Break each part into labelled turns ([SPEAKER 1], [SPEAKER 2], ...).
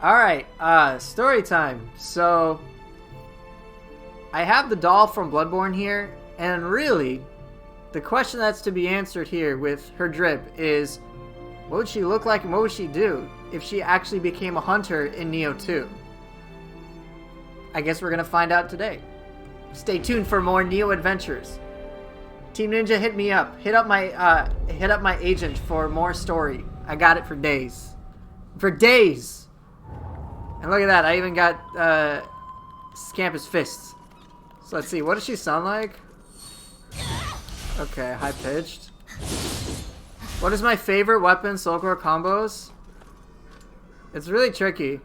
[SPEAKER 1] Alright, story time. So, I have the doll from Bloodborne here, and really, the question that's to be answered here with her drip is, what would she look like and what would she do if she actually became a hunter in Nioh 2? I guess we're gonna find out today. Stay tuned for more Nioh adventures. Team Ninja, hit me up. Hit up my agent for more story. I got it for days. For days! And look at that, I even got Scampus Fists. So let's see, what does she sound like? Okay, high-pitched. What is my favorite weapon, Soulcore combos? It's really tricky.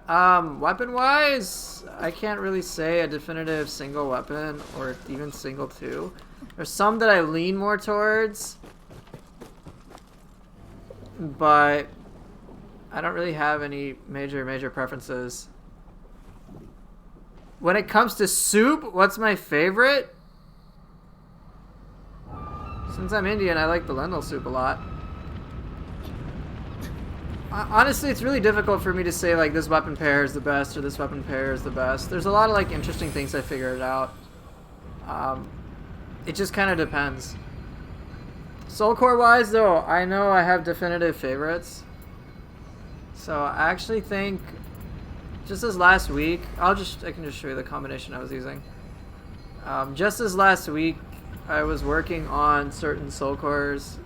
[SPEAKER 1] Weapon-wise, I can't really say a definitive single weapon or even single two. There's some that I lean more towards, but I don't really have any major preferences. When it comes to soup, what's my favorite? Since I'm Indian, I like the lentil soup a lot. Honestly, it's really difficult for me to say like this weapon pair is the best or this weapon pair is the best. There's a lot of like interesting things I figured out. It just kind of depends. Soulcore wise though, I know I have definitive favorites. So I actually think just this last week, I can just show you the combination I was using. Just this last week, I was working on certain Soulcores.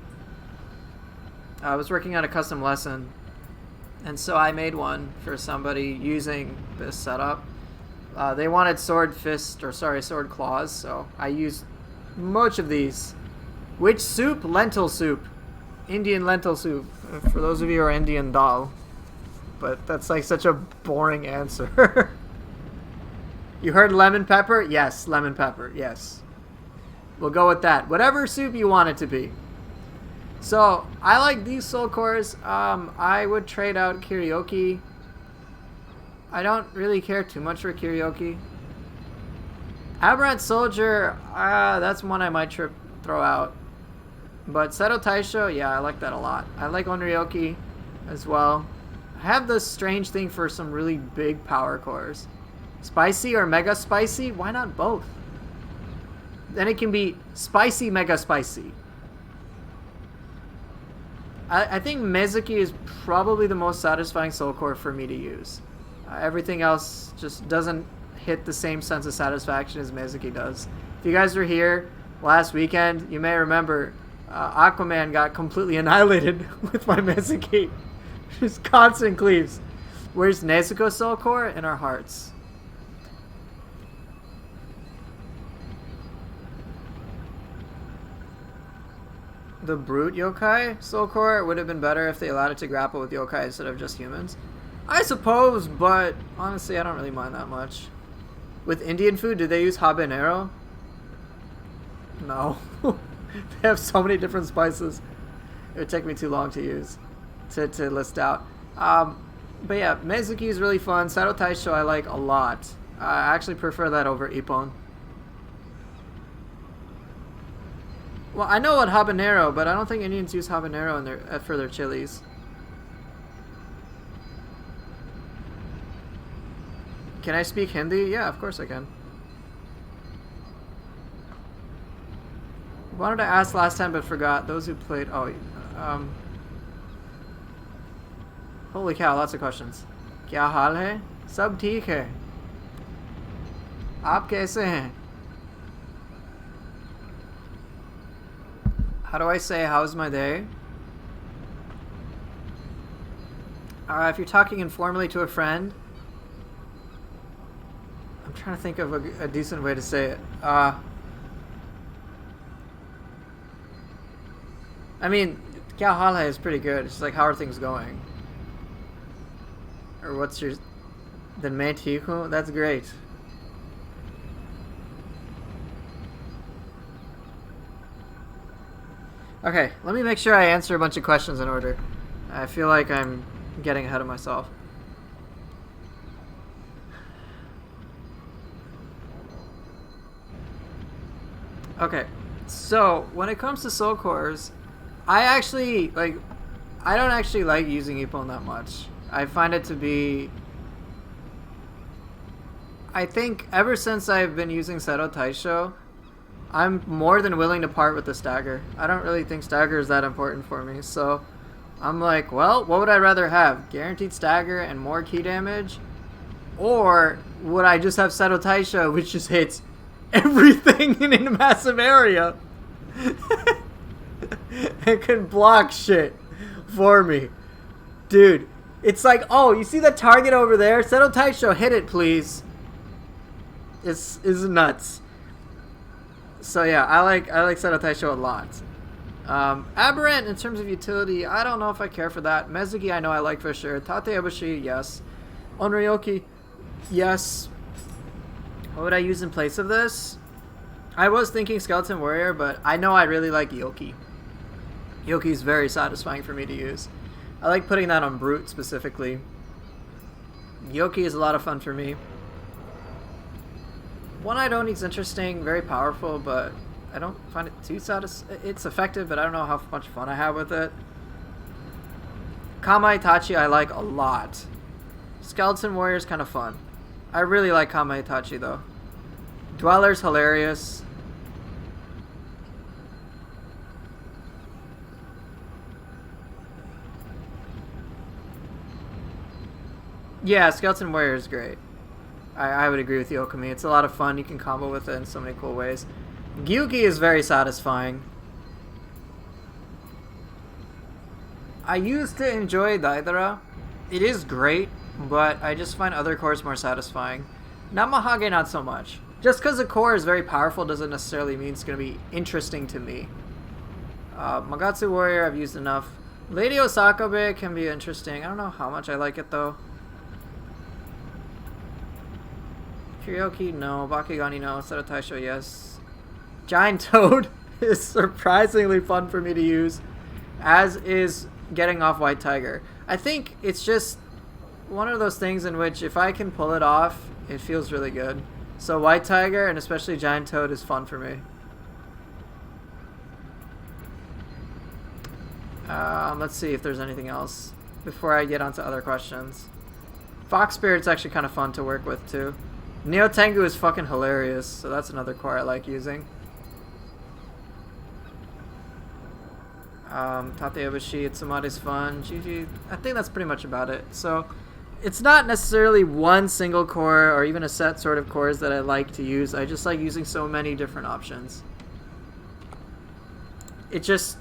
[SPEAKER 1] I was working on a custom lesson, and so I made one for somebody using this setup. They wanted sword claws, so I used much of these. Which soup? Lentil soup. Indian lentil soup. For those of you who are Indian, dal. But that's like such a boring answer. You heard lemon pepper? Yes, lemon pepper. Yes. We'll go with that. Whatever soup you want it to be. So, I like these Soulcores. I would trade out Karaoke. I don't really care too much for Karaoke. Aberrant Soldier, that's one I might throw out. But Seto Taisho, yeah, I like that a lot. I like Onryoki as well. I have this strange thing for some really big power cores. Spicy or mega spicy? Why not both? Then it can be spicy, mega spicy. I think Mezuki is probably the most satisfying soul core for me to use. Everything else just doesn't hit the same sense of satisfaction as Mezuki does. If you guys were here last weekend, you may remember Aquaman got completely annihilated with my Mezuki. Just constant cleaves. Where's Nezuko soul core? In our hearts. The brute yokai soul core would have been better if they allowed it to grapple with yokai instead of just humans. I suppose, but honestly, I don't really mind that much. With Indian food, do they use habanero? No. They have so many different spices. It would take me too long to use, to list out. But yeah, Mezuki is really fun. Seto Taisho I like a lot. I actually prefer that over Ippon. Well, I know what habanero, but I don't think Indians use habanero in for their chilies. Can I speak Hindi? Yeah, of course I can. Wanted to ask last time but forgot. Those who played... Holy cow, lots of questions. क्या हाल है? सब ठीक है. आप कैसे हैं? How do I say, how's my day? If you're talking informally to a friend... I'm trying to think of a decent way to say it. I mean, kya hal hai is pretty good. It's like, how are things going? Or what's your... Then main theek hu? That's great. Okay, let me make sure I answer a bunch of questions in order. I feel like I'm getting ahead of myself. Okay, so when it comes to soul cores, I don't actually like using Ippon that much. I find it to be... I think ever since I've been using Seto Taisho, I'm more than willing to part with the stagger. I don't really think stagger is that important for me, so I'm like, well, what would I rather have? Guaranteed stagger and more key damage? Or would I just have Seto Taisho, which just hits everything in a massive area? It can block shit for me. Dude, it's like, oh, you see the target over there? Seto Taisho, hit it, please. It's nuts. So yeah, I like Seto Taisho a lot. Aberrant, in terms of utility, I don't know if I care for that. Mezugi, I know I like for sure. Tate Ebushi, yes. Onryoki, yes. What would I use in place of this? I was thinking Skeleton Warrior, but I know I really like Yoki. Yoki is very satisfying for me to use. I like putting that on Brute specifically. Yoki is a lot of fun for me. One-Eyed Oni's interesting, very powerful, but I don't find it too satisfying. It's effective, but I don't know how much fun I have with it. Kama Itachi I like a lot. Skeleton Warrior is kind of fun. I really like Kama Itachi though. Dweller's hilarious. Yeah, Skeleton Warrior is great. I would agree with you, Okami. It's a lot of fun. You can combo with it in so many cool ways. Gyugi is very satisfying. I used to enjoy Daidara. It is great, but I just find other cores more satisfying. Namahage, not so much. Just because a core is very powerful doesn't necessarily mean it's going to be interesting to me. Magatsu Warrior, I've used enough. Lady Osakabe can be interesting. I don't know how much I like it, though. Kiryoki, no. Bakigani, no. Seto Taisho, yes. Giant Toad is surprisingly fun for me to use, as is getting off White Tiger. I think it's just one of those things in which if I can pull it off, it feels really good. So White Tiger, and especially Giant Toad, is fun for me. Let's see if there's anything else before I get onto other questions. Fox Spirit's actually kind of fun to work with, too. Nioh Tengu is fucking hilarious, so that's another core I like using. Tate Ebushi, Itsumari's fun. GG, I think that's pretty much about it. So, it's not necessarily one single core or even a set sort of cores that I like to use. I just like using so many different options. There's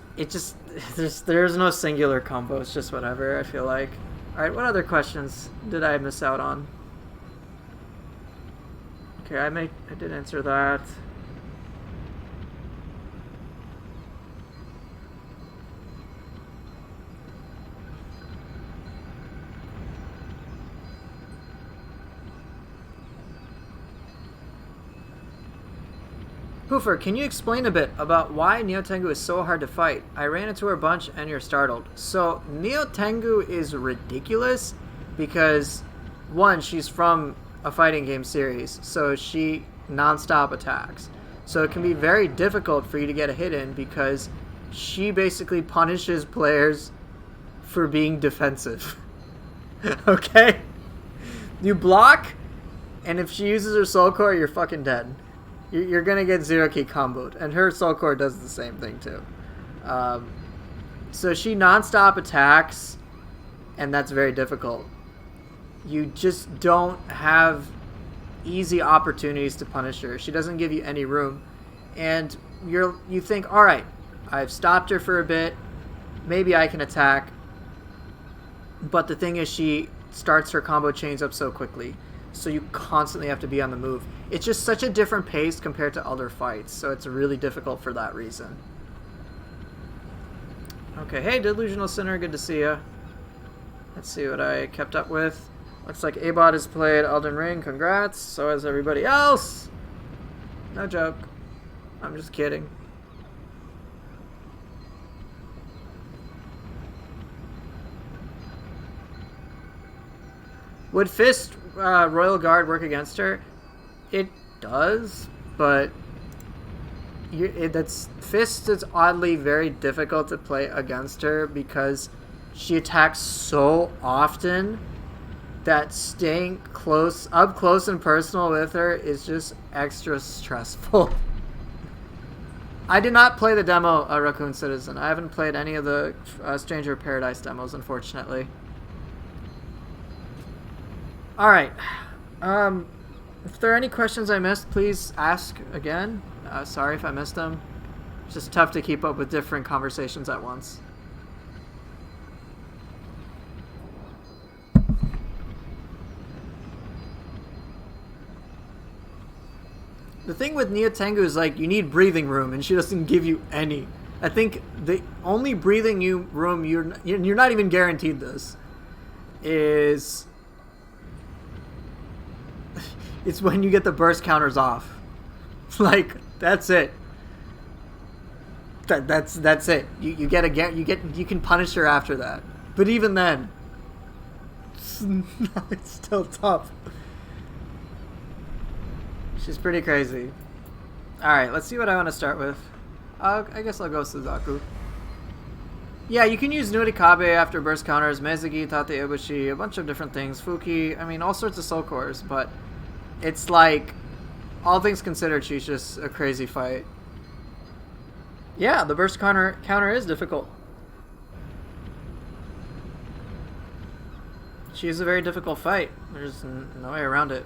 [SPEAKER 1] no singular combo. It's just whatever, I feel like. Alright, what other questions did I miss out on? Okay, I did answer that. Poofer, can you explain a bit about why Nioh Tengu is so hard to fight? I ran into her a bunch and you're startled. So, Nioh Tengu is ridiculous because, one, she's from a fighting game series, so she non-stop attacks. So it can be very difficult for you to get a hit in because she basically punishes players for being defensive. Okay? You block, and if she uses her soul core, you're fucking dead. You're gonna get zero key comboed, and her soul core does the same thing too. So she non-stop attacks, and that's very difficult. You just don't have easy opportunities to punish her. She doesn't give you any room. And you think, alright, I've stopped her for a bit. Maybe I can attack. But the thing is, she starts her combo chains up so quickly. So you constantly have to be on the move. It's just such a different pace compared to other fights. So it's really difficult for that reason. Okay, hey Delusional Sinner, good to see ya. Let's see what I kept up with. Looks like Abot has played Elden Ring. Congrats. So has everybody else. No joke. I'm just kidding. Would Fist Royal Guard work against her? It does, but Fist is oddly very difficult to play against her because she attacks so often that staying up close and personal with her is just extra stressful. I did not play the demo Raccoon Citizen. I haven't played any of the Stranger of Paradise demos, unfortunately. Alright. If there are any questions I missed, please ask again. Sorry if I missed them. It's just tough to keep up with different conversations at once. The thing with Nioh Tengu is, like, you need breathing room, and she doesn't give you any. I think the only breathing room you're not even guaranteed this is it's when you get the burst counters off. Like, that's it. That's it. You can punish her after that. But even then, it's still tough. She's pretty crazy. Alright, let's see what I want to start with. I guess I'll go Suzaku. Yeah, you can use Nurikabe after burst counters, Mezugi, Tate Ibushi, a bunch of different things. Fuki, I mean, all sorts of soul cores, but it's like, all things considered, she's just a crazy fight. Yeah, the burst counter is difficult. She is a very difficult fight. There's no way around it.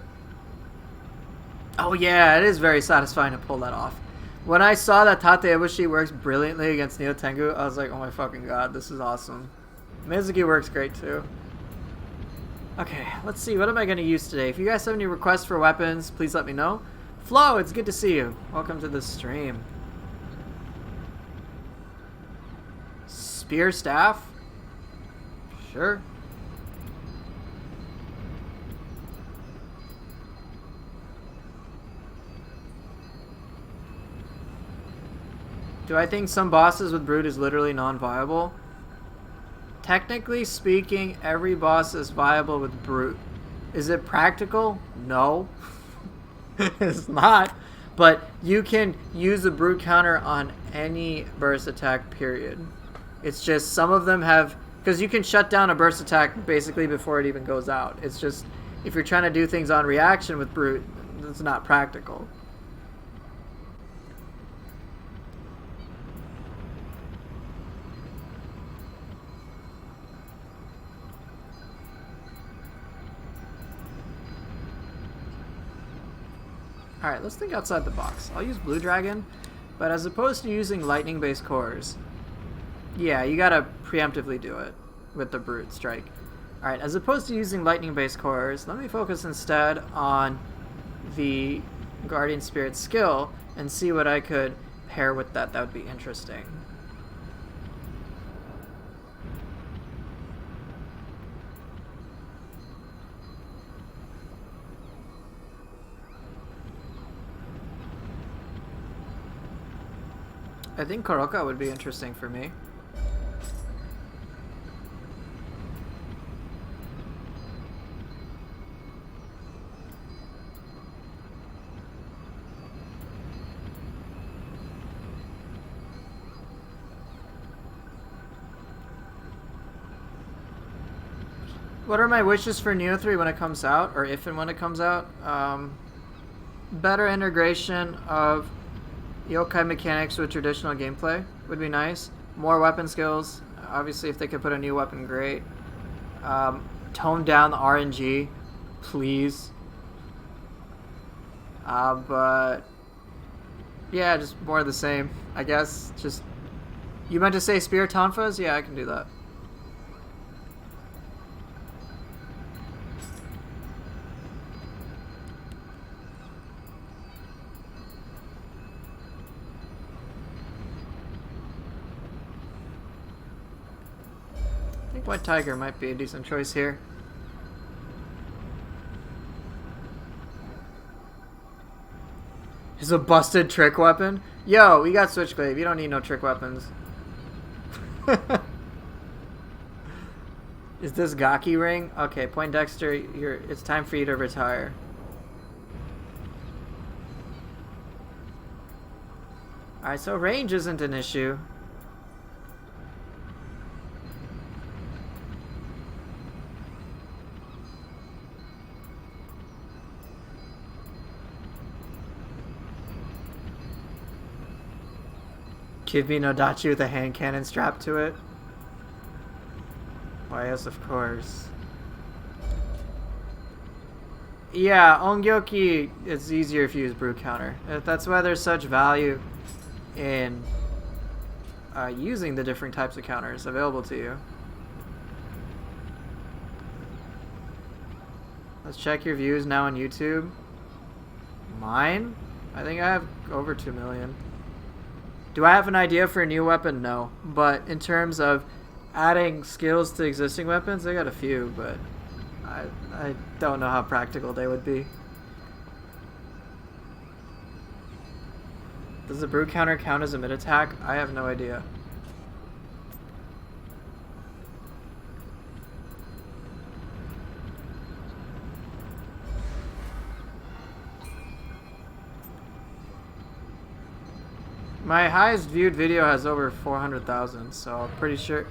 [SPEAKER 1] Oh yeah, it is very satisfying to pull that off. When I saw that Tate Ibushi works brilliantly against Nioh Tengu, I was like, oh my fucking god, this is awesome. Mizuki works great too. Okay, let's see, what am I going to use today? If you guys have any requests for weapons, please let me know. Flo, it's good to see you. Welcome to the stream. Spear staff? Sure. Do I think some bosses with Brute is literally non-viable? Technically speaking, every boss is viable with Brute. Is it practical? No. It's not. But you can use a Brute counter on any burst attack, period. It's just some of them have... Because you can shut down a burst attack basically before it even goes out. It's just, if you're trying to do things on reaction with Brute, it's not practical. Alright, let's think outside the box. I'll use Blue Dragon, but as opposed to using lightning-based cores, yeah, you gotta preemptively do it with the Brute Strike. Alright, as opposed to using lightning-based cores, let me focus instead on the Guardian Spirit skill and see what I could pair with that. That would be interesting. I think Koroka would be interesting for me. What are my wishes for Nioh 3 when it comes out, or if and when it comes out? Better integration of yokai mechanics with traditional gameplay would be nice. More weapon skills. Obviously, if they could put a new weapon, great. Tone down the RNG, please. But yeah, just more of the same, I guess. Just, you meant to say Spear Tonfas? Yeah, I can do that. I think White Tiger might be a decent choice here. Is a busted trick weapon? Yo, we got Switchblade. You don't need no trick weapons. Is this Gaki ring? Okay, Poindexter, it's time for you to retire. Alright, so range isn't an issue. Kibi no Dachi with a hand cannon strapped to it. Why, yes, of course. Yeah, Ongyoki, it's easier if you use Brew Counter. That's why there's such value in using the different types of counters available to you. Let's check your views now on YouTube. Mine? I think I have over 2 million. Do I have an idea for a new weapon? No. But in terms of adding skills to existing weapons, I got a few, but I don't know how practical they would be. Does the Brew Counter count as a mid-attack? I have no idea. My highest viewed video has over 400,000, so I'm pretty sure.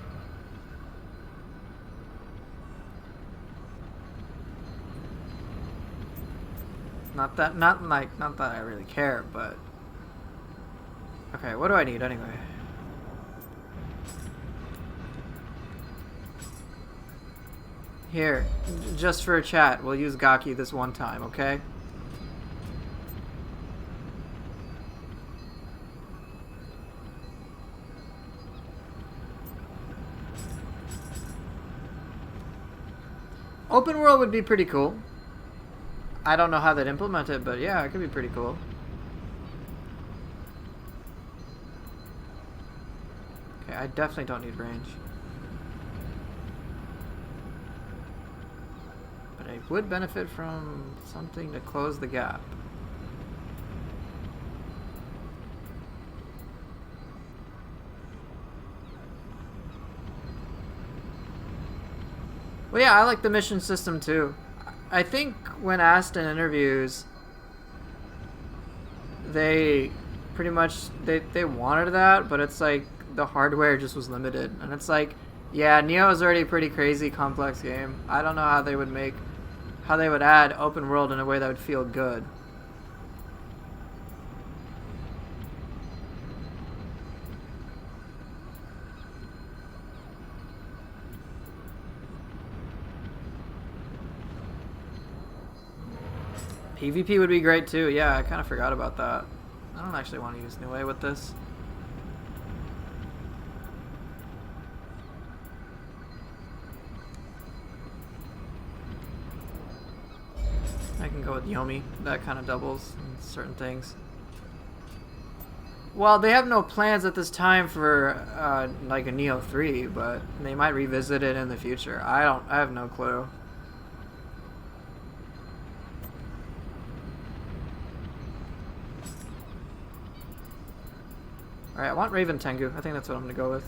[SPEAKER 1] Not that I really care, but okay, what do I need anyway? Here, just for a chat, we'll use Gaki this one time, okay? Open world would be pretty cool. I don't know how they'd implement it, but yeah, it could be pretty cool. Okay, I definitely don't need range. But I would benefit from something to close the gap. Well, yeah, I like the mission system too. I think when asked in interviews, they pretty much they wanted that, but it's like the hardware just was limited, and it's like, yeah, Nioh is already a pretty crazy complex game. I don't know how they would add open world in a way that would feel good. PvP would be great too. Yeah, I kind of forgot about that. I don't actually want to use Nioh with this. I can go with Yomi. That kind of doubles in certain things. Well, they have no plans at this time for like a Nioh 3, but they might revisit it in the future. I have no clue. Alright, I want Raven Tengu. I think that's what I'm gonna go with.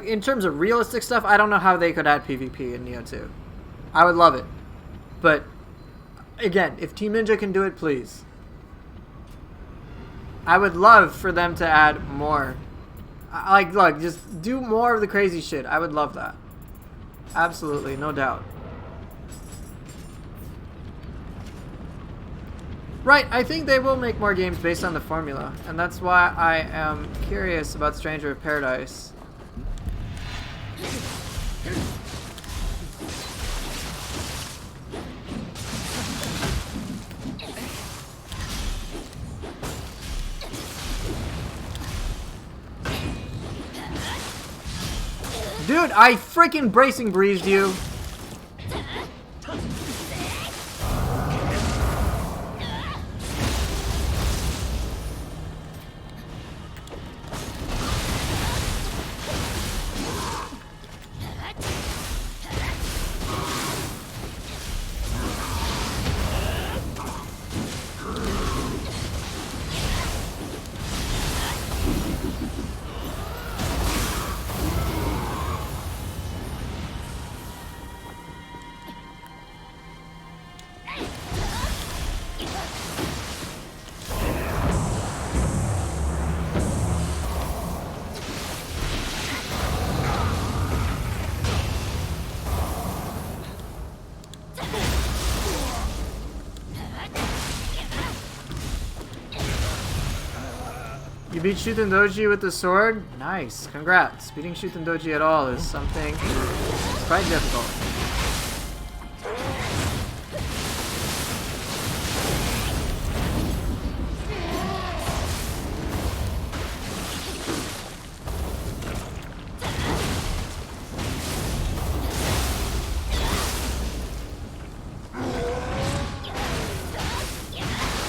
[SPEAKER 1] In terms of realistic stuff, I don't know how they could add PvP in Nioh 2. I would love it. But again, if Team Ninja can do it, please. I would love for them to add more. Look, just do more of the crazy shit. I would love that. Absolutely, no doubt. Right, I think they will make more games based on the formula, and that's why I am curious about Stranger of Paradise. Dude, I freaking bracing breezed you. You beat Shuten Doji with the sword? Nice. Congrats. Beating Shuten Doji at all is something quite difficult.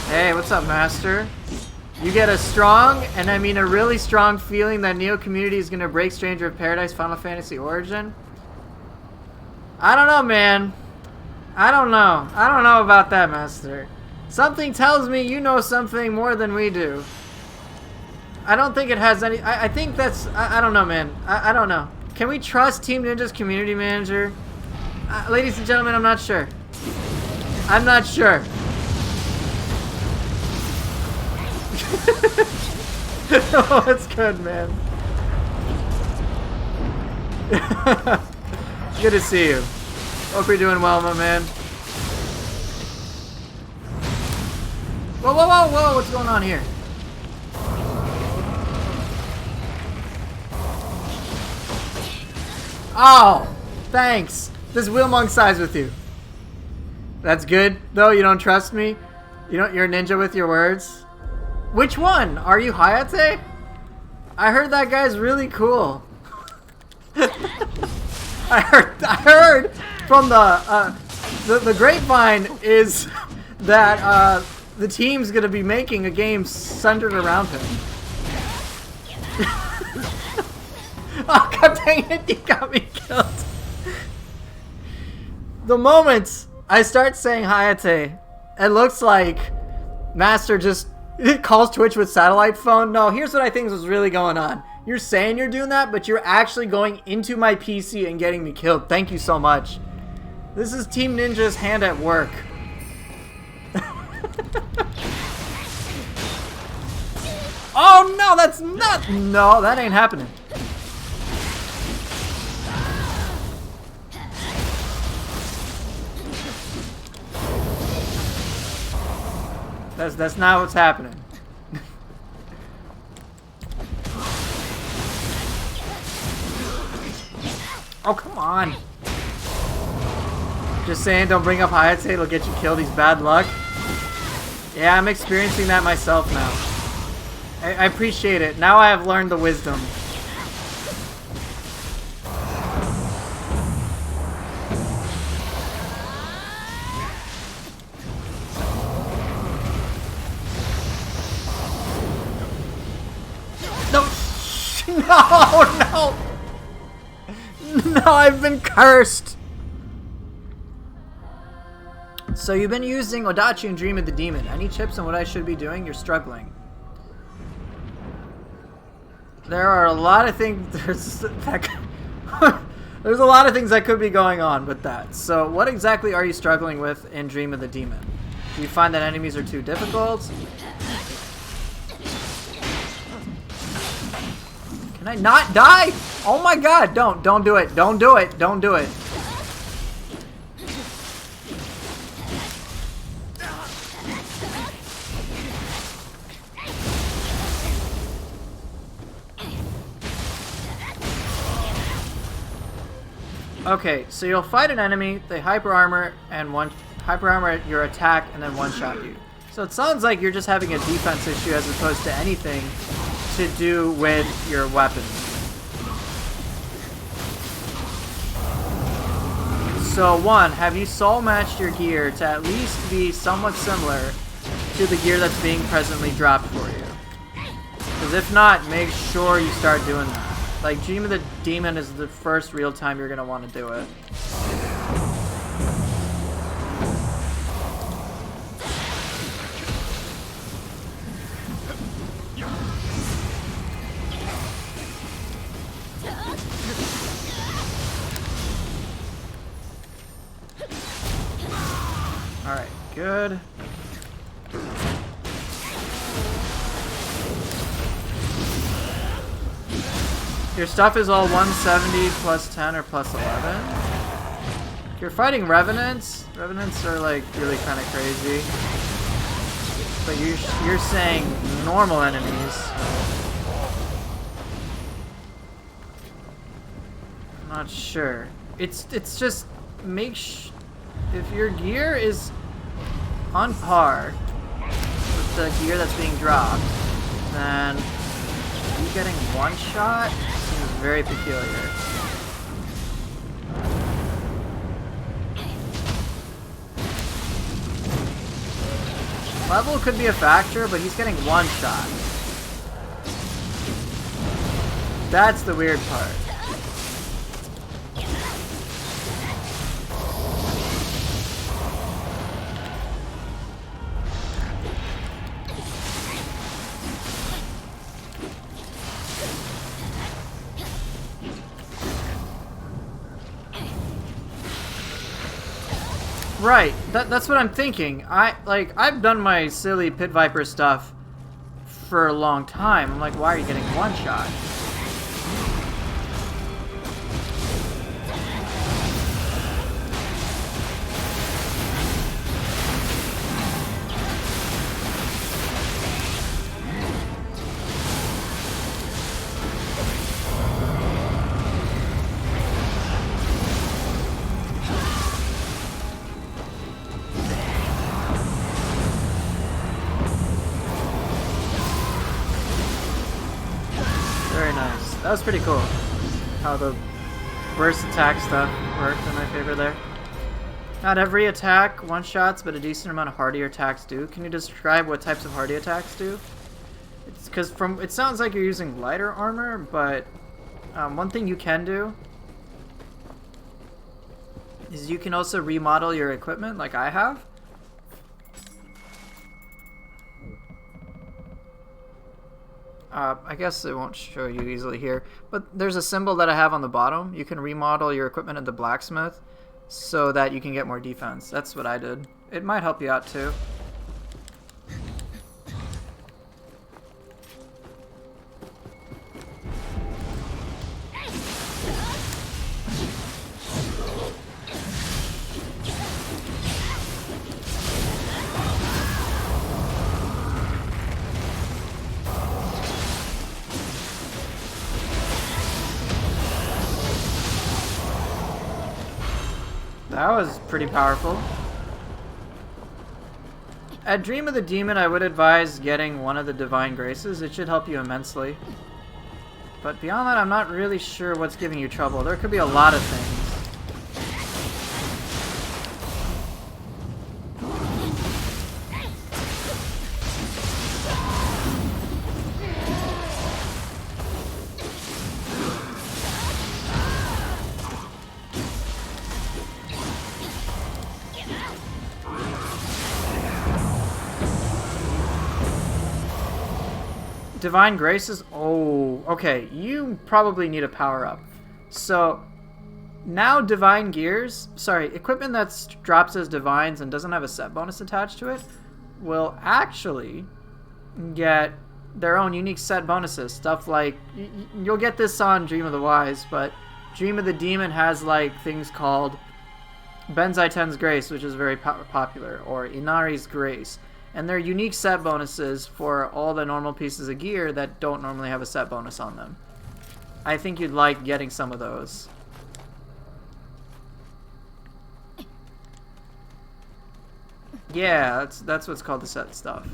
[SPEAKER 1] Hey, what's up, Master? You get a strong, and I mean a really strong feeling that Nioh community is going to break Stranger of Paradise Final Fantasy Origin? I don't know, man. I don't know. I don't know about that, Master. Something tells me you know something more than we do. I don't think it has any... I think that's... I don't know, man. I don't know. Can we trust Team Ninja's community manager? Ladies and gentlemen, I'm not sure. I'm not sure. Oh, it's good, man. Good to see you. Hope you're doing well, my man. Whoa, whoa, whoa, whoa, what's going on here? Oh, thanks. This Wilmong size with you. That's good, though. You don't trust me? You're a ninja with your words? Which one? Are you Hayate? I heard that guy's really cool. I heard from the grapevine is that the team's gonna be making a game centered around him. Oh god dang it, he got me killed. The moment I start saying Hayate, it looks like Master just calls Twitch with satellite phone. No, here's what I think was really going on. You're saying you're doing that, but you're actually going into my PC and getting me killed. Thank you so much. This is Team Ninja's hand at work. Oh no, that's not... No, that ain't happening. That's not what's happening. Oh, come on. Just saying, don't bring up Hayate, it'll get you killed. He's bad luck. Yeah, I'm experiencing that myself now. I appreciate it. Now I have learned the wisdom. No, no! No, I've been cursed! So you've been using Odachi and Dream of the Demon. Any tips on what I should be doing? You're struggling. There are a lot of things... There's a lot of things that could be going on with that. So what exactly are you struggling with in Dream of the Demon? Do you find that enemies are too difficult? Can I not die? Oh my god, don't do it. Don't do it. Don't do it. Okay, so you'll fight an enemy, they hyper armor your attack and then one-shot you. So it sounds like you're just having a defense issue as opposed to anything to do with your weapon. So one, have you soul matched your gear to at least be somewhat similar to the gear that's being presently dropped for you? Because if not, make sure you start doing that. Like, Dream of the Demon is the first real time you're going to want to do it. Alright, good. Your stuff is all 170 plus 10 or plus 11. You're fighting Revenants. Revenants are like really kind of crazy. But you're saying normal enemies. Not sure. It's just if your gear is on par with the gear that's being dropped, then you getting one shot seems very peculiar. Level could be a factor, but he's getting one shot. That's the weird part. Right, that's what I'm thinking. I've done my silly Pit Viper stuff for a long time. I'm like, why are you getting one shot? That was pretty cool, how the burst attack stuff worked in my favor there. Not every attack one-shots, but a decent amount of hardy attacks do. Can you describe what types of hardy attacks do? It's because it sounds like you're using lighter armor, but one thing you can do is you can also remodel your equipment like I have. I guess it won't show you easily here, but there's a symbol that I have on the bottom. You can remodel your equipment at the blacksmith so that you can get more defense. That's what I did. It might help you out too. That was pretty powerful. At Dream of the Demon, I would advise getting one of the Divine Graces. It should help you immensely. But beyond that, I'm not really sure what's giving you trouble. There could be a lot of things. Divine Graces? Oh, okay. You probably need a power-up. So, now Divine Gears, equipment that drops as Divines and doesn't have a set bonus attached to it, will actually get their own unique set bonuses. Stuff like, you'll get this on Dream of the Wise, but Dream of the Demon has like things called Benzai Ten's Grace, which is very popular, or Inari's Grace. And they're unique set bonuses for all the normal pieces of gear that don't normally have a set bonus on them. I think you'd like getting some of those. Yeah, that's what's called the set stuff.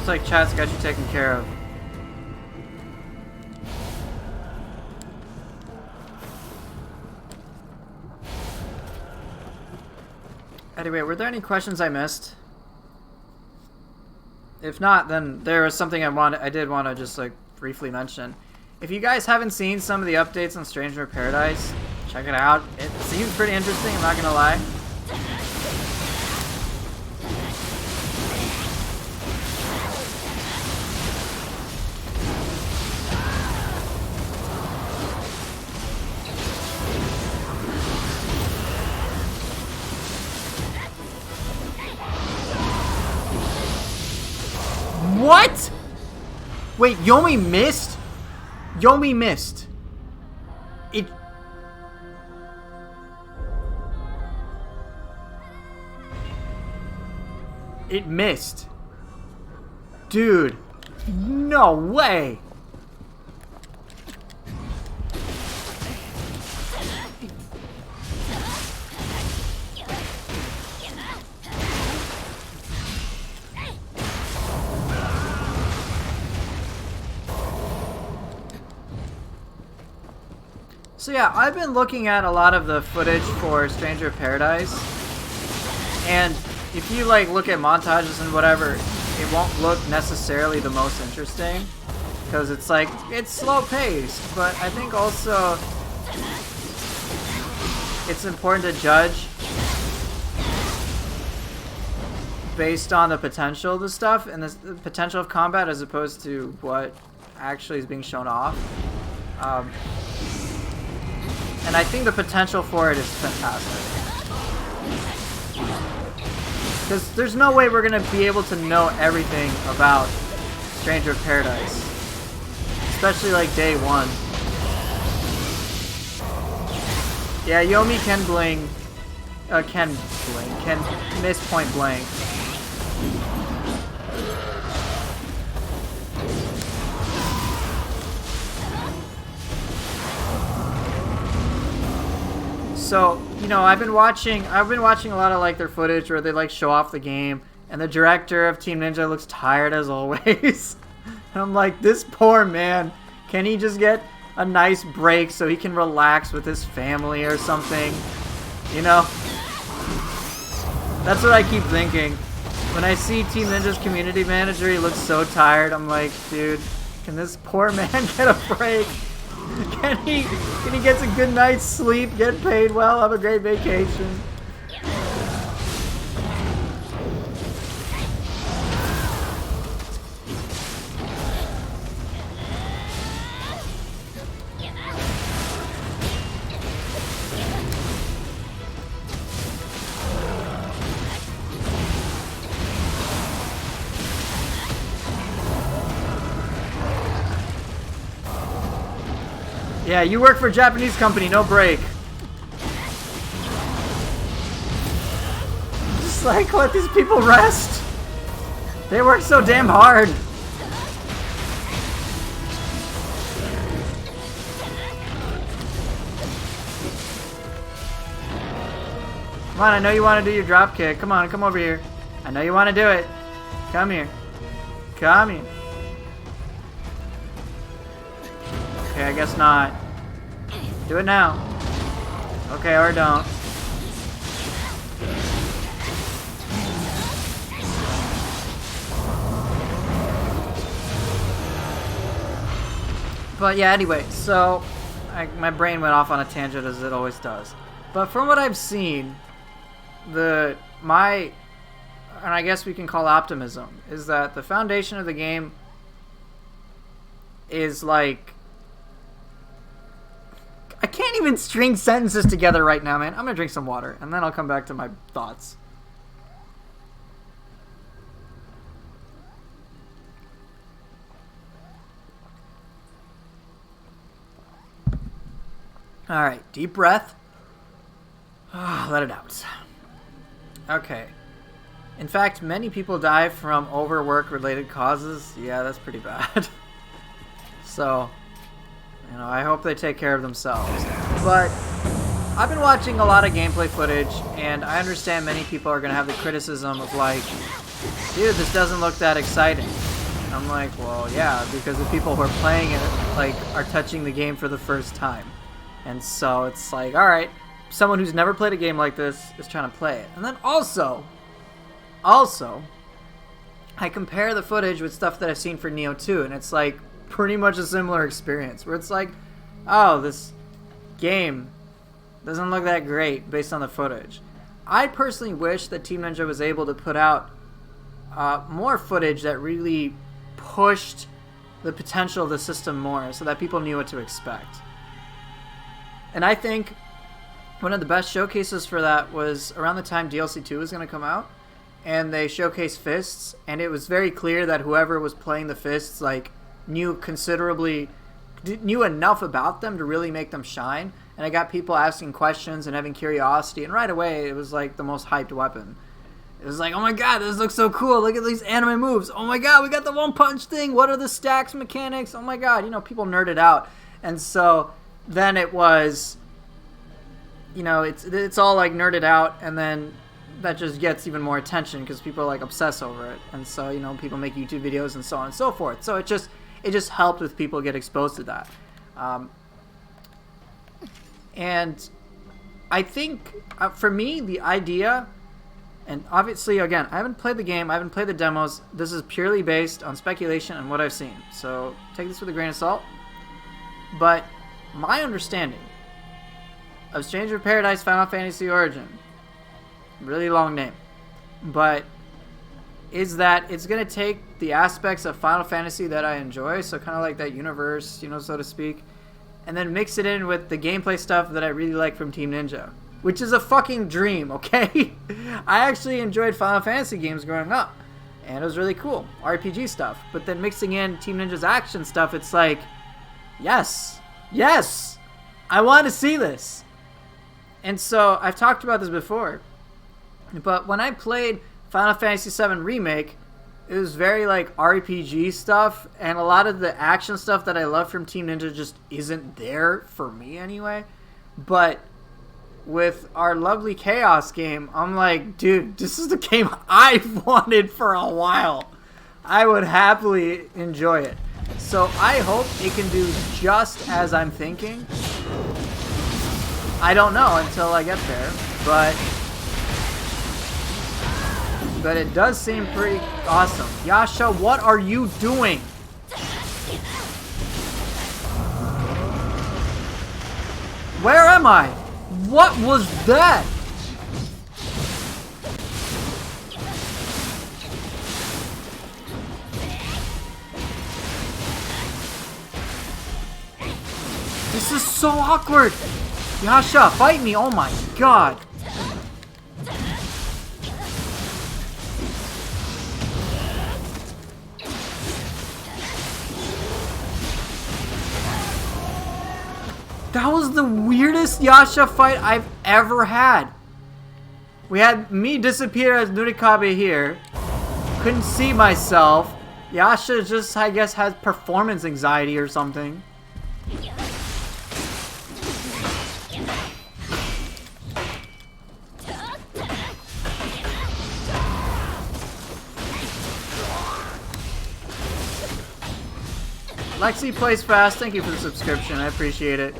[SPEAKER 1] like chat's got you taken care of. Anyway, were there any questions I missed? If not, then there was something I did want to just like briefly mention. If you guys haven't seen some of the updates on Stranger of Paradise, check it out. It seems pretty interesting, I'm not gonna lie. What? Wait, Yomi missed? Yomi missed. It missed. Dude. No way. So yeah, I've been looking at a lot of the footage for Stranger of Paradise, and if you like look at montages and whatever, it won't look necessarily the most interesting, because it's like, it's slow paced, but I think also it's important to judge based on the potential of the stuff and the potential of combat as opposed to what actually is being shown off. And I think the potential for it is fantastic. Because there's no way we're going to be able to know everything about Stranger of Paradise. Especially like day one. Yeah, Yomi can can miss point blank. So, you know, I've been watching a lot of like their footage where they like show off the game, and the director of Team Ninja looks tired as always. And I'm like, this poor man, can he just get a nice break so he can relax with his family or something? You know? That's what I keep thinking. When I see Team Ninja's community manager, he looks so tired. I'm like, dude, can this poor man get a break? Can he get a good night's sleep, get paid well, have a great vacation? Yeah, you work for a Japanese company, no break. Just like, let these people rest. They work so damn hard. Come on, I know you want to do your drop kick. Come on, come over here. I know you want to do it. Come here. Come here. Okay, I guess not. Do it now. Okay, or don't. But yeah, anyway, so my brain went off on a tangent as it always does. But from what I've seen, and I guess we can call optimism, is that the foundation of the game is like, I can't even string sentences together right now, man. I'm gonna drink some water, and then I'll come back to my thoughts. Alright, deep breath. Let it out. Okay. In fact, many people die from overwork-related causes. Yeah, that's pretty bad. So, you know, I hope they take care of themselves. But I've been watching a lot of gameplay footage, and I understand many people are going to have the criticism of like, dude, this doesn't look that exciting. I'm like, well, yeah, because the people who are playing it, like, are touching the game for the first time. And so it's like, alright, someone who's never played a game like this is trying to play it. And then also, I compare the footage with stuff that I've seen for Nioh 2, and it's like pretty much a similar experience, where it's like, oh, this game doesn't look that great based on the footage. I personally wish that Team Ninja was able to put out more footage that really pushed the potential of the system more so that people knew what to expect. And I think one of the best showcases for that was around the time DLC 2 was going to come out, and they showcased fists, and it was very clear that whoever was playing the fists like knew enough about them to really make them shine. And I got people asking questions and having curiosity, and right away it was like the most hyped weapon. It was like, oh my god, this looks so cool, look at these anime moves, oh my god, we got the one punch thing, what are the stacks mechanics, oh my god, you know, people nerded out. And so then it was, you know, it's all like nerded out, and then that just gets even more attention because people like obsess over it. And so, you know, people make YouTube videos and so on and so forth. So it just helped with people get exposed to that. And I think for me, the idea, and obviously, again, I haven't played the game, I haven't played the demos. This is purely based on speculation and what I've seen. So take this with a grain of salt. But my understanding of Stranger of Paradise Final Fantasy Origin, really long name, but is that it's going to take the aspects of Final Fantasy that I enjoy, so kind of like that universe, you know, so to speak, and then mix it in with the gameplay stuff that I really like from Team Ninja, which is a fucking dream, okay? I actually enjoyed Final Fantasy games growing up, and it was really cool, RPG stuff, but then mixing in Team Ninja's action stuff, it's like, yes, I want to see this. And so, I've talked about this before, but when I played Final Fantasy VII Remake, it was very like RPG stuff, and a lot of the action stuff that I love from Team Ninja just isn't there for me anyway. But with our lovely Chaos game, I'm like, dude, this is the game I've wanted for a while. I would happily enjoy it. So I hope it can do just as I'm thinking. I don't know until I get there, but it does seem pretty awesome. Yasha, what are you doing? Where am I? What was that? This is so awkward. Yasha, fight me. Oh my god. That was the weirdest Yasha fight I've ever had. We had me disappear as Nurikabe here. Couldn't see myself. Yasha just, I guess, has performance anxiety or something. Lexi plays fast. Thank you for the subscription. I appreciate it.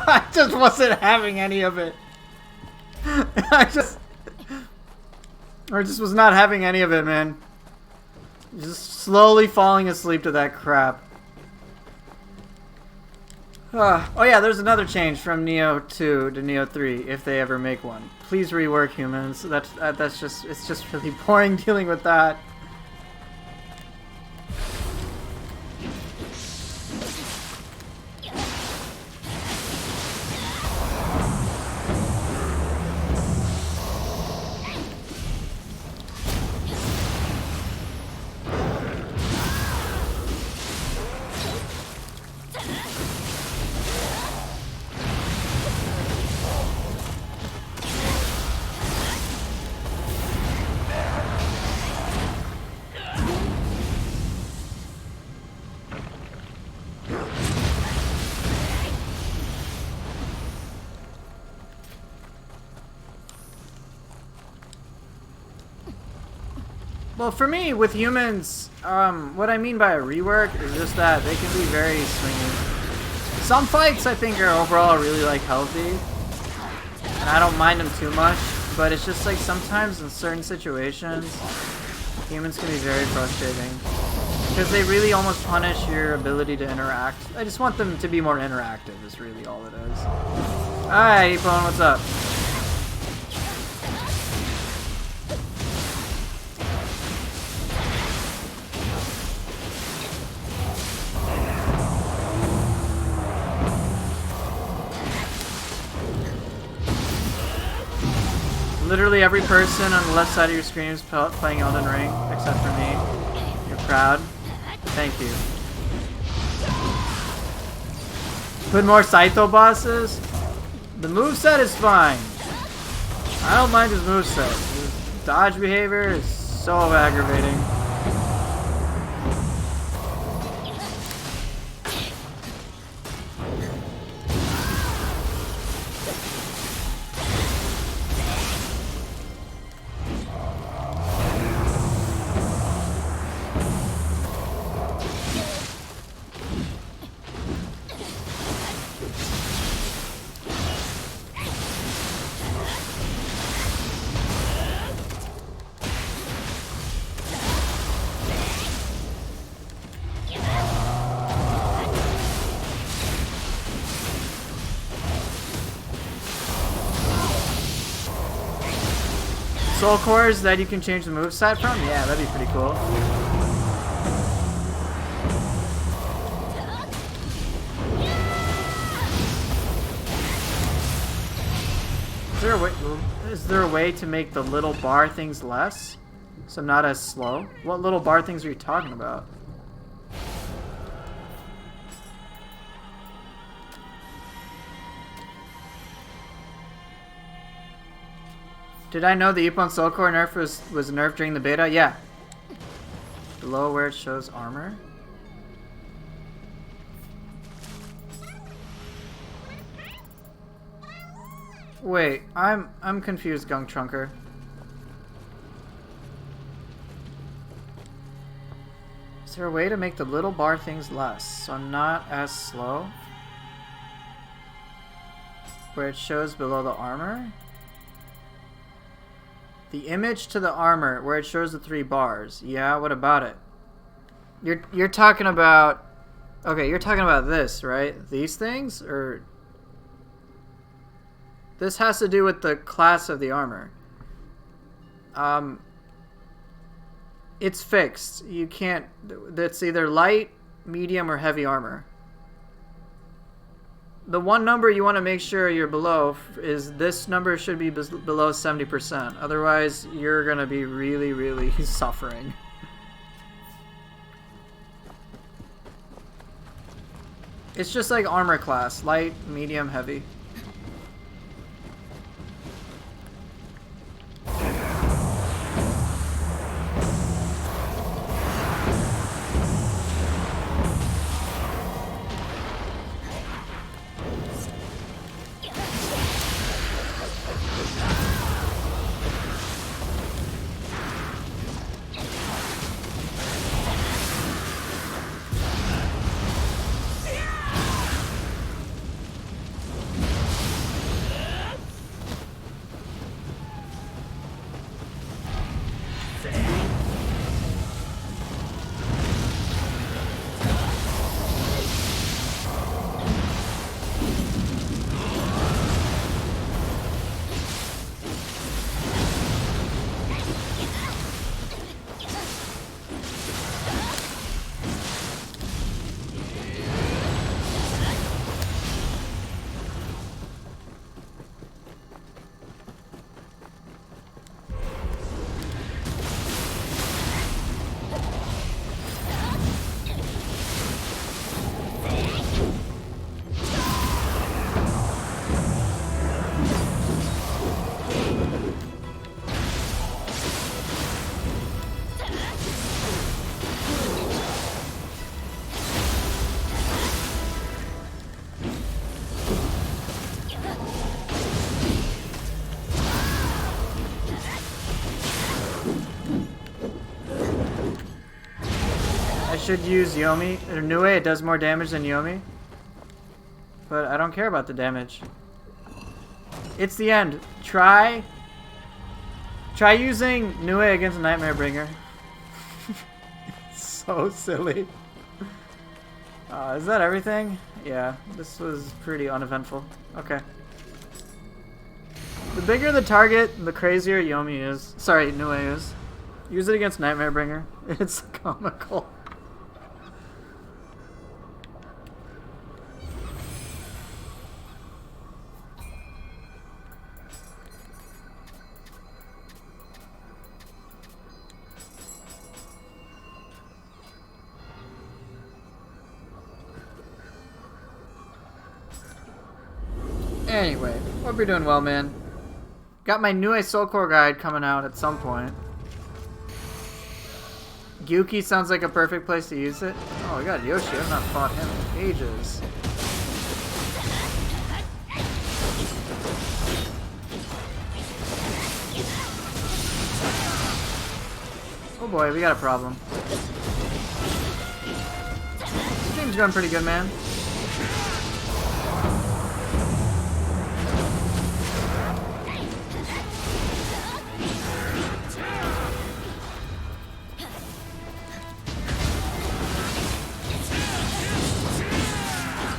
[SPEAKER 1] I just wasn't having any of it. I just was not having any of it, man. Just slowly falling asleep to that crap. Oh yeah, there's another change from Nioh 2 to Nioh 3, if they ever make one. Please rework humans. That's just, it's just really boring dealing with that. Well, for me, with humans, what I mean by a rework is just that they can be very swingy. Some fights, I think, are overall really, like, healthy, and I don't mind them too much, but it's just, like, sometimes in certain situations, humans can be very frustrating, because they really almost punish your ability to interact. I just want them to be more interactive, is really all it is. Alright, Epone, what's up? Literally every person on the left side of your screen is playing Elden Ring, except for me. You're proud. Thank you. Put more Saito bosses? The moveset is fine. I don't mind his moveset. His dodge behavior is so aggravating. Soul cores that you can change the moveset from? Yeah, that'd be pretty cool. Is there a way to make the little bar things less? So not as slow? What little bar things are you talking about? Did I know the Epone Soul Core nerf was nerfed during the beta? Yeah. Below where it shows armor. Wait, I'm confused, Gunk Trunker. Is there a way to make the little bar things less, so I'm not as slow? Where it shows below the armor? The image to the armor, where it shows the 3 bars. Yeah, what about it? You're talking about... Okay, you're talking about this, right? These things? Or... This has to do with the class of the armor. It's fixed. You can't... That's either light, medium, or heavy armor. The one number you want to make sure you're below is this number should be below 70%. Otherwise, you're going to be really, really suffering. It's just like armor class. Light, medium, heavy. should use Yomi or Nue. It does more damage than Yomi, but I don't care about the damage. It's the end. Try using Nue against Nightmare Bringer. So silly. Is that everything? Yeah, this was pretty uneventful. Okay. The bigger the target, the crazier Yomi is. Sorry, Nue is. Use it against Nightmare Bringer. It's comical. Anyway, hope you're doing well, man. Got my Nue Soul Core guide coming out at some point. Gyuki sounds like a perfect place to use it. Oh, we got Yoshi. I've not fought him in ages. Oh boy, we got a problem. This game's going pretty good, man.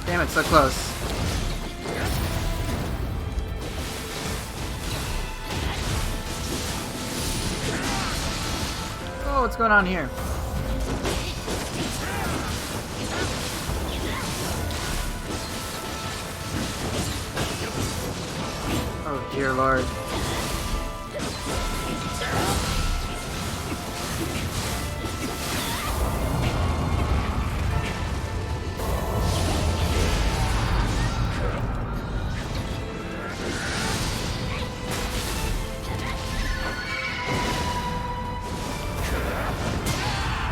[SPEAKER 1] Damn it, so close. Oh, what's going on here? Oh, dear Lord.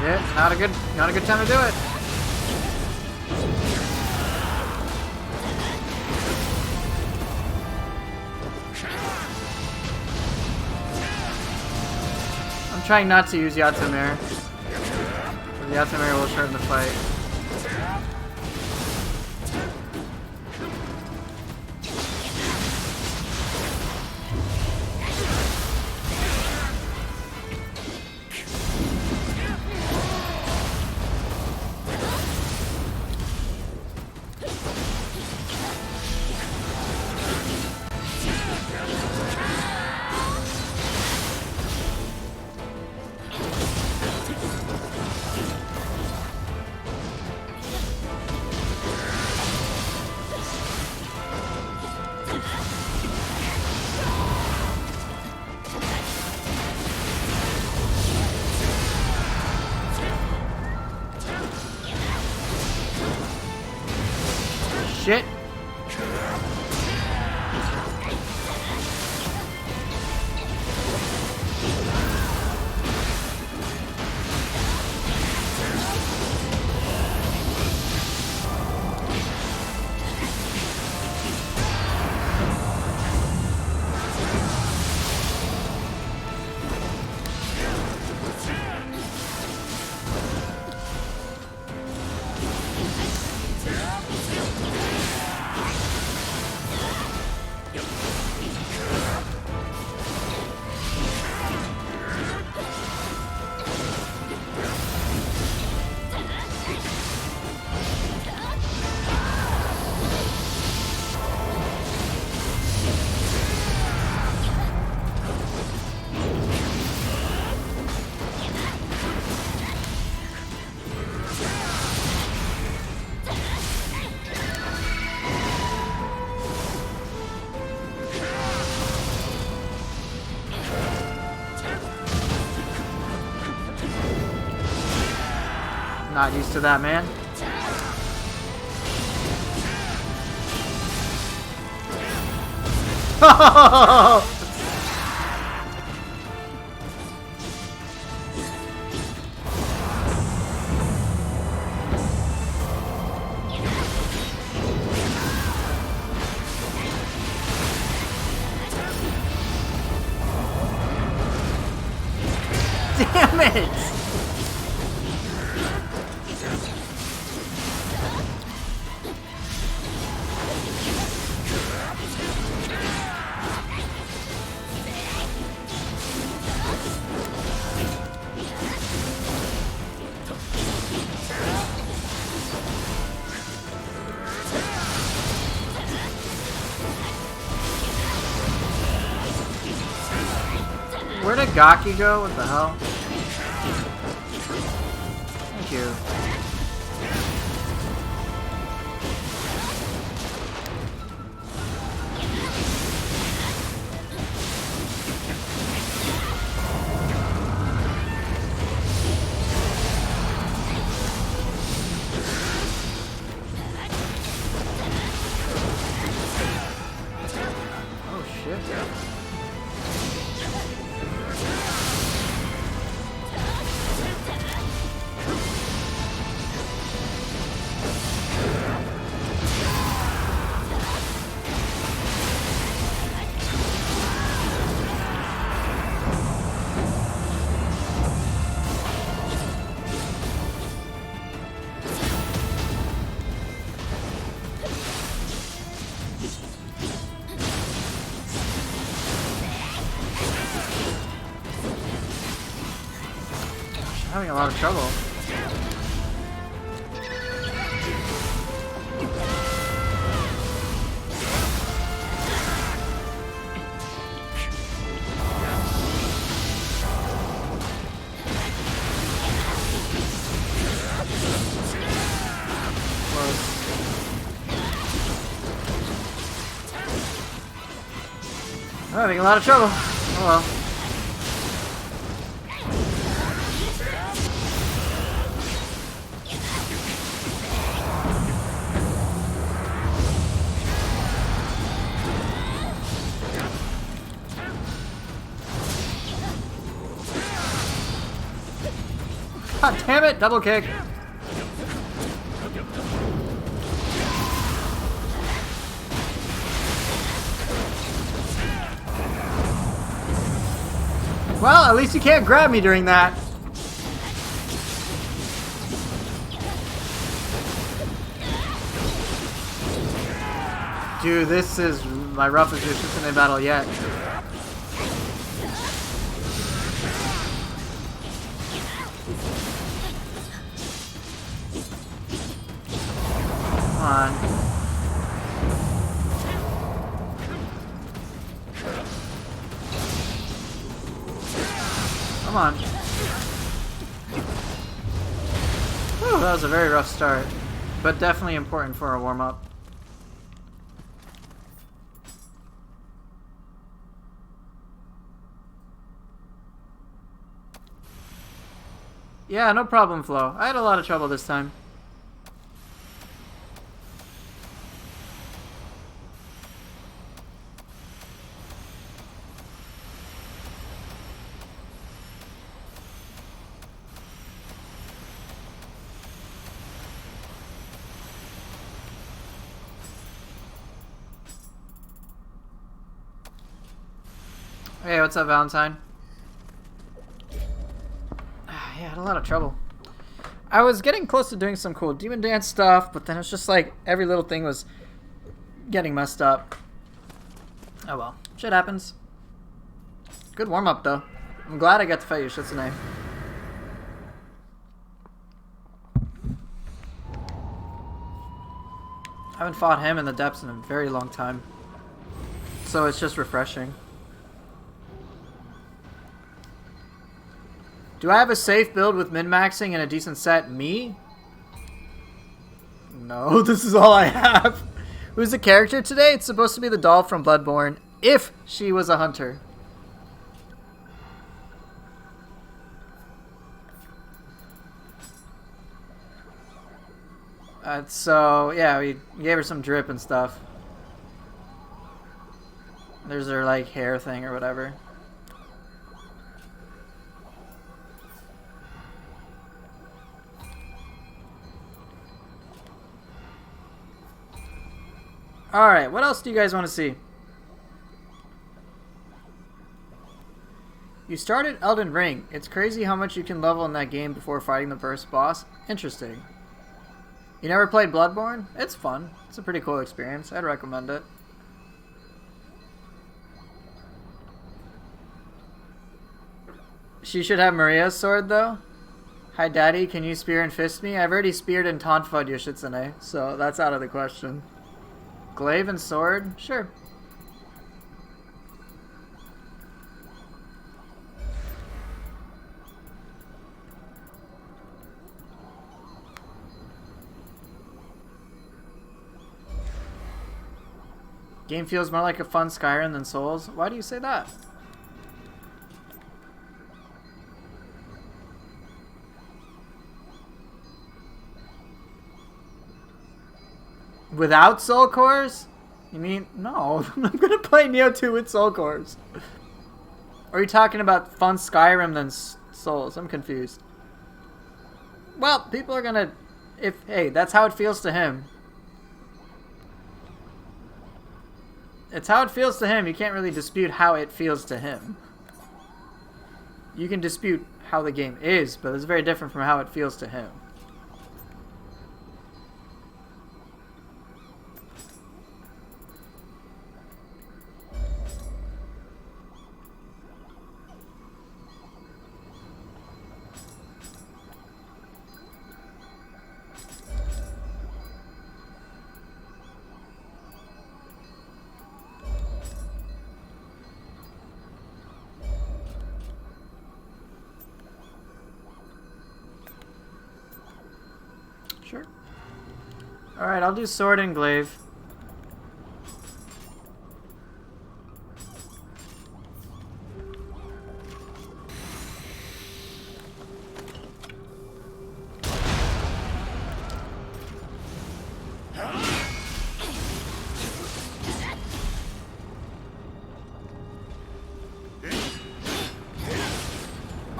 [SPEAKER 1] Yeah, not a good time to do it. I'm trying not to use Yatsumir. The Yatsumir will shorten the fight. Shit. Not used to that, man. Damn it! Where did Gaki go? What the hell? Thank you. Oh shit. Having a lot of trouble. I'm having a lot of trouble. Oh well. God damn it! Double kick! Well, at least you can't grab me during that. Dude, this is my roughest Yoshitsune battle yet. Come on. Come on. Whew, that was a very rough start, but definitely important for a warm-up. Yeah, no problem, Flo. I had a lot of trouble this time. Hey, what's up, Valentine? Yeah, I had a lot of trouble. I was getting close to doing some cool Demon Dance stuff, but then it's just like every little thing was getting messed up. Oh well, shit happens. Good warm-up, though. I'm glad I got to fight Yoshitsune. I haven't fought him in the depths in a very long time, so it's just refreshing. Do I have a safe build with min-maxing and a decent set? Me? No, this is all I have. Who's the character today? It's supposed to be the doll from Bloodborne, if she was a hunter. So, yeah, we gave her some drip and stuff. There's her, like, hair thing or whatever. Alright, what else do you guys want to see? You started Elden Ring. It's crazy how much you can level in that game before fighting the first boss. Interesting. You never played Bloodborne? It's fun. It's a pretty cool experience. I'd recommend it. She should have Maria's sword, though. Hi, Daddy. Can you spear and fist me? I've already speared and taunt-fud Yoshitsune, so that's out of the question. Glaive and sword? Sure. Game feels more like a fun Skyrim than Souls. Why do you say that? Without soul cores? You mean, no, I'm not gonna play Nioh 2 with soul cores. Or are you talking about fun Skyrim than Souls? I'm confused. Well, people are gonna, hey, that's how it feels to him. It's how it feels to him. You can't really dispute how it feels to him. You can dispute how the game is, but it's very different from how it feels to him. Sure. Alright, I'll do sword and glaive.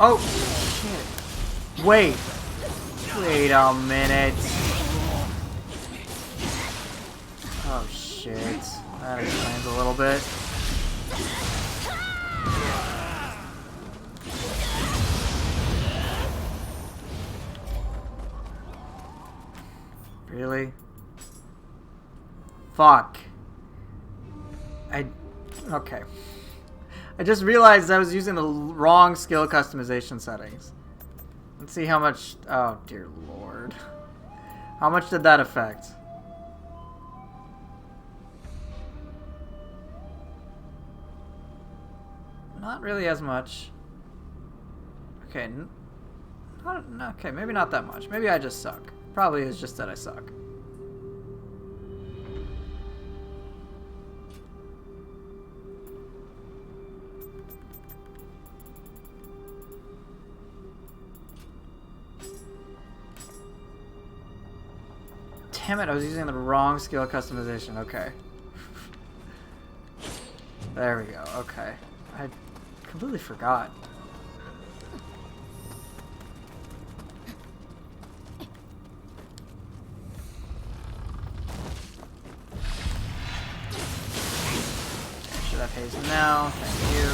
[SPEAKER 1] Oh, shit. Wait a minute. Oh shit. That explains a little bit. Really? Fuck. Okay. I just realized I was using the wrong skill customization settings. Let's see how much... Oh, dear lord. How much did that affect? Not really as much. Okay. Okay, maybe not that much. Maybe I just suck. Probably is just that I suck. Damn it, I was using the wrong skill customization. Okay. There we go. Okay. I completely forgot. I should have haste now. Thank you.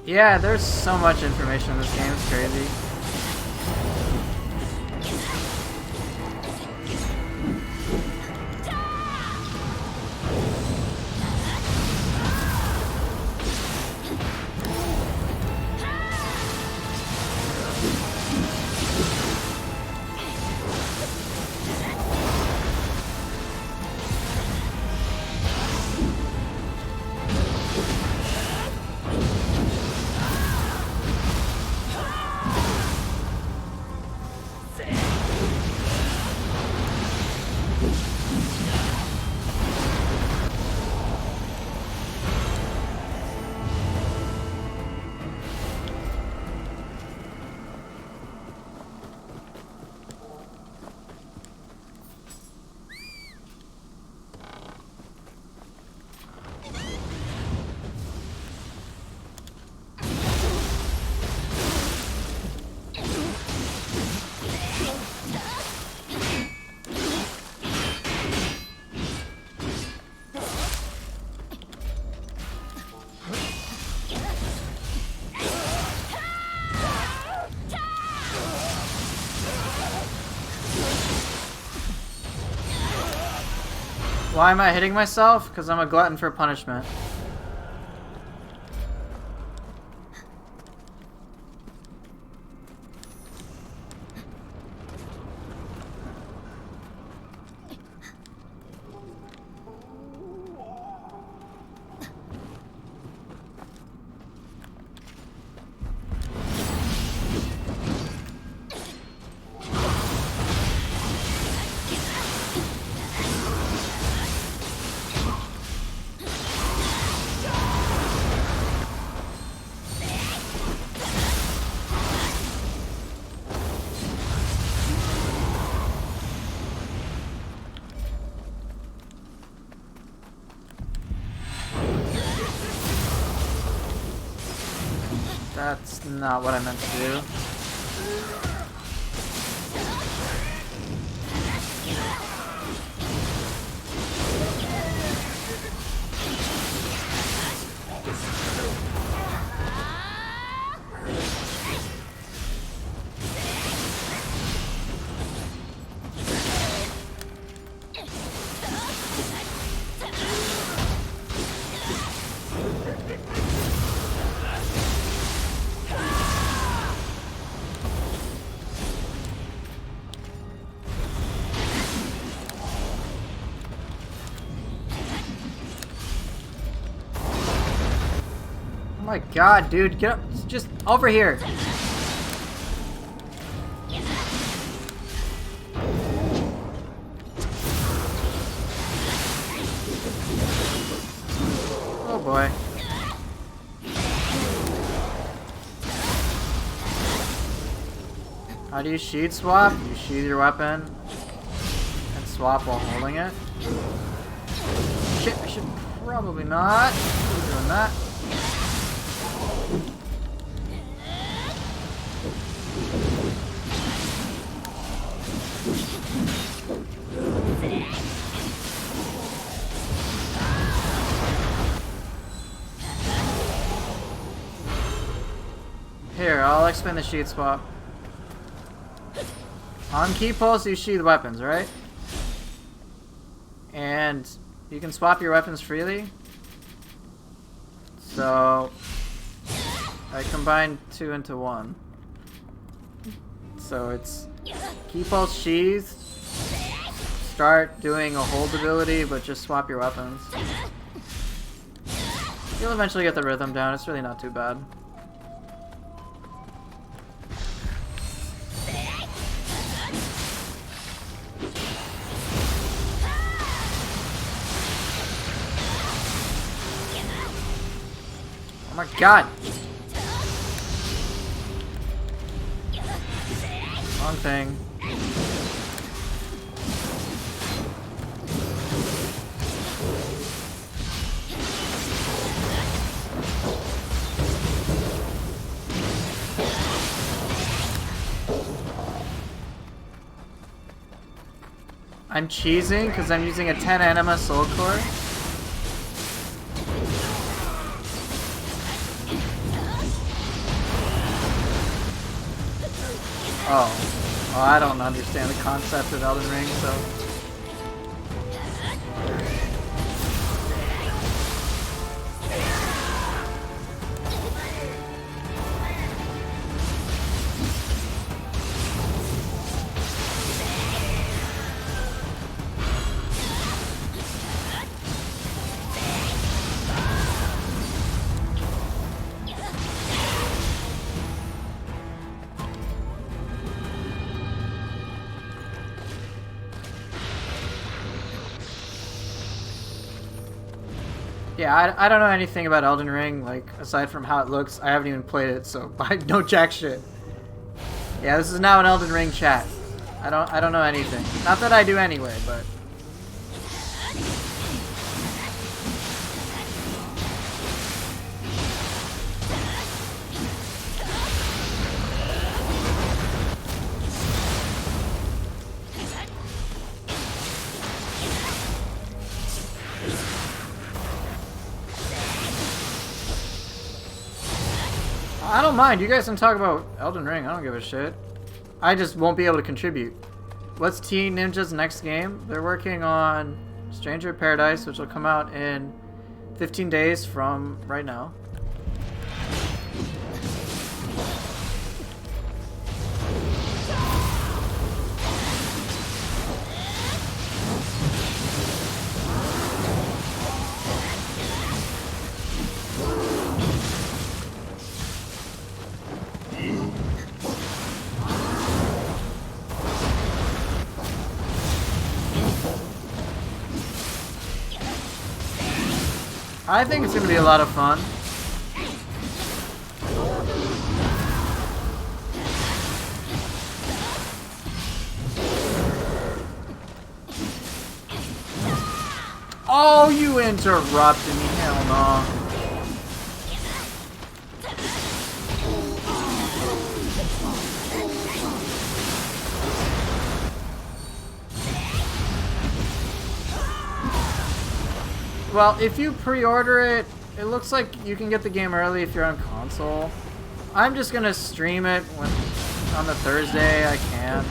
[SPEAKER 1] Yeah, there's so much information in this game, it's crazy. Why am I hitting myself? Because I'm a glutton for punishment. That's not what I meant to do. Oh my god, dude, get up, just over here. Oh boy. How do you sheath swap? You sheath your weapon and swap while holding it. Shit, I should probably not be doing that. Here, I'll explain the sheath swap. On key pulse, you sheath weapons, right? And you can swap your weapons freely. So I combined two into one. So it's key pulse sheathed. Start doing a hold ability, but just swap your weapons. You'll eventually get the rhythm down. It's really not too bad. Oh my god! Wrong thing. I'm cheesing because I'm using a 10 anima soul core. Oh. Oh, I don't understand the concept of Elden Ring, so... Yeah, I don't know anything about Elden Ring, like, aside from how it looks. I haven't even played it, so I know jack shit. Yeah, this is now an Elden Ring chat. I don't know anything. Not that I do anyway, but... I don't mind. You guys can talk about Elden Ring. I don't give a shit. I just won't be able to contribute. What's Teen Ninja's next game? They're working on Stranger of Paradise, which will come out in 15 days from right now. I think it's going to be a lot of fun. Oh, you interrupted me. Hell no. Well, if you pre-order it, it looks like you can get the game early if you're on console. I'm just gonna stream it when on the Thursday I can.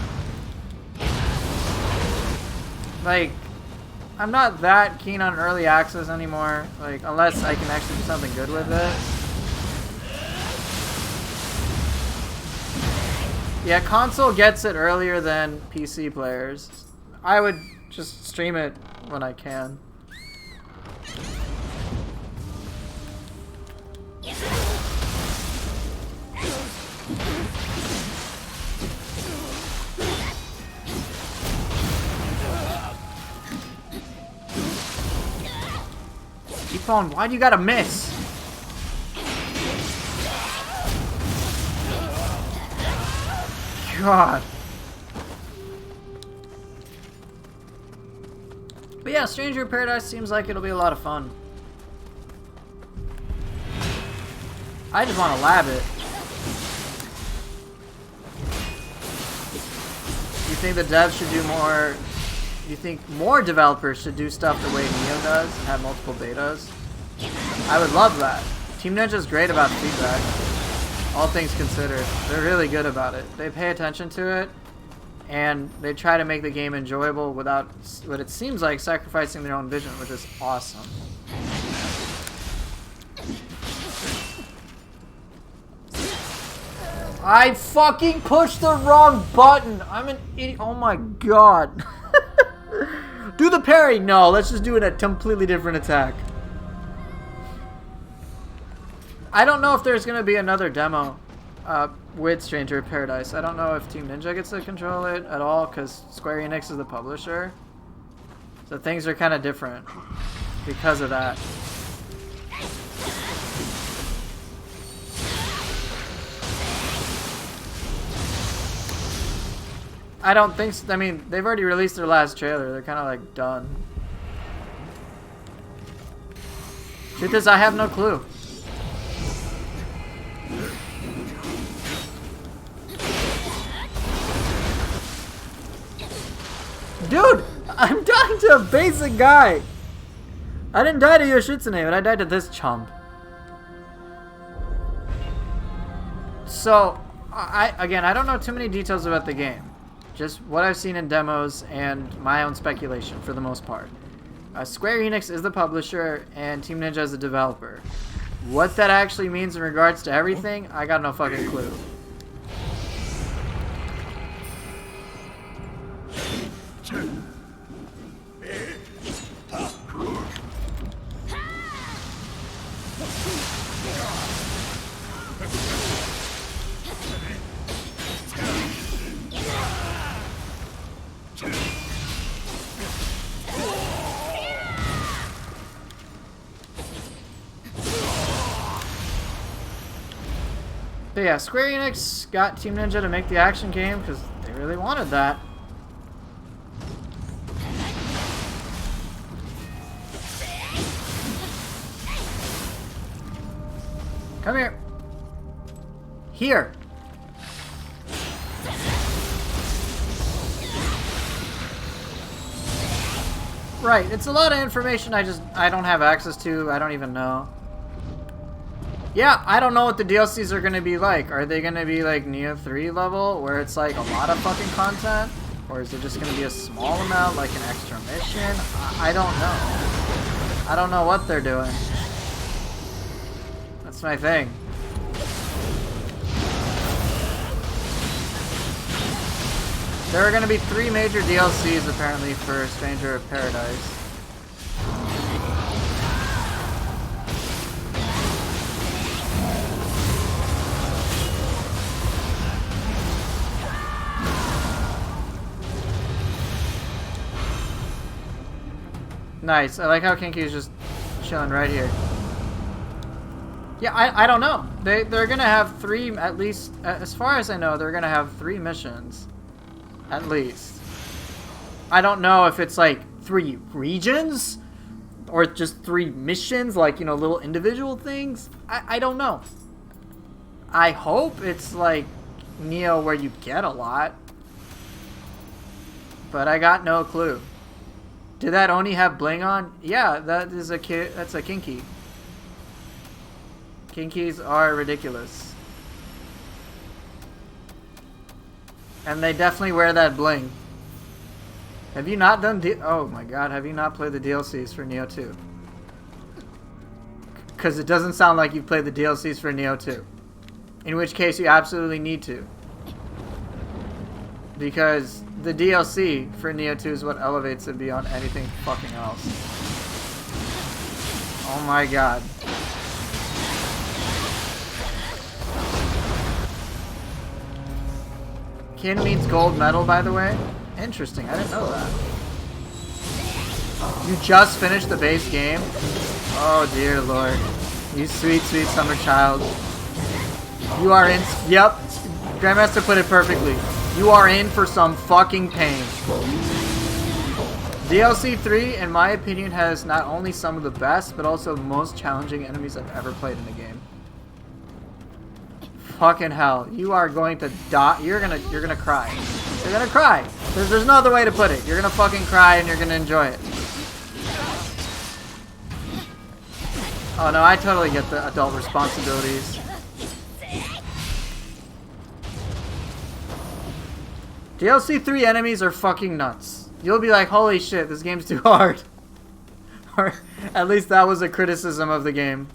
[SPEAKER 1] Like, I'm not that keen on early access anymore. Like, unless I can actually do something good with it. Yeah, console gets it earlier than PC players. I would just stream it when I can. Keep on, why do you gotta miss? God. But yeah, Stranger of Paradise seems like it'll be a lot of fun. I just want to lab it. You think the devs should do more? You think more developers should do stuff the way Nioh does and have multiple betas? I would love that. Team Ninja's great about feedback. All things considered, they're really good about it. They pay attention to it, and they try to make the game enjoyable without what it seems like sacrificing their own vision, which is awesome. I fucking pushed the wrong button. I'm an idiot. Oh my god. Do the parry. No, let's just do it a completely different attack. I don't know if there's going to be another demo with Stranger of Paradise. I don't know if Team Ninja gets to control it at all because Square Enix is the publisher. So things are kind of different because of that. I don't think so. I mean, they've already released their last trailer. They're kind of like done. Truth is, I have no clue. Dude, I'm dying to a basic guy. I didn't die to Yoshitsune, but I died to this chump. So, again, I don't know too many details about the game. Just what I've seen in demos and my own speculation for the most part. Square Enix is the publisher and Team Ninja is the developer. What that actually means in regards to everything, I got no fucking clue. But yeah, Square Enix got Team Ninja to make the action game because they really wanted that. Come here. Here. Right, it's a lot of information I don't have access to, I don't even know. Yeah, I don't know what the DLCs are going to be like. Are they going to be like Nioh 3 level, where it's like a lot of fucking content? Or is it just going to be a small amount, like an extra mission? I don't know. I don't know what they're doing. That's my thing. There are going to be 3 major DLCs apparently for Stranger of Paradise. Nice. I like how Kinky is just chilling right here. Yeah, I don't know. They're gonna have 3, at least, as far as I know, they're gonna have 3 missions. At least. I don't know if it's like 3 regions or just 3 missions, like, you know, little individual things. I don't know. I hope it's like Nioh where you get a lot. But I got no clue. Did that Oni have bling on? Yeah, that's a Kinky. Kinkies are ridiculous. And they definitely wear that bling. Have you not done oh my god, have you not played the DLCs for Nioh 2? Because it doesn't sound like you've played the DLCs for Nioh 2. In which case you absolutely need to. Because the DLC for Nioh 2 is what elevates it beyond anything fucking else. Oh my god. Kin means gold medal, by the way. Interesting, I didn't know that. You just finished the base game? Oh dear lord. You sweet, sweet summer child. You are in... Yep. Grandmaster put it perfectly. You are in for some fucking pain. DLC 3, in my opinion, has not only some of the best, but also the most challenging enemies I've ever played in a game. Fucking hell. You are going to die. You're gonna cry. You're gonna cry. There's no other way to put it. You're gonna fucking cry and you're gonna enjoy it. Oh no, I totally get the adult responsibilities. DLC 3 enemies are fucking nuts. You'll be like, holy shit, this game's too hard. Or at least that was a criticism of the game.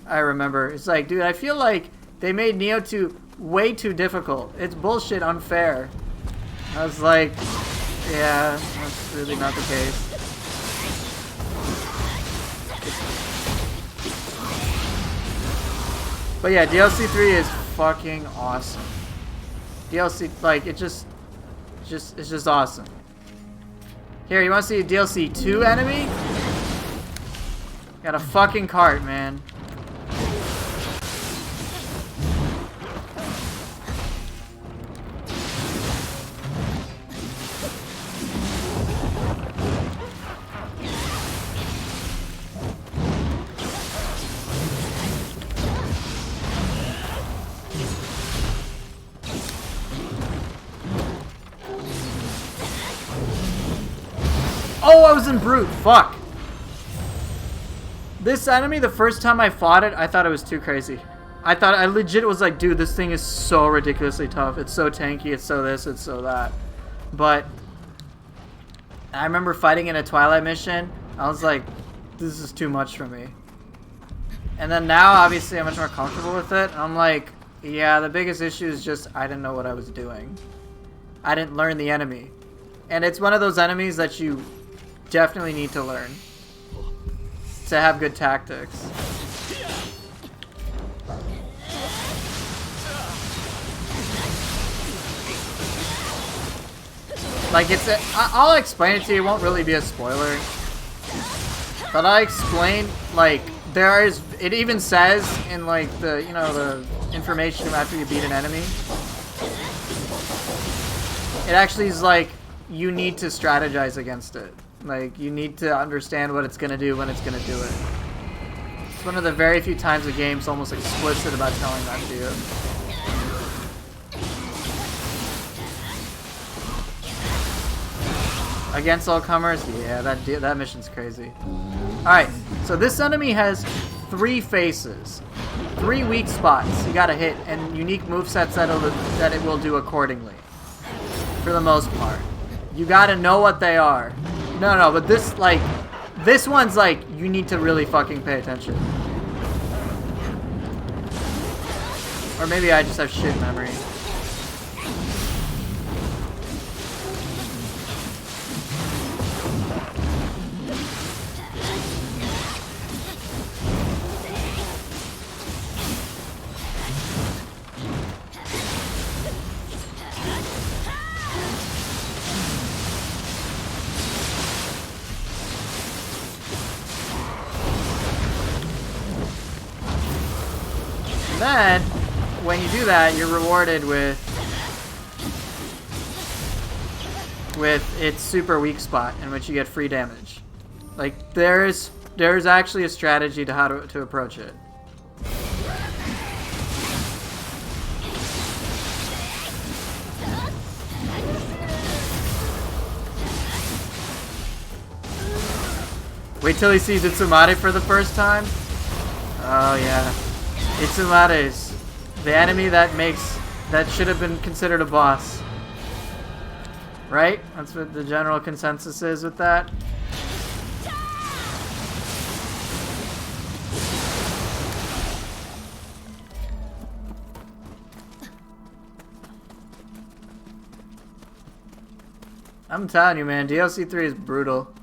[SPEAKER 1] I remember. It's like, dude, I feel like they made Nioh 2 way too difficult. It's bullshit unfair. I was like, yeah, that's really not the case. But yeah, DLC 3 is fucking awesome. DLC, like, it's just awesome. Here, you want to see a DLC 2 enemy? Got a fucking cart, man. Oh, I was in Brute. Fuck. This enemy, the first time I fought it, I thought it was too crazy. I legit was like, dude, this thing is so ridiculously tough. It's so tanky. It's so this. It's so that. But I remember fighting in a Twilight mission. I was like, this is too much for me. And then now, obviously, I'm much more comfortable with it. I'm like, yeah, the biggest issue is just I didn't know what I was doing. I didn't learn the enemy. And it's one of those enemies that you definitely need to learn to have good tactics. Like, I'll explain it to you. It won't really be a spoiler. But I explain, like, it even says in, like, the, you know, the information after you beat an enemy. It actually is like, you need to strategize against it. Like, you need to understand what it's going to do when it's going to do it. It's one of the very few times the game's almost explicit about telling that to you. Against all comers? Yeah, that mission's crazy. Alright, so this enemy has 3 faces. 3 weak spots you gotta hit, and unique movesets that it will do accordingly. For the most part. You gotta know what they are. No, but this, like, this one's like, you need to really fucking pay attention. Or maybe I just have shit memory. Then, when you do that, you're rewarded with its super weak spot, in which you get free damage. Like, there's actually a strategy to how to approach it. Wait till he sees Itsumade for the first time. Oh yeah. Itsumade's the enemy that should have been considered a boss. Right? That's what the general consensus is with that. I'm telling you, man, DLC 3 is brutal.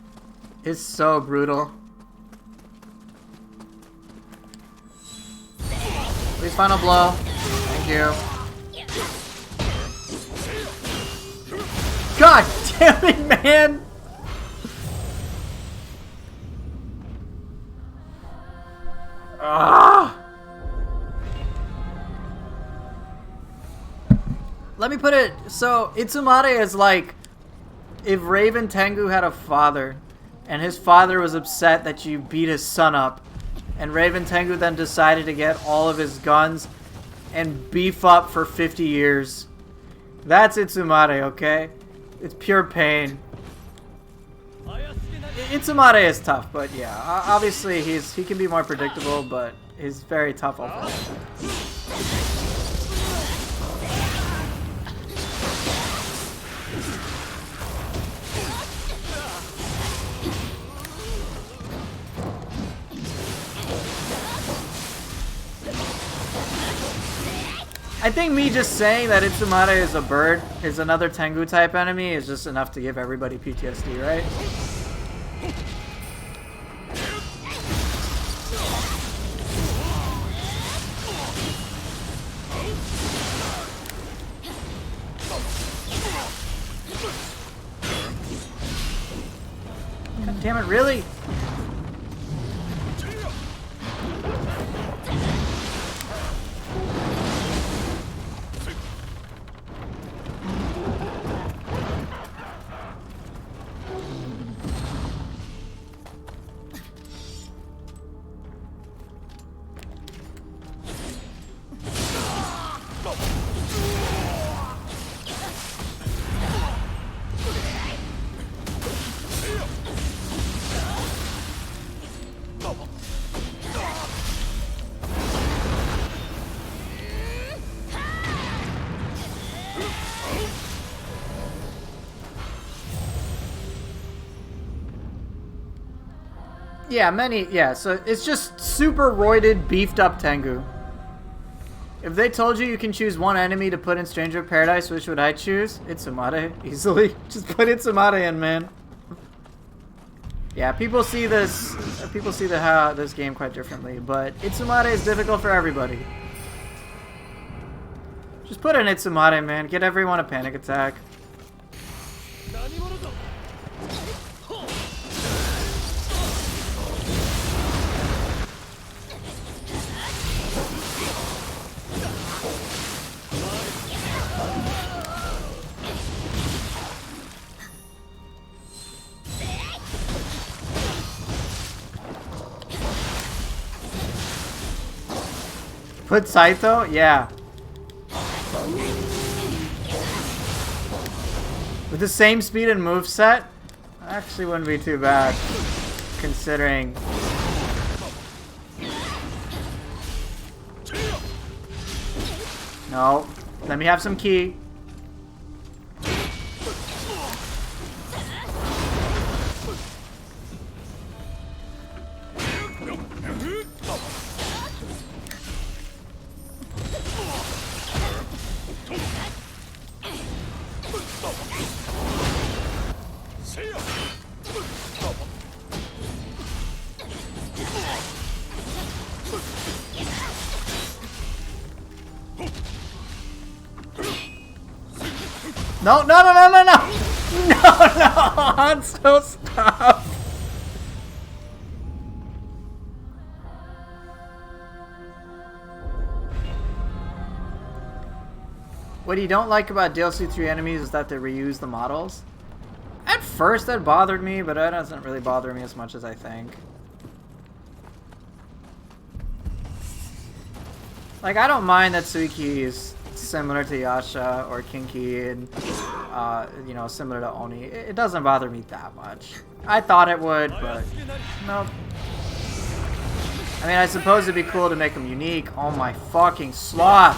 [SPEAKER 1] It's so brutal. Please, final blow. Thank you. God damn it, man! Ah! Let me put it, so Itsumade is like if Raven Tengu had a father and his father was upset that you beat his son up, and Raven Tengu then decided to get all of his guns and beef up for 50 years. That's Itsumade, okay? It's pure pain. Itsumade is tough, but yeah, obviously he can be more predictable, but he's very tough overall. I think me just saying that Itsumade is a bird, is another Tengu type enemy, is just enough to give everybody PTSD, right? God damn it, really? Yeah, so it's just super roided, beefed up Tengu. If they told you you can choose one enemy to put in Stranger of Paradise, which would I choose? Itsumade, easily. Just put Itsumade in, man. Yeah, people see this game quite differently, but Itsumade is difficult for everybody. Just put in Itsumade, man. Get everyone a panic attack. Put Saito? Yeah. With the same speed and moveset? Actually wouldn't be too bad, considering. No. Let me have some ki. No, no, no, no, no, no! No, no! Hanzo, stop! What you don't like about DLC 3 enemies is that they reuse the models. At first that bothered me, but that doesn't really bother me as much as I think. Like, I don't mind that Suiki is similar to Yasha or Kinki and, you know, similar to Oni. It doesn't bother me that much. I thought it would, but nope. I mean, I suppose it'd be cool to make them unique. Oh my fucking sloth!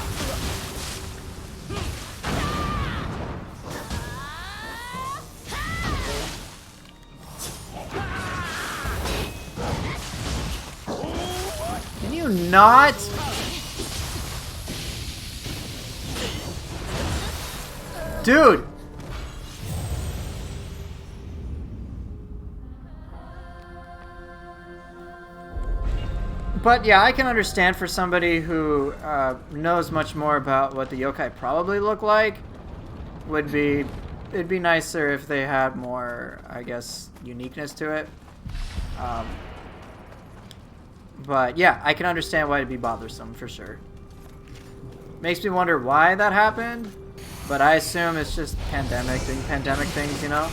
[SPEAKER 1] Can you not? Dude! But yeah, I can understand for somebody who knows much more about what the yokai probably look like, it'd be nicer if they had more, I guess, uniqueness to it. But yeah, I can understand why it'd be bothersome for sure. Makes me wonder why that happened, but I assume it's just pandemic, doing pandemic things, you know?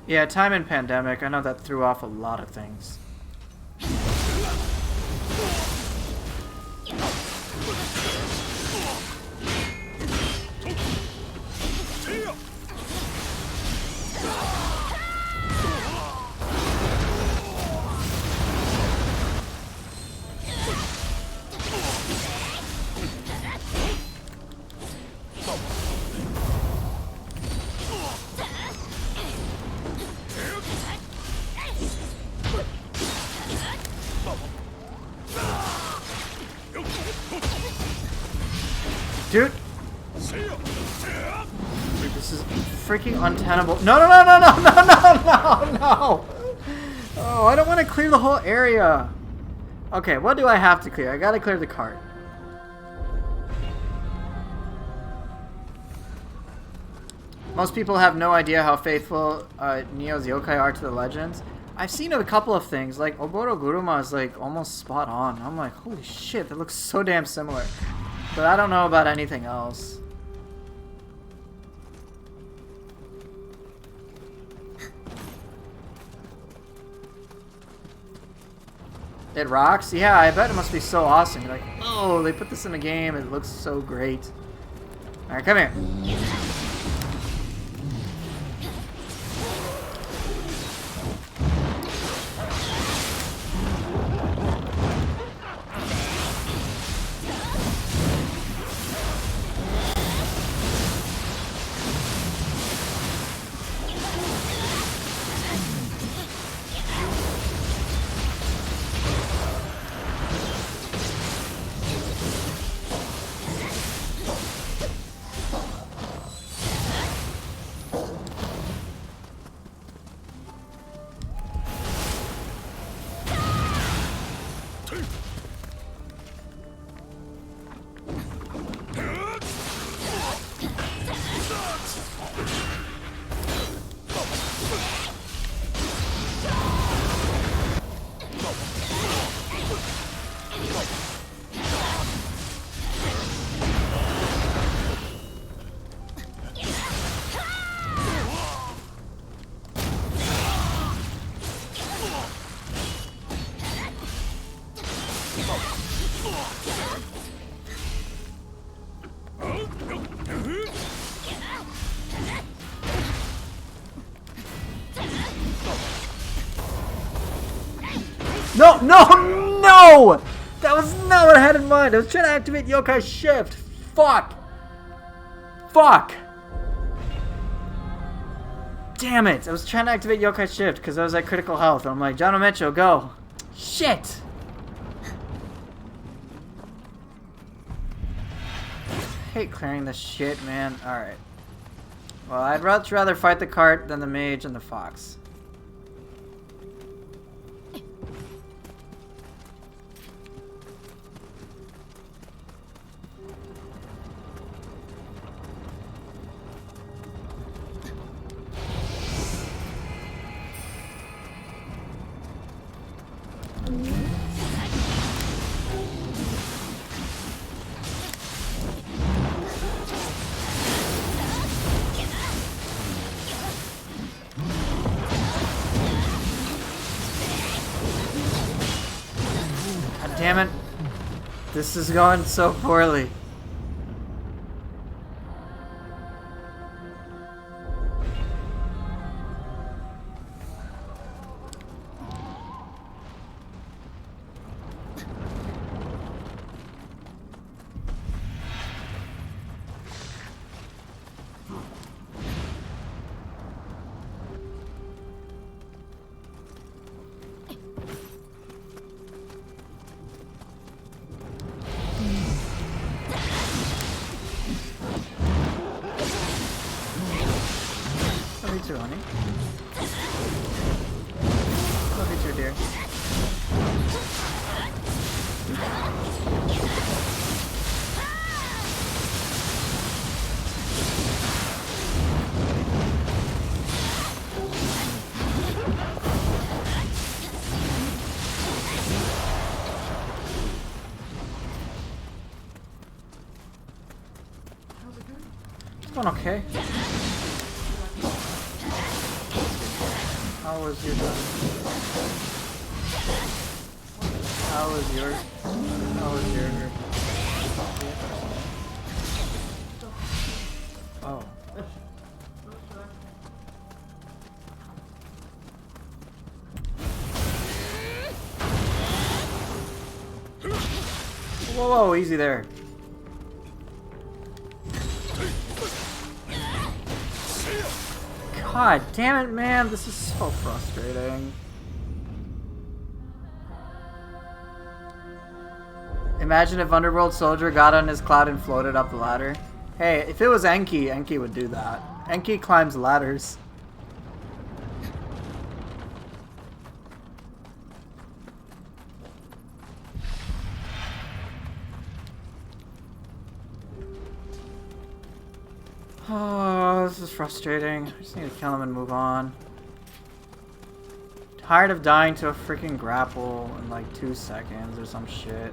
[SPEAKER 1] Yeah, time and pandemic, I know that threw off a lot of things. Dude! This is freaking untenable. No, no, no, no, no, no, no, no, no! Oh, I don't want to clear the whole area. Okay, what do I have to clear? I gotta clear the cart. Most people have no idea how faithful Nioh's yokai are to the legends. I've seen a couple of things, like Oboro Guruma is like almost spot on. I'm like, holy shit, that looks so damn similar. But I don't know about anything else. It rocks? Yeah, I bet it must be so awesome. You're like, oh, they put this in a game. It looks so great. Alright, come here. No, no, no! That was not what I had in mind. I was trying to activate Yokai Shift. Fuck. Fuck. Damn it. I was trying to activate Yokai Shift because I was at critical health. And I'm like, John Omecho, go. Shit. hate clearing this shit, man. Alright. Well, I'd much rather fight the cart than the mage and the fox. Damn it. This is going so poorly. Too, honey. Love you too, dear. It's going okay. How was your done? How was yours? How was your... Oh. Whoa, whoa, easy there. God damn it, man, this is so frustrating. Imagine if Underworld Soldier got on his cloud and floated up the ladder. Hey, if it was Enki, Enki would do that. Enki climbs ladders. Oh, this is frustrating. I just need to kill him and move on. Tired of dying to a freaking grapple in like 2 seconds or some shit.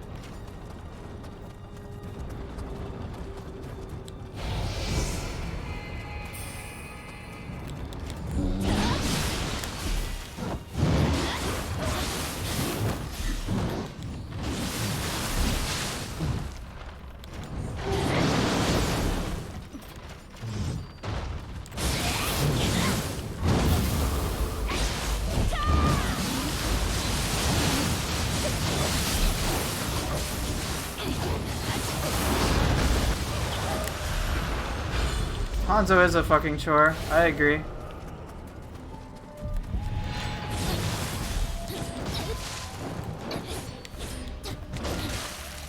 [SPEAKER 1] Hanzo is a fucking chore. I agree.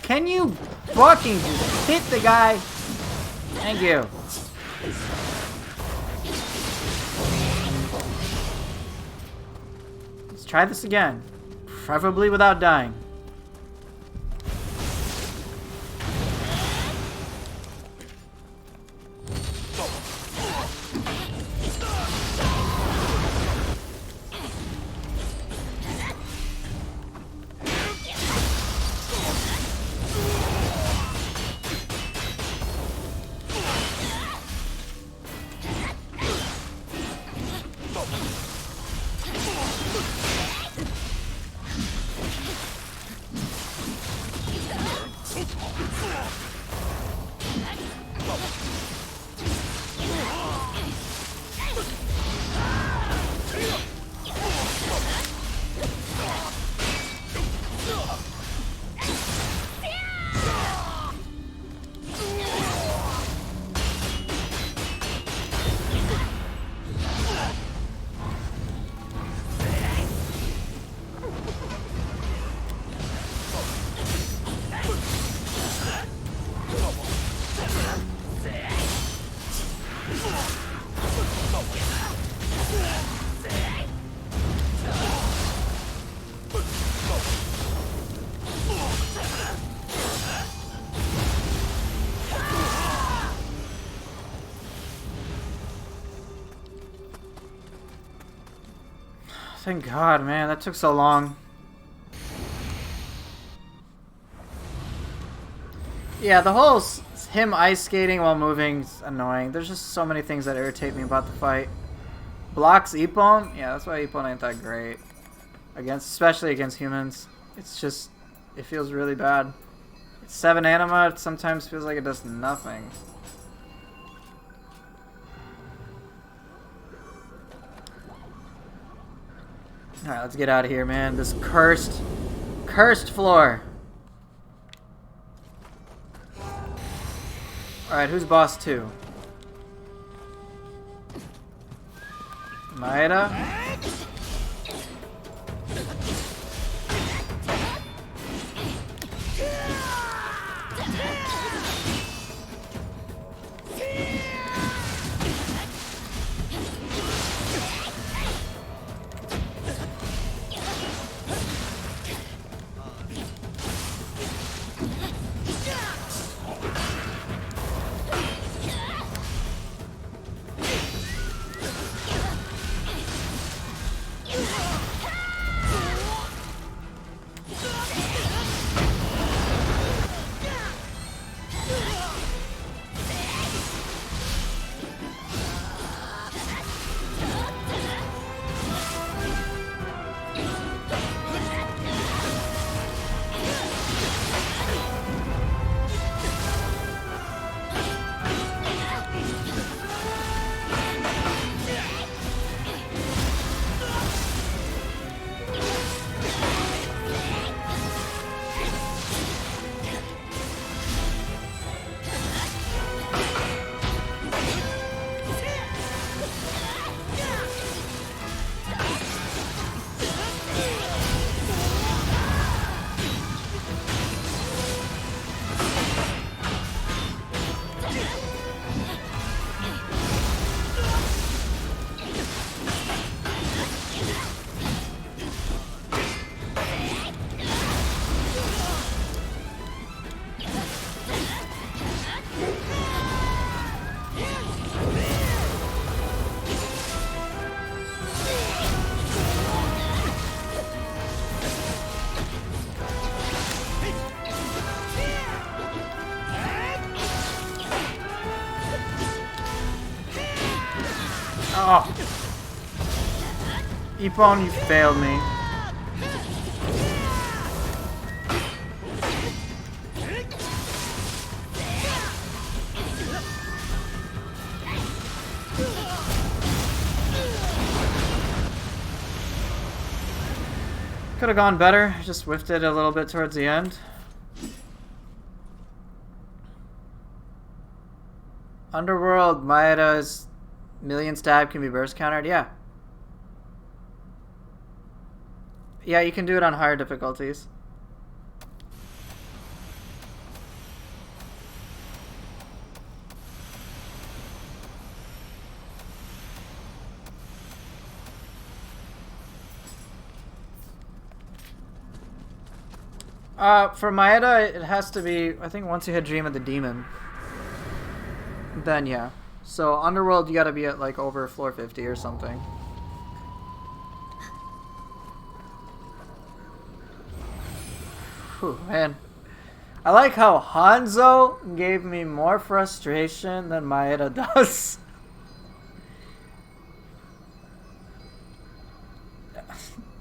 [SPEAKER 1] Can you fucking just hit the guy? Thank you. Let's try this again. Preferably without dying. Thank God, man. That took so long. Yeah, the whole him ice skating while moving is annoying. There's just so many things that irritate me about the fight. Blocks Ippon? Yeah, that's why Ippon ain't that great. Especially against humans. It's just, it feels really bad. It's 7 anima, it sometimes feels like it does nothing. Alright, let's get out of here, man. This cursed floor. Alright, who's boss 2? Maeda? Oh. Ippon, you failed me. Could have gone better, just whiffed it a little bit towards the end. Underworld, Maeda's million stab can be burst countered, yeah. Yeah, you can do it on higher difficulties. For Maeda, it has to be, I think once you hit Dream of the Demon. Then yeah. So Underworld, you gotta be at like over floor 50 or something. Whew, man. I like how Hanzo gave me more frustration than Maeda does.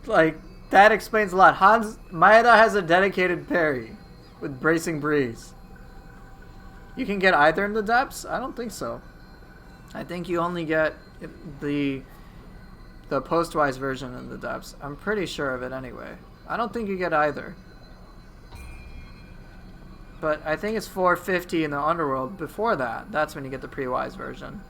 [SPEAKER 1] Like, that explains a lot. Maeda has a dedicated parry with Bracing Breeze. You can get either in the depths? I don't think so. I think you only get the post-wise version in the depths. I'm pretty sure of it anyway. I don't think you get either. But I think it's 450 in the Underworld. Before that, that's when you get the pre-wise version.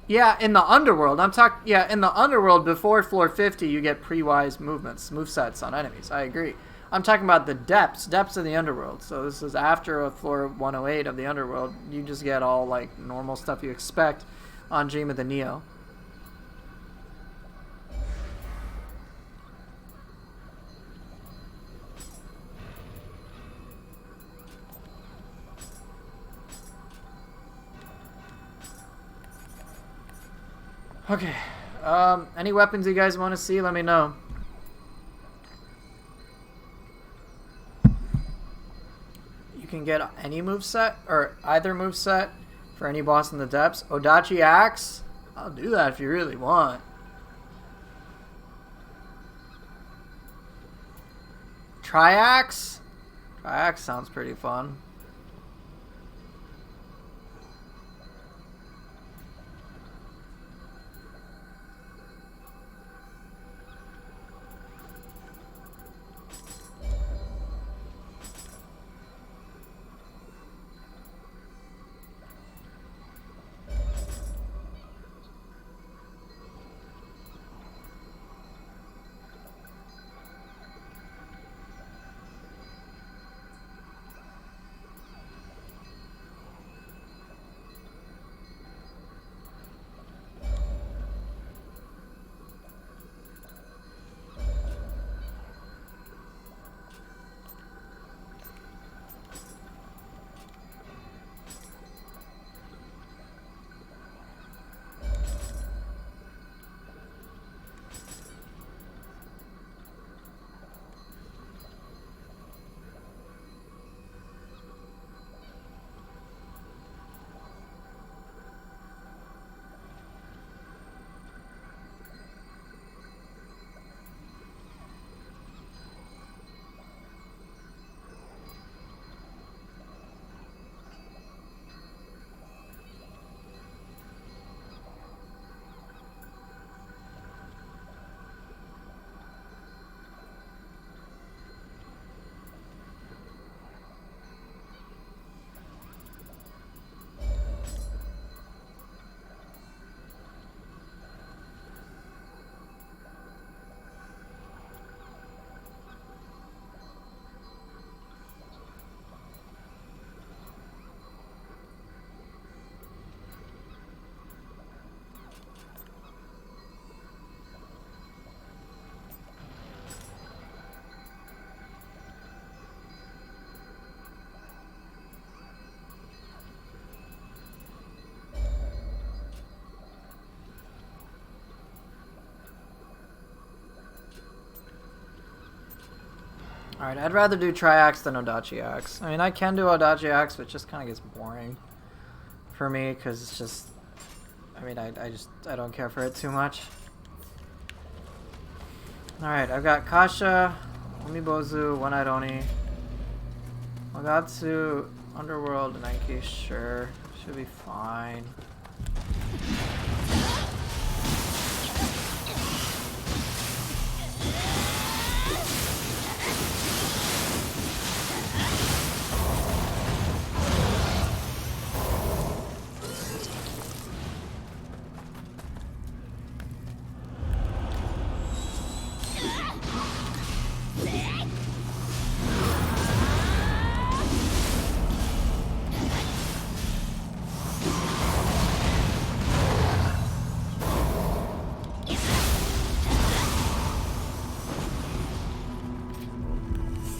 [SPEAKER 1] Yeah, in the Underworld. Yeah, in the Underworld, before floor 50, you get pre-wise movesets on enemies. I agree. I'm talking about the depths of the Underworld. So this is after a floor 108 of the Underworld. You just get all like normal stuff you expect on Dream of the Nioh. Okay. Any weapons you guys want to see? Let me know. You can get any moveset or either moveset for any boss in the depths. Odachi Axe? I'll do that if you really want. Triaxe? Triaxe sounds pretty fun. Alright, I'd rather do Triaxe than Odachi Axe. I mean, I can do Odachi Axe, but it just kind of gets boring for me, because it's just... I mean, I don't care for it too much. Alright, I've got Kasha, Umibozu, One-Eyed Oni, Magatsu, Underworld, and Enki, sure. Should be fine.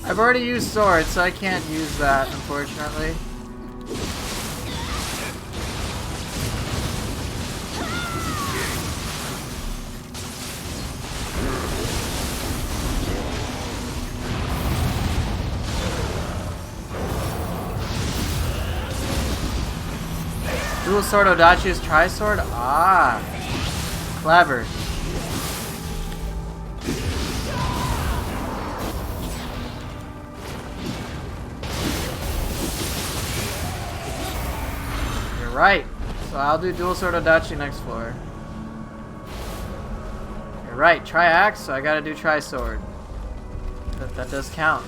[SPEAKER 1] I've already used sword, so I can't use that, unfortunately. Dual sword Odachi is tri-sword? Ah, clever. Right, so I'll do dual sword Odachi next floor. You're right, Triaxe, so I gotta do tri-sword. That does count.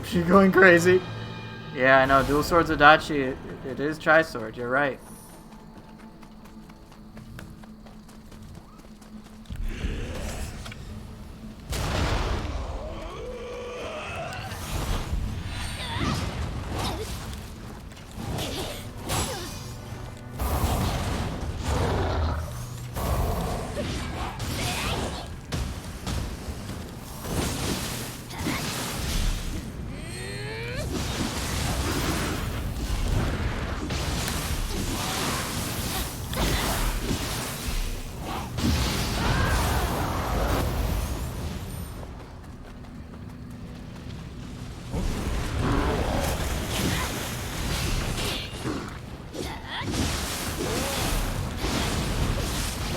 [SPEAKER 1] She's going crazy. Yeah, I know. Dual Swords Adachi, it is Tri-Sword. You're right.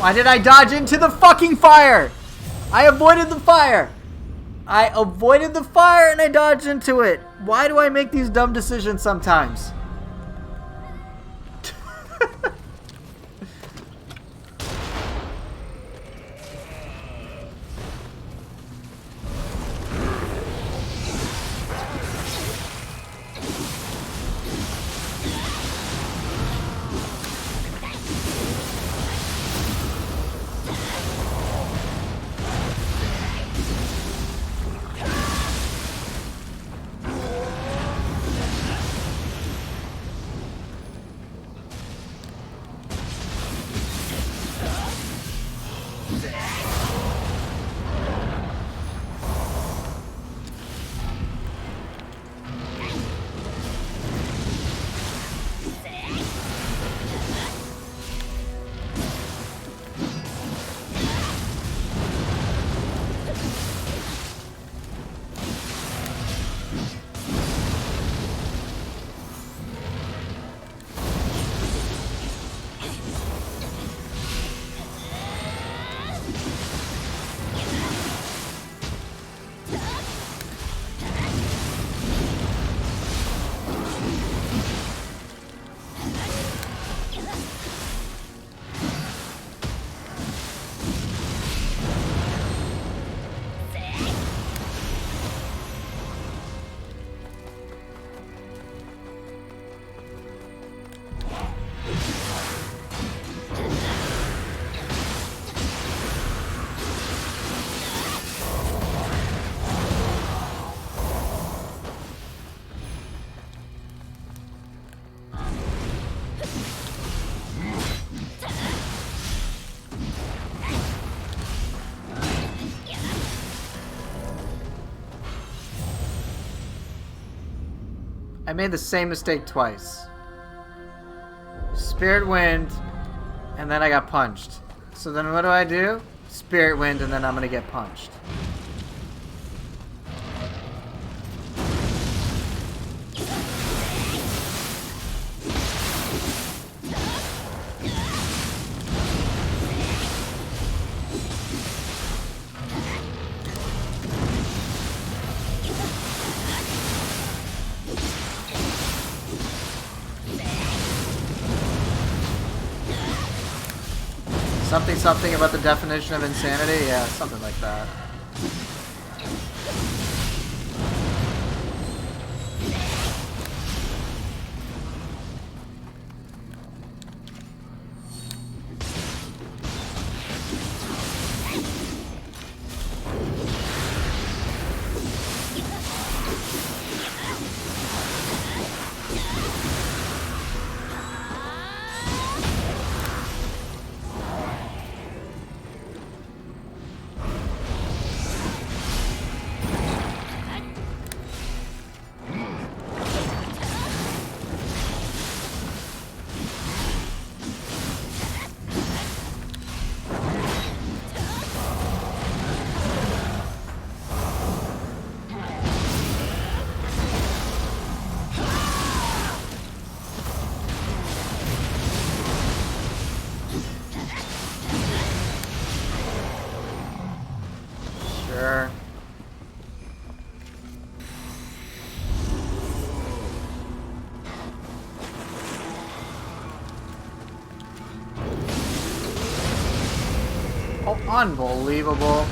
[SPEAKER 1] Why did I dodge into the fucking fire? I avoided the fire. I avoided the fire and I dodged into it. Why do I make these dumb decisions sometimes? I made the same mistake twice. Spirit Wind, and then I got punched. So then what do? Spirit Wind, and then I'm gonna get punched. Something about the definition of insanity? Yeah, something like that. Sure. Oh, unbelievable.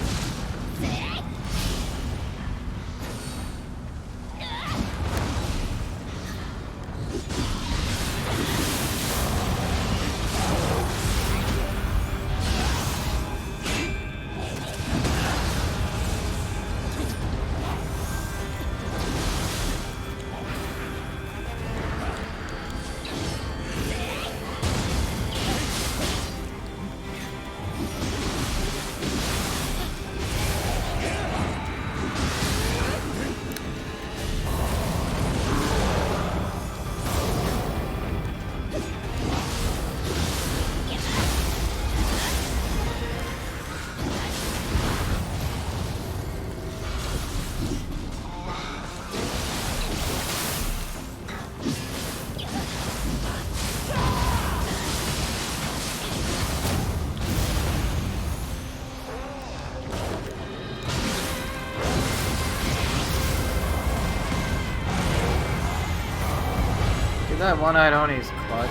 [SPEAKER 1] That one-eyed Oni's clutch.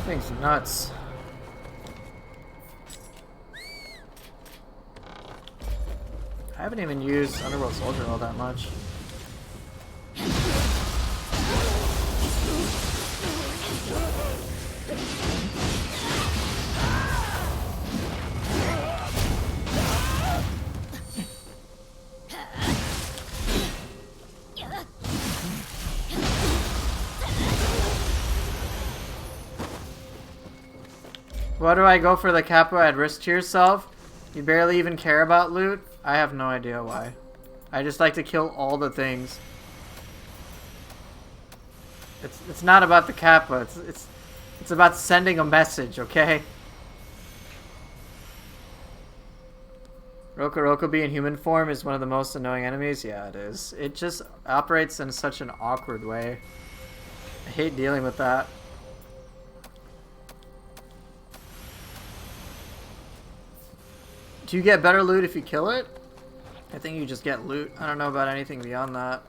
[SPEAKER 1] Thing's nuts. I haven't even used Underworld Soldier all that much. Why do I go for the capo at risk to yourself? You barely even care about loot? I have no idea why. I just like to kill all the things. It's not about the kappa. It's about sending a message, okay? Rokurokubi in human form is one of the most annoying enemies. Yeah, it is. It just operates in such an awkward way. I hate dealing with that. Do you get better loot if you kill it? I think you just get loot. I don't know about anything beyond that.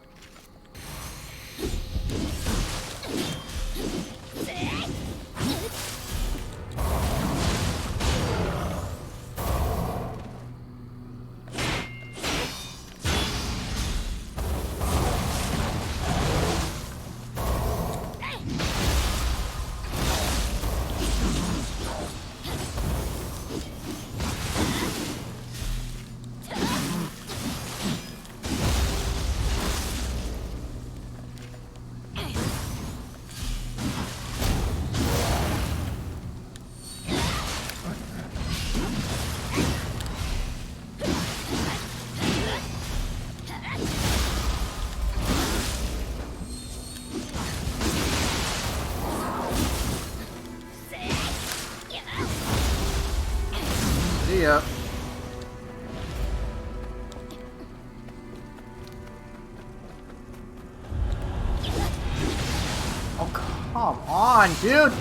[SPEAKER 1] Yeah. Oh, come on, dude!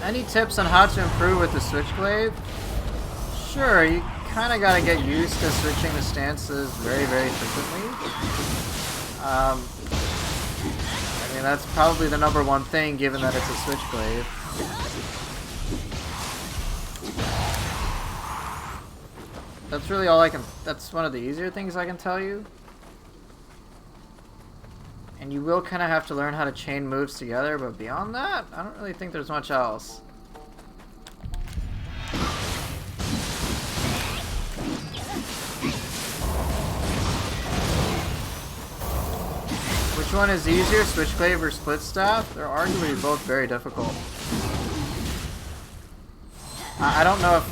[SPEAKER 1] Any tips on how to improve with the Switchblade? Sure, you kind of got to get used to switching the stances very, very frequently. I mean, that's probably the #1 thing, given that it's a Switchblade. That's really all I can... That's one of the easier things I can tell you. And you will kind of have to learn how to chain moves together, but beyond that, I don't really think there's much else. Which one is easier, Switchblade or Split Staff? They're arguably both very difficult. I don't know if...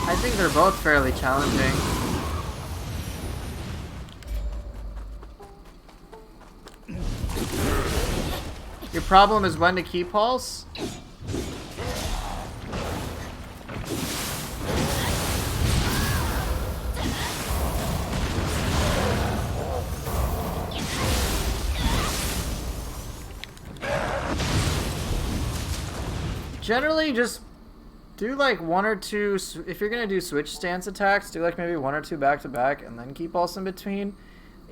[SPEAKER 1] I think they're both fairly challenging. Your problem is when to keep pulse? Generally, just do like one or two. If you're gonna do switch stance attacks, do like maybe one or two back to back, and then keep pulse in between.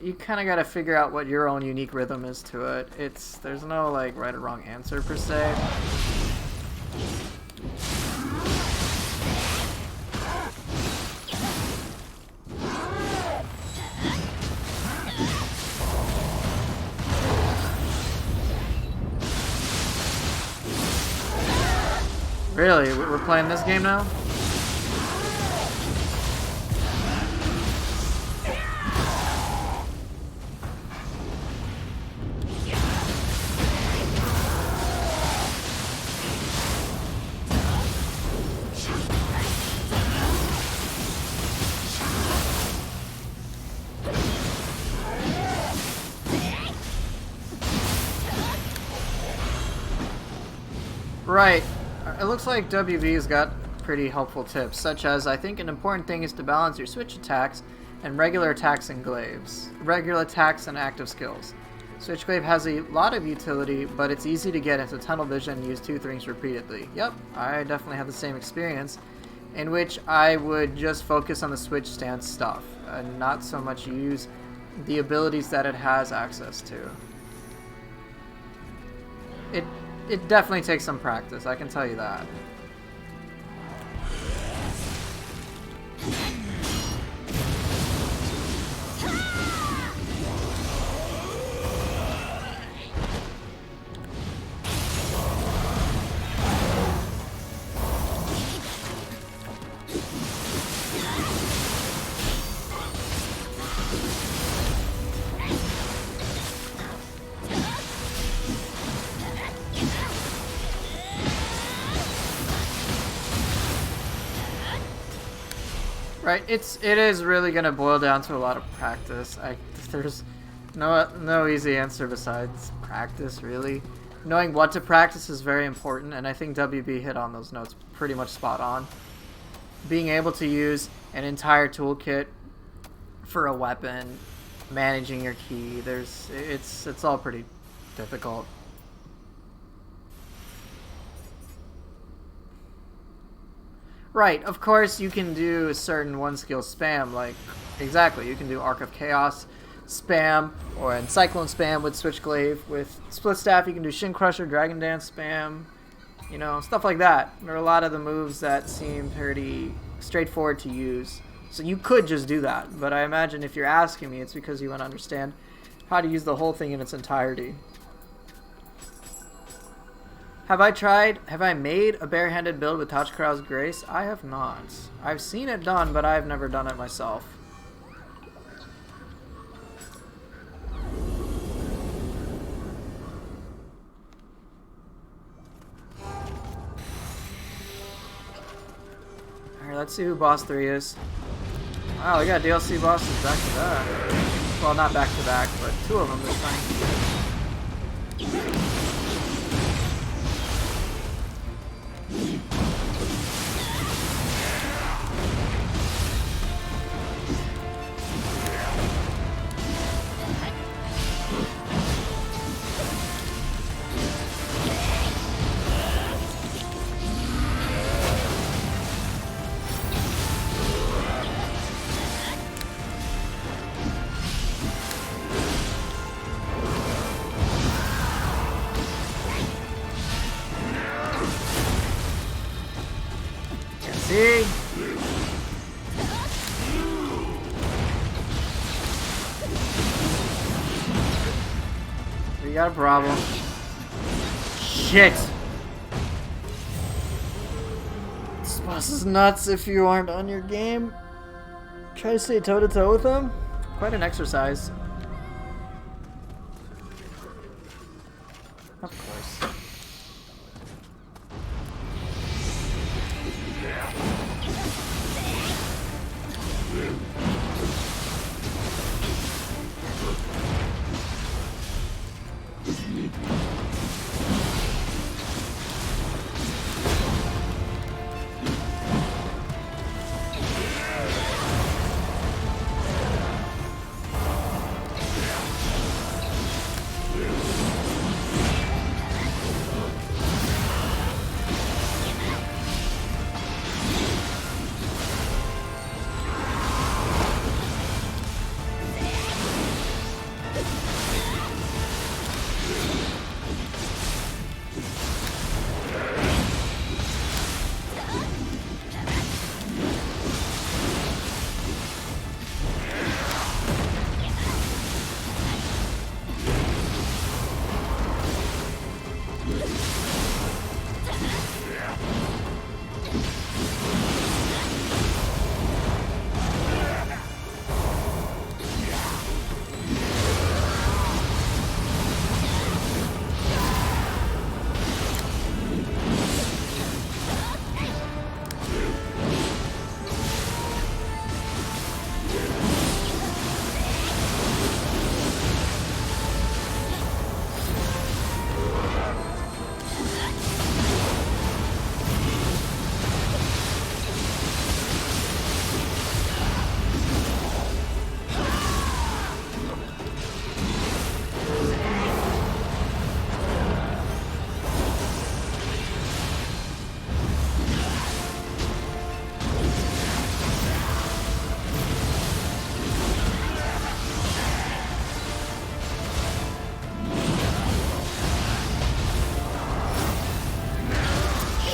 [SPEAKER 1] You kind of got to figure out what your own unique rhythm is to it. There's no like right or wrong answer per se. Really? We're playing this game now? Right. It looks like WB's got pretty helpful tips, such as I think an important thing is to balance your switch attacks and regular attacks and glaives. Regular attacks and active skills. Switch glaive has a lot of utility, but it's easy to get into tunnel vision and use two things repeatedly. Yep, I definitely have the same experience, in which I would just focus on the switch stance stuff, and not so much use the abilities that it has access to. It definitely takes some practice, I can tell you that. Right, it is really gonna boil down to a lot of practice. There's no easy answer besides practice, really. Knowing what to practice is very important, and I think WB hit on those notes pretty much spot on. Being able to use an entire toolkit for a weapon, managing your ki, it's all pretty difficult. Right, of course you can do a certain one skill spam, like, exactly, you can do Arc of Chaos spam, or Cyclone spam with Switch Glaive. With Split Staff you can do Shin Crusher, Dragon Dance spam, you know, stuff like that. There are a lot of the moves that seem pretty straightforward to use, so you could just do that, but I imagine if you're asking me, it's because you want to understand how to use the whole thing in its entirety. Have I made a barehanded build with Tachikara's Grace? I have not. I've seen it done, but I've never done it myself. Alright, let's see who boss 3 is. Wow, we got DLC bosses back to back. Well, not back to back, but 2 of them this time. See? We got a problem. Shit! This boss is nuts if you aren't on your game. Try to stay toe to toe with him. Quite an exercise. Of course.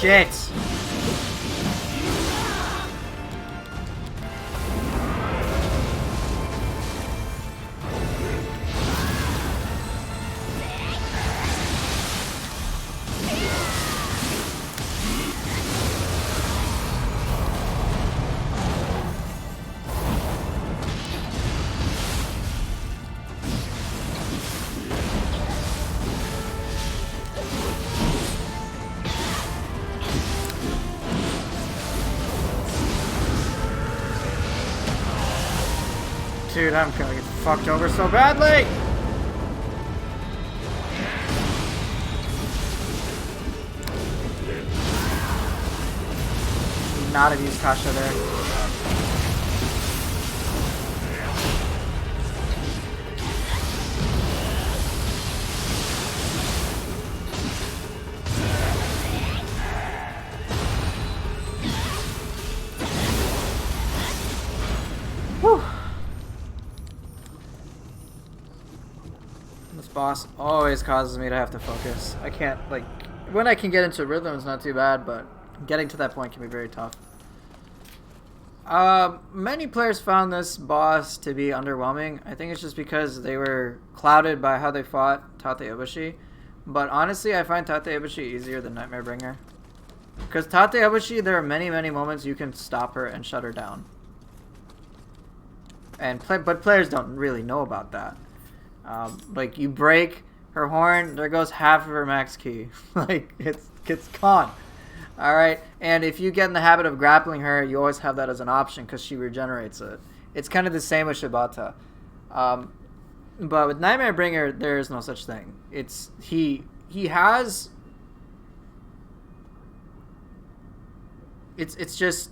[SPEAKER 1] shit. Dude, I'm gonna get fucked over so badly! Not have used Kasha there. Whew. This boss always causes me to have to focus. I can't, like, when I can get into rhythm, it's not too bad, but getting to that point can be very tough. Many players found this boss to be underwhelming. I think it's just because they were clouded by how they fought Tate Ibushi. But honestly, I find Tate Ibushi easier than Nightmare Bringer. Because Tate Ibushi, there are many, many moments you can stop her and shut her down. But players don't really know about that. Like, you break her horn, there goes half of her max ki. Like, it's gone. Alright, and if you get in the habit of grappling her, you always have that as an option because she regenerates it. It's kind of the same with Shibata. But with Nightmare Bringer, there is no such thing. He has... It's just...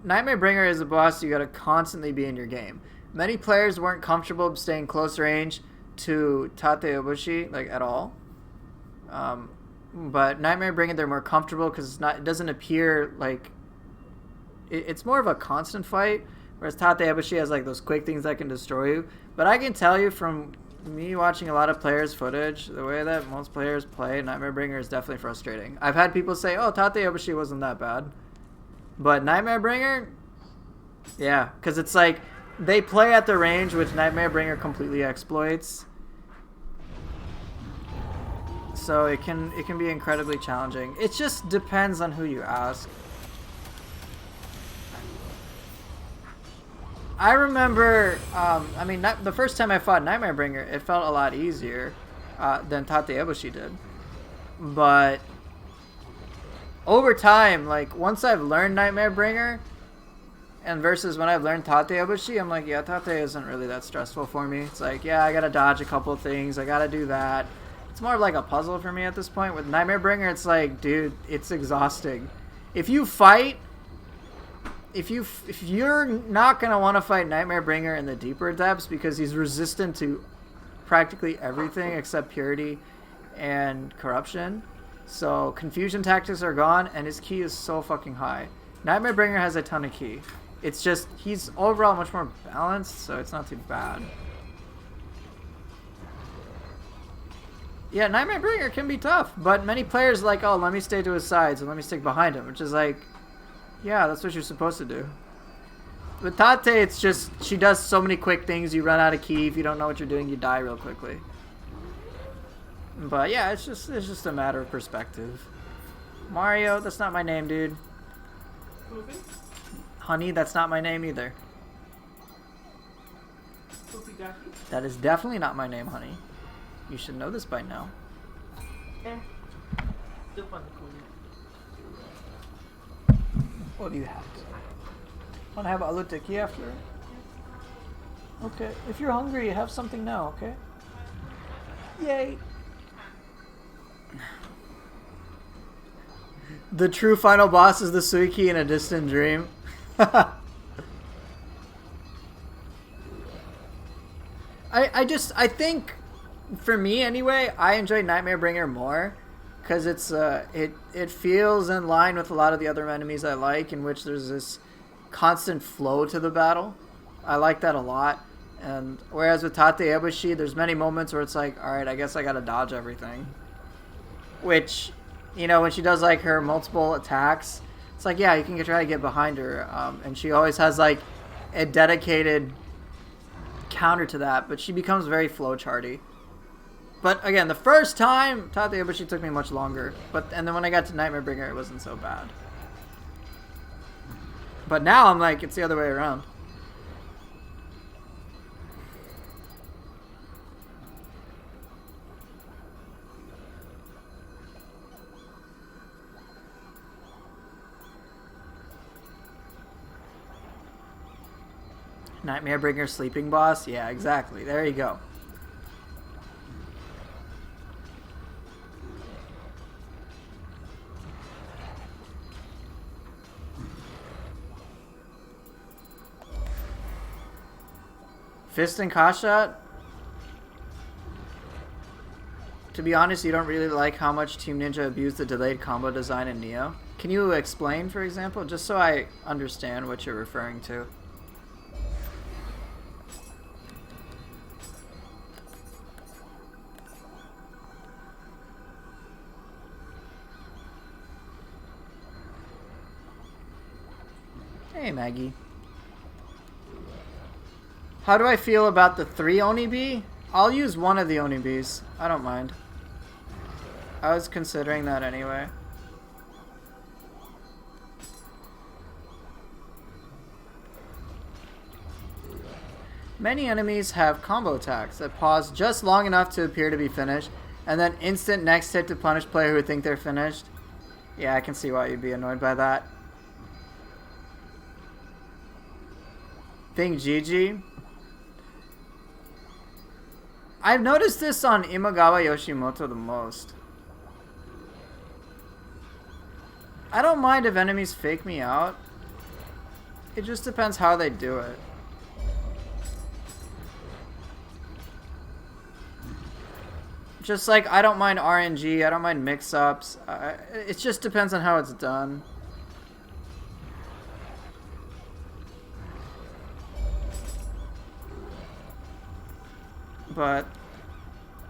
[SPEAKER 1] Nightmare Bringer is a boss you gotta constantly be in your game. Many players weren't comfortable staying close range to Tate Ibushi, like, at all. But Nightmare Bringer, they're more comfortable because it doesn't appear like... It's more of a constant fight, whereas Tate Ibushi has, like, those quick things that can destroy you. But I can tell you from me watching a lot of players' footage, the way that most players play Nightmare Bringer is definitely frustrating. I've had people say, oh, Tate Ibushi wasn't that bad. But Nightmare Bringer, yeah, because it's like they play at the range which Nightmare Bringer completely exploits. So it can be incredibly challenging. It just depends on who you ask. I remember, I mean, the first time I fought Nightmare Bringer, it felt a lot easier than Tate Ibushi did. But over time, like, once I've learned Nightmare Bringer, and versus when I've learned Tate Ibushi, I'm like, yeah, Tate isn't really that stressful for me. It's like, yeah, I gotta dodge a couple of things, I gotta do that. It's more of like a puzzle for me at this point. With Nightmare Bringer, it's like, dude, it's exhausting. If you fight, if you're not gonna want to fight Nightmare Bringer in the deeper depths because he's resistant to practically everything except purity and corruption. So confusion tactics are gone, and his ki is so fucking high. Nightmare Bringer has a ton of ki. It's just, he's overall much more balanced, so it's not too bad. Yeah, Nightmare Bringer can be tough, but many players are like, oh, let me stay to his sides and let me stick behind him, which is like, yeah, that's what you're supposed to do. With Tate, it's just, she does so many quick things, you run out of ki, if you don't know what you're doing, you die real quickly. But yeah, it's just a matter of perspective. Mario, that's not my name, dude. Honey, that's not my name either. That is definitely not my name, honey. You should know this by now. What do you have? Want to have aloo tikki after? Okay. If you're hungry, have something now, okay? Yay. The true final boss is the Suiki in a distant dream. I think, for me anyway, I enjoy Nightmare Bringer more because it feels in line with a lot of the other enemies I like, in which there's this constant flow to the battle. I like that a lot. And whereas with Tate Ibushi, there's many moments where it's like, all right, I guess I gotta dodge everything, which you know, when she does like her multiple attacks, it's like, yeah, you can try to get behind her, and she always has like a dedicated counter to that, but she becomes very flowcharty. But again, the first time Tatsuya took me much longer, and then when I got to Nightmare Bringer, it wasn't so bad. But now I'm like, it's the other way around. Nightmare Bringer sleeping boss? Yeah, exactly. There you go. Fist and Kasha? To be honest, you don't really like how much Team Ninja abused the delayed combo design in Nioh. Can you explain, for example, just so I understand what you're referring to? Hey, Maggie. How do I feel about the 3 Onibi? I'll use one of the Onibis. I don't mind. I was considering that anyway. Many enemies have combo attacks that pause just long enough to appear to be finished, and then instant next hit to punish player who think they're finished. Yeah, I can see why you'd be annoyed by that. Think Gigi? I've noticed this on Imagawa Yoshimoto the most. I don't mind if enemies fake me out. It just depends how they do it. Just like, I don't mind RNG, I don't mind mix-ups. It just depends on how it's done. But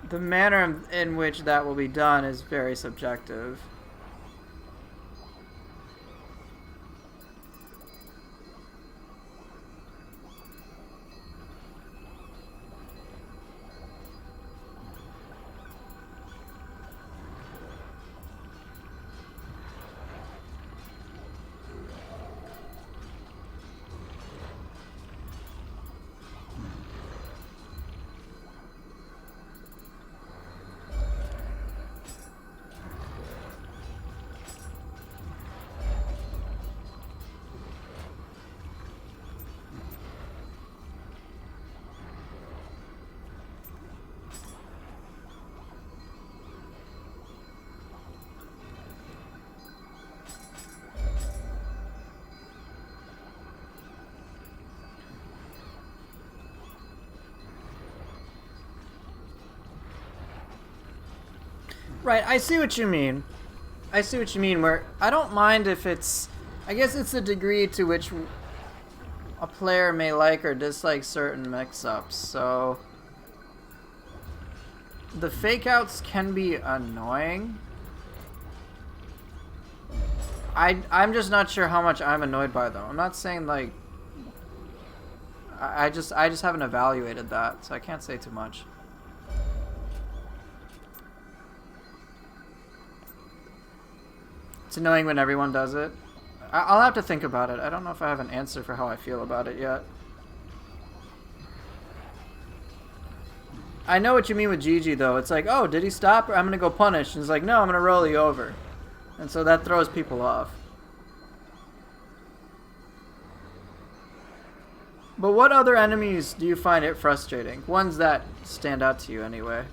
[SPEAKER 1] the manner in which that will be done is very subjective. Right, I see what you mean. I see what you mean, where I don't mind if it's... I guess it's the degree to which a player may like or dislike certain mix-ups, so... The fake-outs can be annoying. I'm just not sure how much I'm annoyed by them. I'm not saying, like... I just haven't evaluated that, so I can't say too much. It's annoying when everyone does it. I'll have to think about it. I don't know if I have an answer for how I feel about it yet. I know what you mean with Gigi, though. It's like, oh, did he stop? I'm going to go punish. And it's like, no, I'm going to roll you over. And so that throws people off. But what other enemies do you find it frustrating? Ones that stand out to you anyway.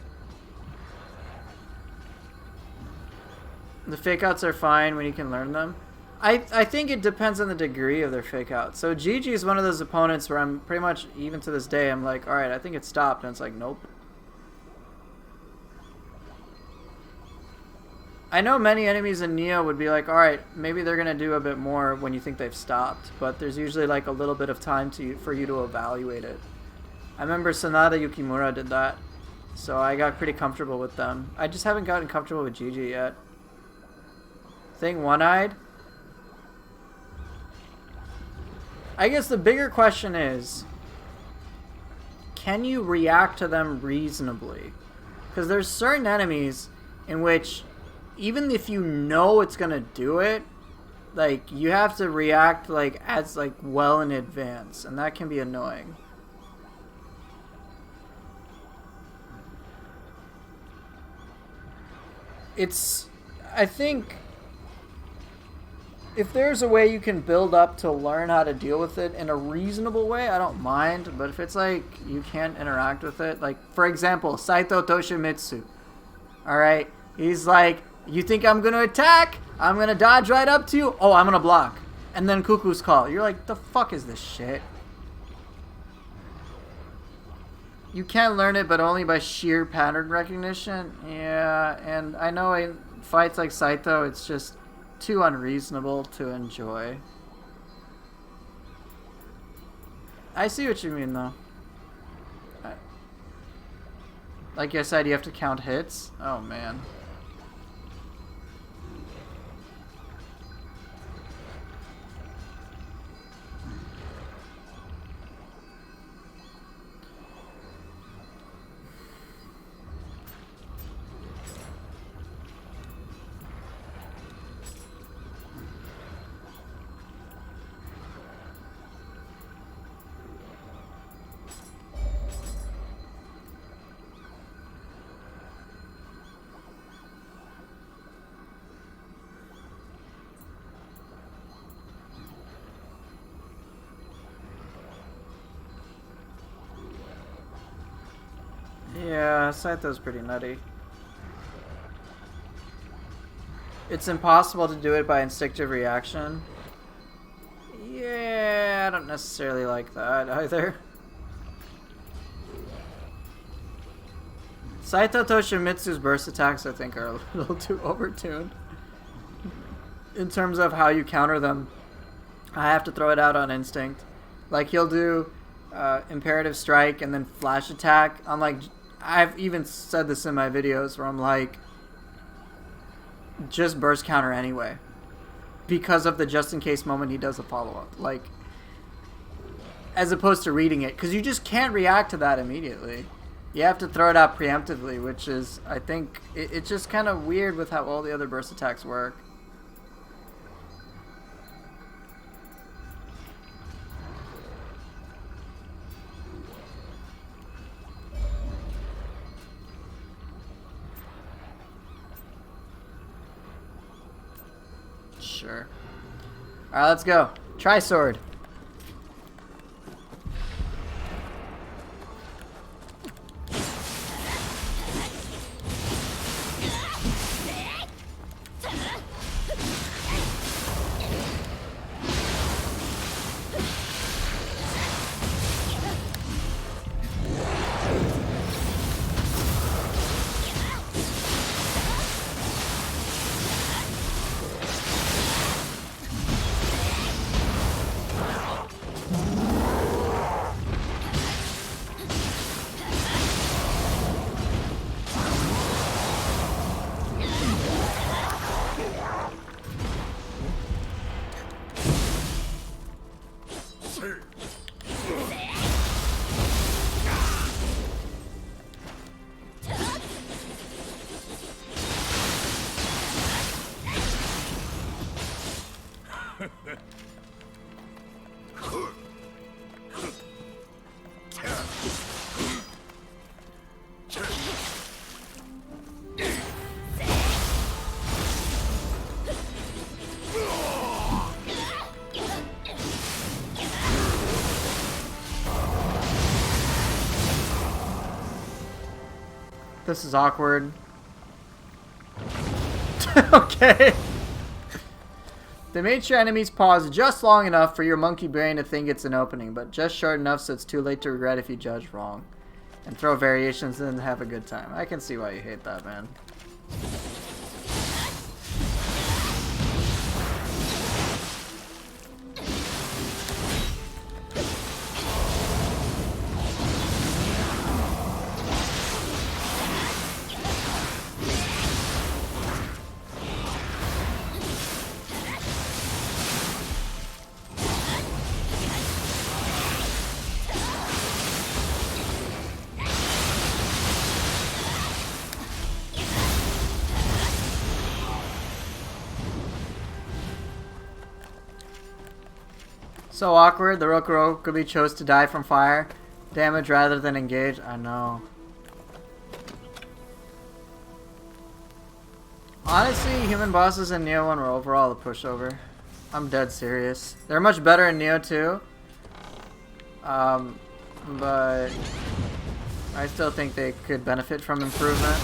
[SPEAKER 1] The fake outs are fine when you can learn them. I think it depends on the degree of their fake out. So Gigi is one of those opponents where I'm pretty much, even to this day, I'm like, alright, I think it stopped. And it's like, nope. I know many enemies in Nioh would be like, alright, maybe they're going to do a bit more when you think they've stopped. But there's usually like a little bit of time for you to evaluate it. I remember Sanada Yukimura did that. So I got pretty comfortable with them. I just haven't gotten comfortable with Gigi yet. Thing one-eyed? I guess the bigger question is, can you react to them reasonably? Because there's certain enemies in which, even if you know it's gonna do it, like, you have to react, like, as, like, well in advance, and that can be annoying. I think, if there's a way you can build up to learn how to deal with it in a reasonable way, I don't mind. But if it's like you can't interact with it, like, for example, Saito Toshimitsu. Alright? He's like, you think I'm gonna attack? I'm gonna dodge right up to you? Oh, I'm gonna block. And then Cuckoo's Call. You're like, the fuck is this shit? You can learn it, but only by sheer pattern recognition. Yeah, and I know in fights like Saito, it's just too unreasonable to enjoy. I see what you mean, though. Like I said, you have to count hits. Oh, man. Yeah, Saito's pretty nutty. It's impossible to do it by instinctive reaction. Yeah, I don't necessarily like that either. Saito Toshimitsu's burst attacks, I think, are a little too overtuned. In terms of how you counter them, I have to throw it out on instinct. Like, he'll do imperative strike and then flash attack. I'm like, I've even said this in my videos where I'm like, just burst counter anyway, because of the just in case moment he does a follow-up, like, as opposed to reading it, because you just can't react to that immediately. You have to throw it out preemptively, which is, I think, it's just kind of weird with how all the other burst attacks work. Sure. Alright, let's go. Tri-sword. This is awkward. Okay. They made sure enemies pause just long enough for your monkey brain to think it's an opening, but just short enough so it's too late to regret if you judge wrong. And throw variations in and have a good time. I can see why you hate that, man. So awkward. The Rokurokubi chose to die from fire damage rather than engage. I know. Honestly, human bosses in Nioh 1 were overall a pushover. I'm dead serious. They're much better in Nioh 2. But I still think they could benefit from improvement.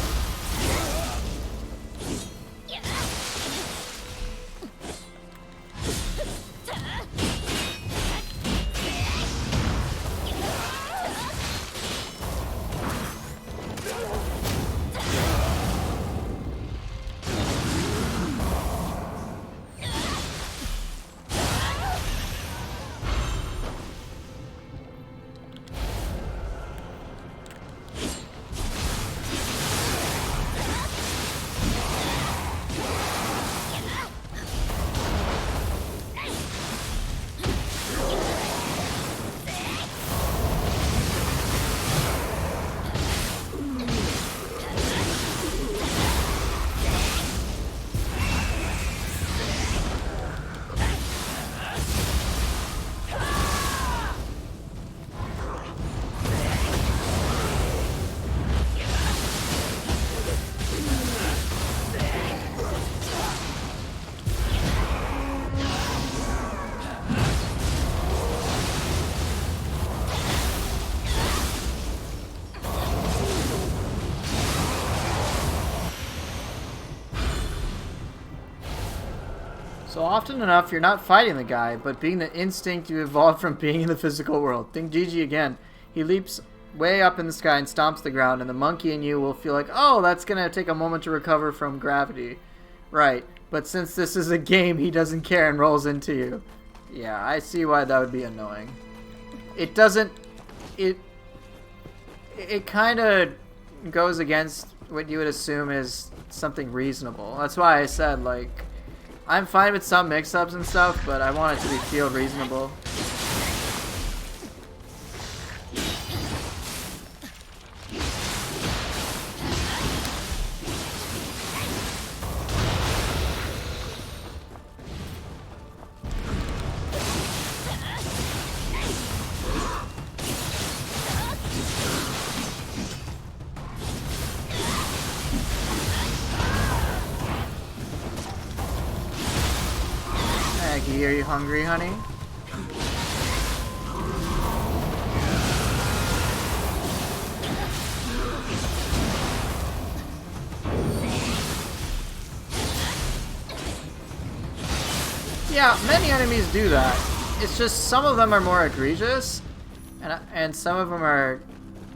[SPEAKER 1] So often enough, you're not fighting the guy, but being the instinct you evolved from being in the physical world. Think Gigi again. He leaps way up in the sky and stomps the ground, and the monkey in you will feel like, oh, that's going to take a moment to recover from gravity. Right, but since this is a game, he doesn't care and rolls into you. Yeah, I see why that would be annoying. It doesn't... It kind of goes against what you would assume is something reasonable. That's why I said, like... I'm fine with some mix-ups and stuff, but I want it to feel reasonable. Maggie, are you hungry, honey? Yeah, many enemies do that. It's just some of them are more egregious, and some of them are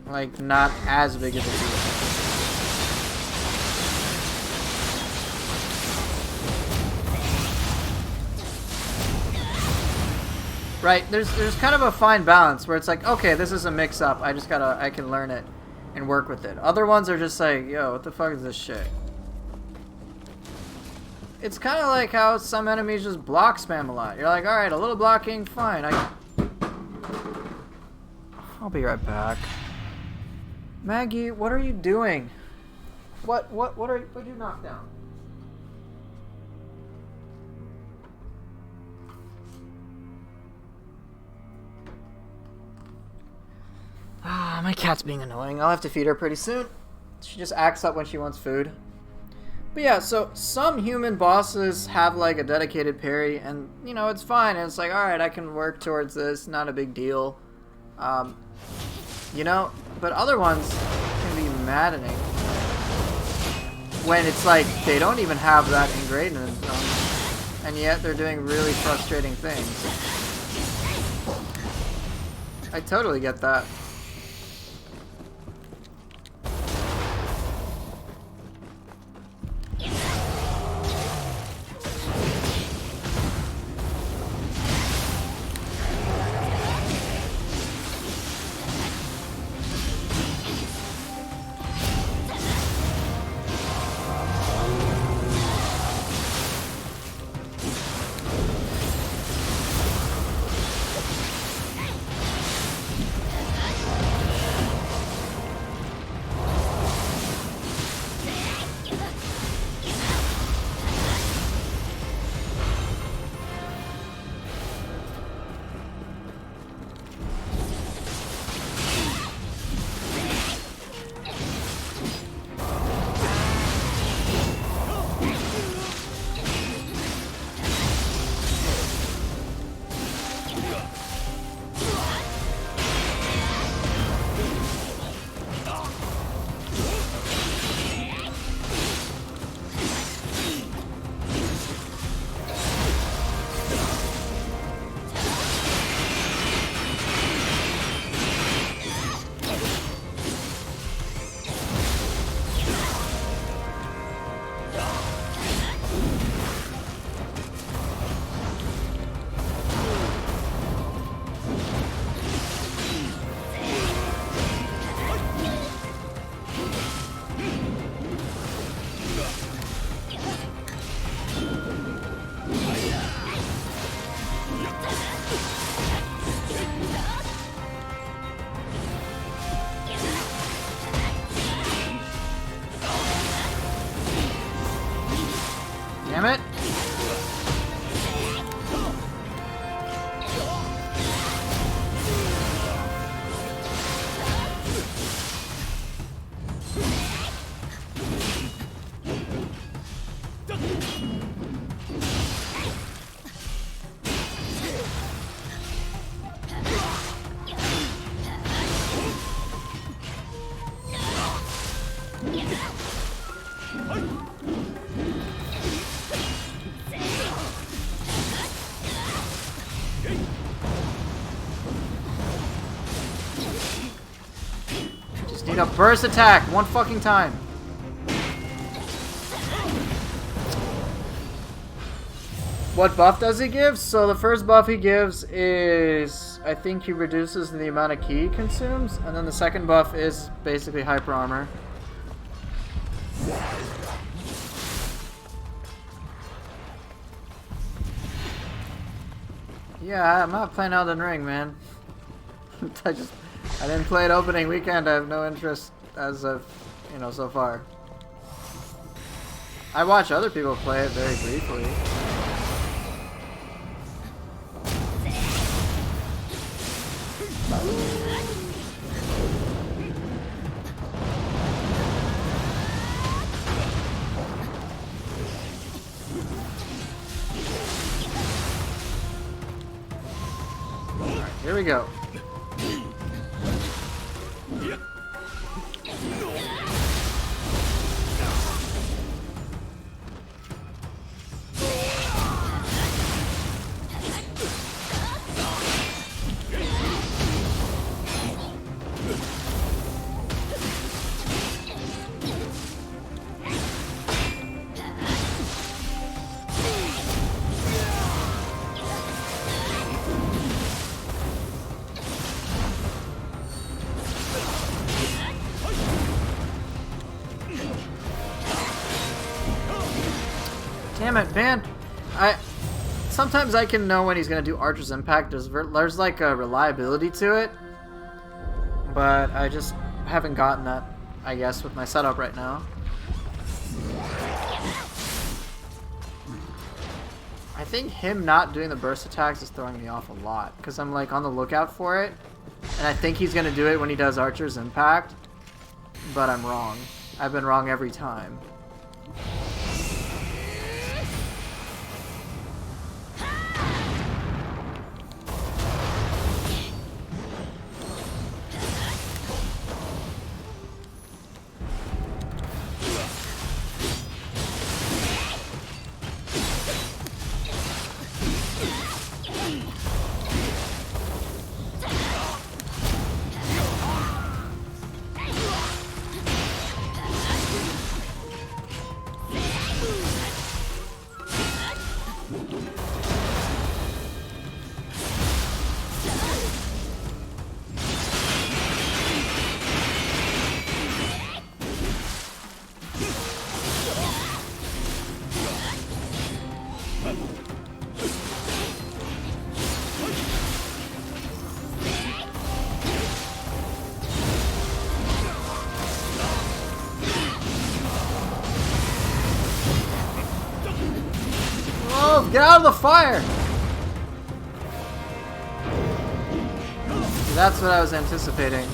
[SPEAKER 1] like not as big of a deal. Right, there's kind of a fine balance where it's like, okay, this is a mix-up. I can learn it and work with it. Other ones are just like, yo, what the fuck is this shit? It's kind of like how some enemies just block spam a lot. You're like, all right, a little blocking, fine. I'll be right back. Maggie, what are you doing? What did you knock down? Ah, my cat's being annoying. I'll have to feed her pretty soon. She just acts up when she wants food. But yeah, so some human bosses have like a dedicated parry, and you know, it's fine. And it's like, alright, I can work towards this, not a big deal. You know, but other ones can be maddening. When it's like, they don't even have that ingrained in them, and yet they're doing really frustrating things. I totally get that. Just need a burst attack one fucking time. What buff does he give? So the first buff he gives is, I think he reduces the amount of ki he consumes, and then the second buff is basically hyper armor. Yeah, I'm not playing Elden Ring, man. I didn't play it opening weekend. I have no interest as of, you know, so far. I watch other people play it very briefly. Alright, here we go. Damn it, man. Sometimes I can know when he's gonna do Archer's Impact. There's like a reliability to it. But I just haven't gotten that, I guess, with my setup right now. I think him not doing the burst attacks is throwing me off a lot. Because I'm like on the lookout for it. And I think he's gonna do it when he does Archer's Impact. But I'm wrong. I've been wrong every time. Get out of the fire! That's what I was anticipating.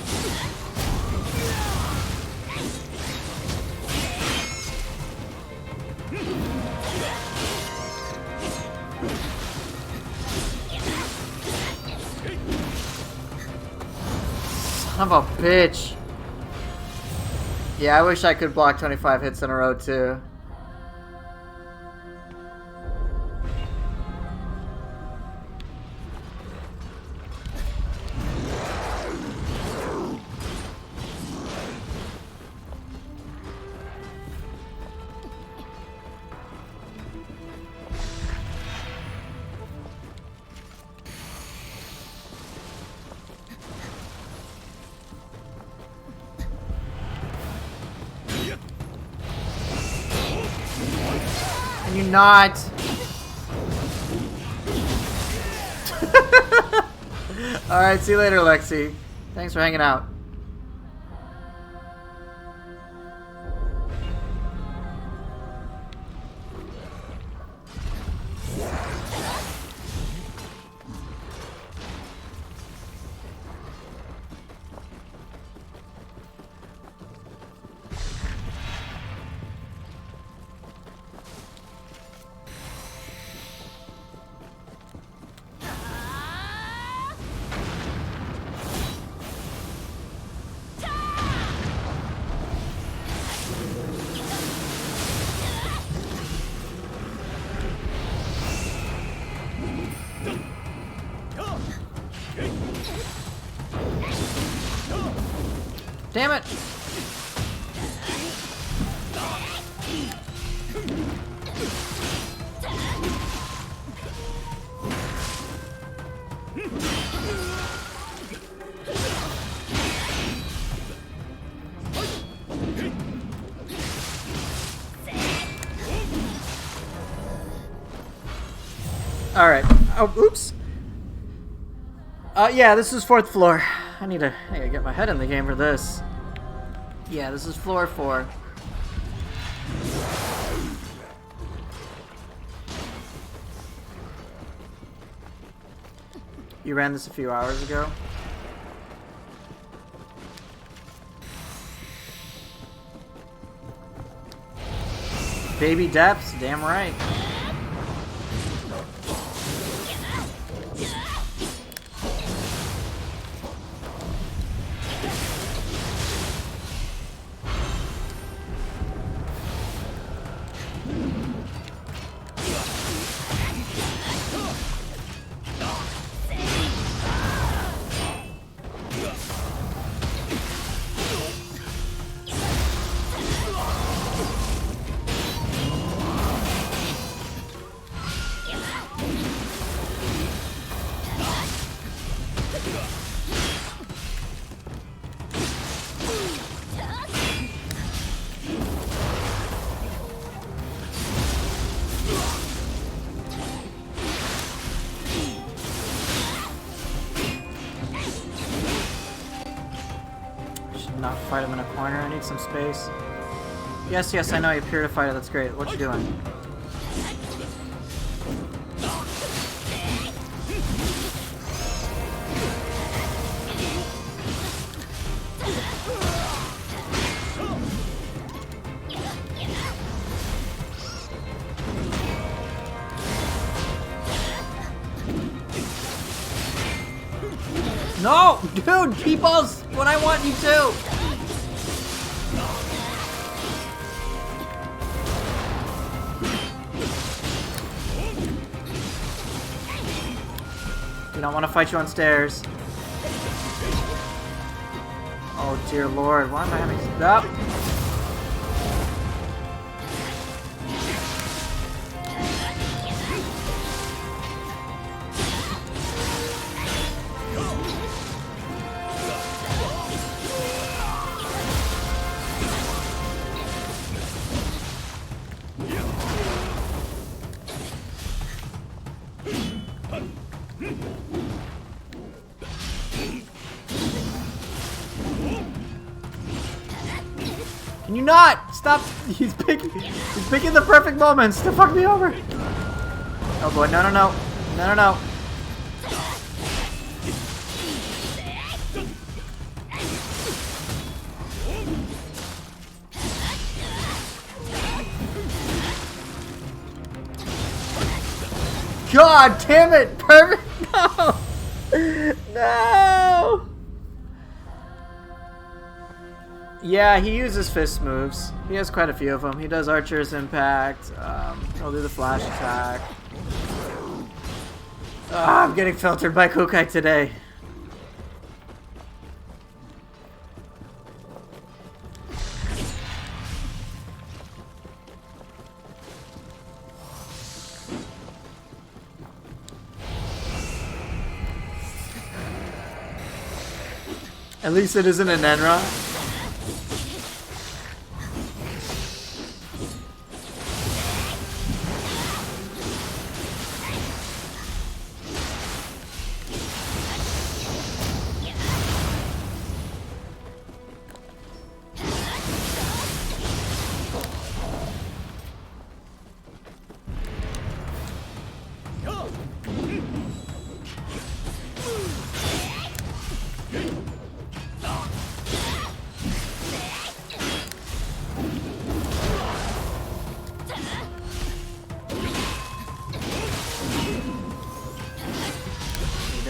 [SPEAKER 1] Son of a bitch. Yeah, I wish I could block 25 hits in a row too. Can you not? Alright, see you later, Lexi. Thanks for hanging out. Damn it! Alright. Oh, oops. Yeah, this is 4th floor. I need to get my head in the game for this. Yeah, this is floor 4. You ran this a few hours ago? Baby depths, damn right. Not fight him in a corner. I need some space. Yes, yes, I know you appear to fight it. That's great. What you doing? No! Dude, people's what I want you to! Do not want to fight you on stairs. Oh dear lord, why am I having stop? Can you not? Stop! He's picking the perfect moments to fuck me over. Oh boy, no, no, no. No, no, no. God damn it! Perfect! No! No! Yeah, he uses fist moves. He has quite a few of them. He does Archer's Impact. He'll do the flash attack. I'm getting filtered by Kukai today. At least it isn't an Enra.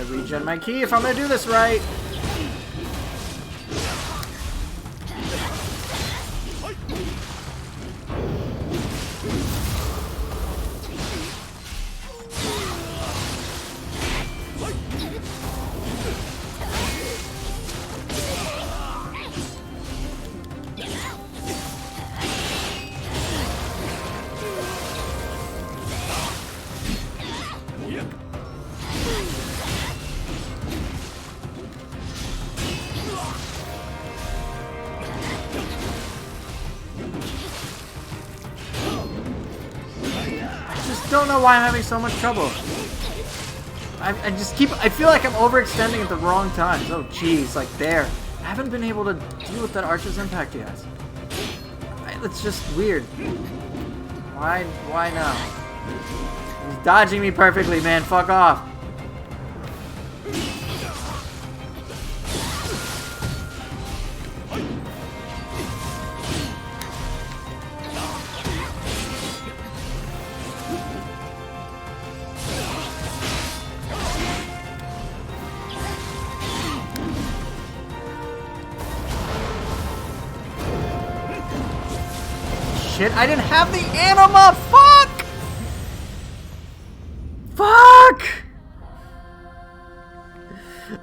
[SPEAKER 1] Regen my key if I'm gonna do this right. don't know why I'm having so much trouble. I just keep... I feel like I'm overextending at the wrong times. Oh, jeez. Like, there. I haven't been able to deal with that Archer's Impact yet. It's just weird. Why now? He's dodging me perfectly, man. Fuck off. Shit, I didn't have the anima! Fuck! Fuck!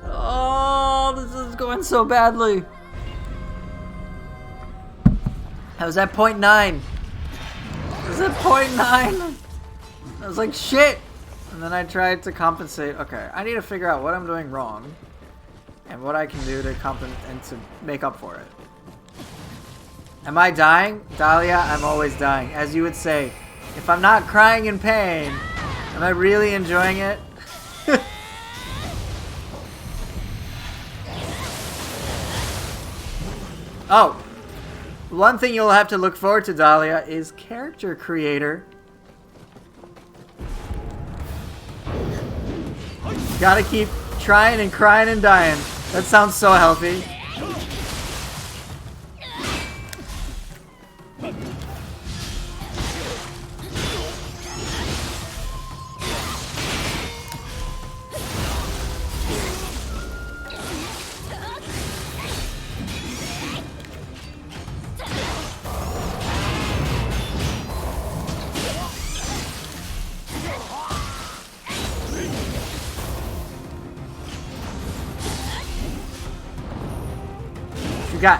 [SPEAKER 1] Oh, this is going so badly. I was at 0.9. I was at 0.9. I was like, shit! And then I tried to compensate. Okay, I need to figure out what I'm doing wrong and what I can do to compensate and to make up for it. Am I dying? Dahlia, I'm always dying. As you would say, if I'm not crying in pain, am I really enjoying it? Oh, one thing you'll have to look forward to, Dahlia, is character creator. Gotta keep trying and crying and dying. That sounds so healthy.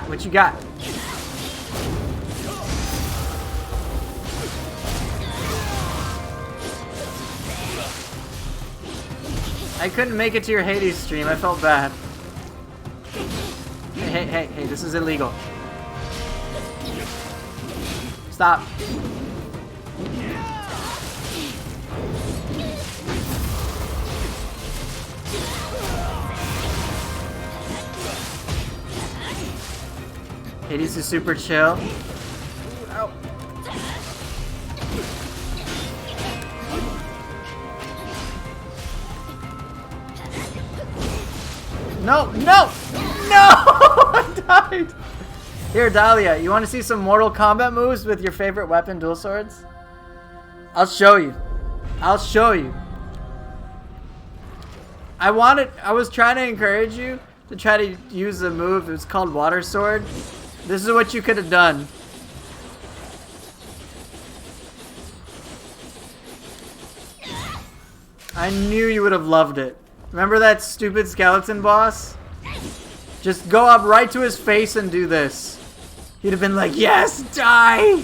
[SPEAKER 1] What you got? I couldn't make it to your Hades stream. I felt bad. Hey, this is illegal. Stop. Hades is super chill. Ow. No! No! No! I died! Here, Dahlia, you want to see some Mortal Kombat moves with your favorite weapon, dual swords? I'll show you. I'll show you. I was trying to encourage you to try to use a move. It's called Water Sword. This is what you could have done. I knew you would have loved it. Remember that stupid skeleton boss? Just go up right to his face and do this. He'd have been like, yes, die!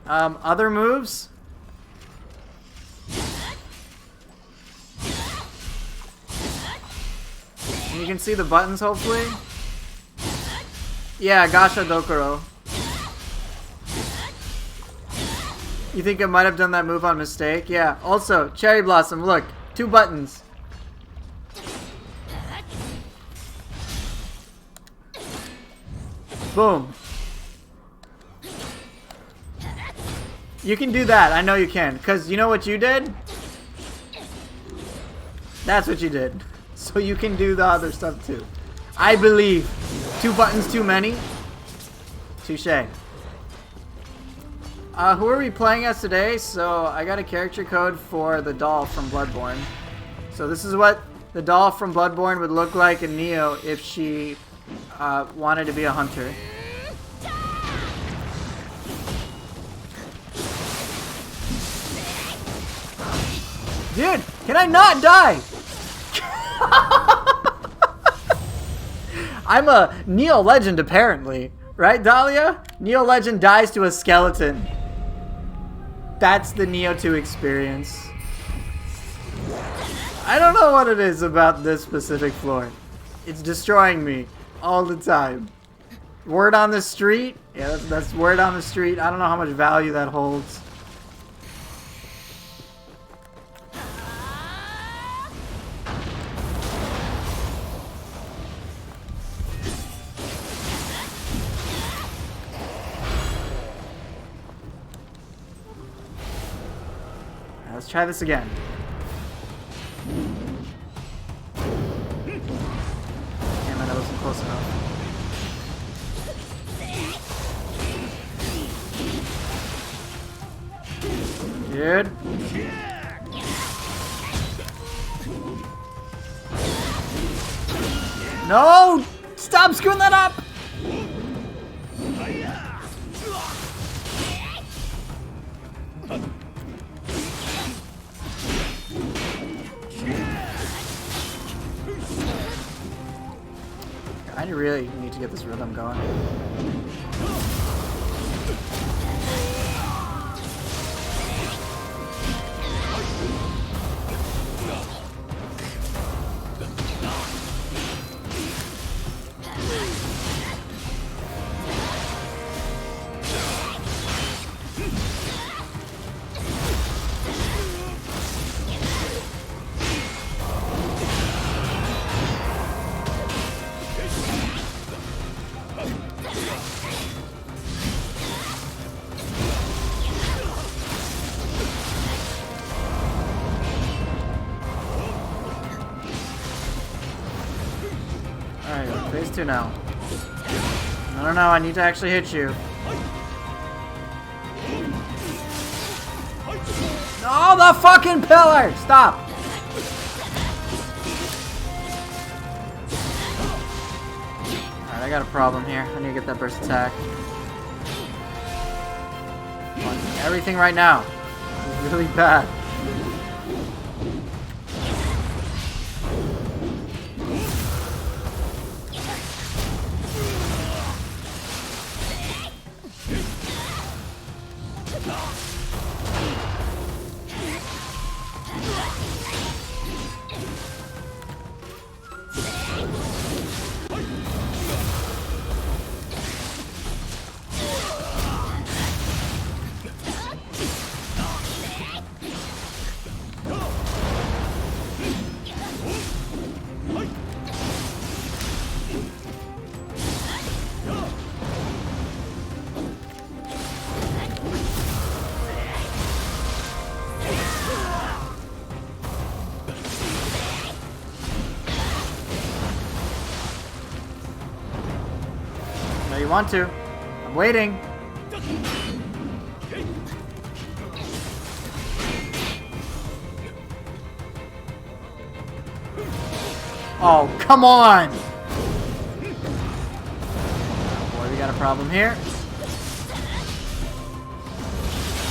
[SPEAKER 1] Other moves? You can see the buttons, hopefully. Yeah, Gasha Dokuro. You think I might have done that move on mistake? Yeah. Also, Cherry Blossom, look. 2 buttons. Boom. You can do that. I know you can. Because you know what you did? That's what you did. So you can do the other stuff too. I believe. 2 buttons too many? Touché. Who are we playing as today? So I got a character code for the doll from Bloodborne. So this is what the doll from Bloodborne would look like in Nioh if she wanted to be a hunter. Dude, can I not die? I'm a Nioh legend apparently. Right, Dahlia? Nioh legend dies to a skeleton. That's the Nioh 2 experience. I don't know what it is about this specific floor. It's destroying me all the time. Word on the street? Yeah, that's word on the street. I don't know how much value that holds. Let's try this again. Damn it, that wasn't close enough. Dude. No! Stop screwing that up! I really need to get this rhythm going. Alright, phase 2 now. No, I need to actually hit you. No, the fucking pillar! Stop! Alright, I got a problem here. I need to get that burst attack. Everything right now is really bad. You want to. I'm waiting. Oh, come on! Boy, we got a problem here.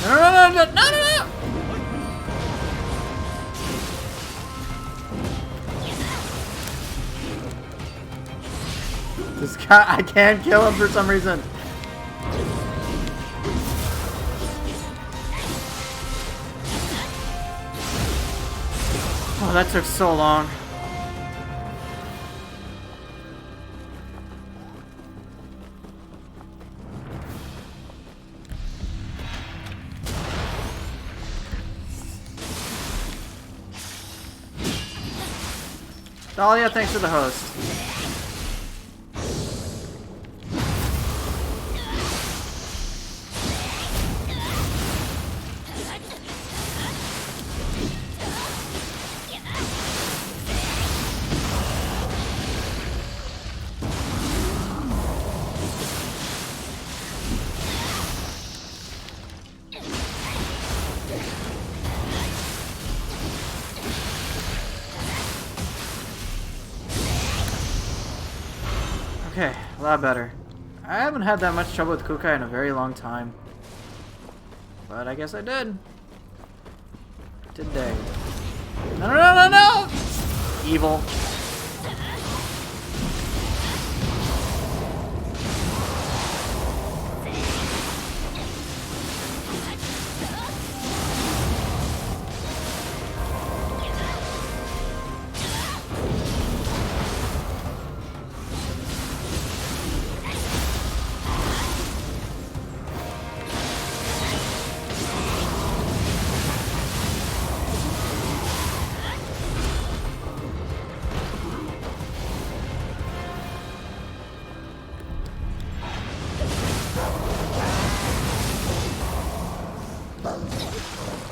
[SPEAKER 1] No! This guy, I can't kill him for some reason. Oh, that took so long. Dahlia, thanks for the host. Okay, a lot better. I haven't had that much trouble with Kukai in a very long time. But I guess I did. Today. No! Evil.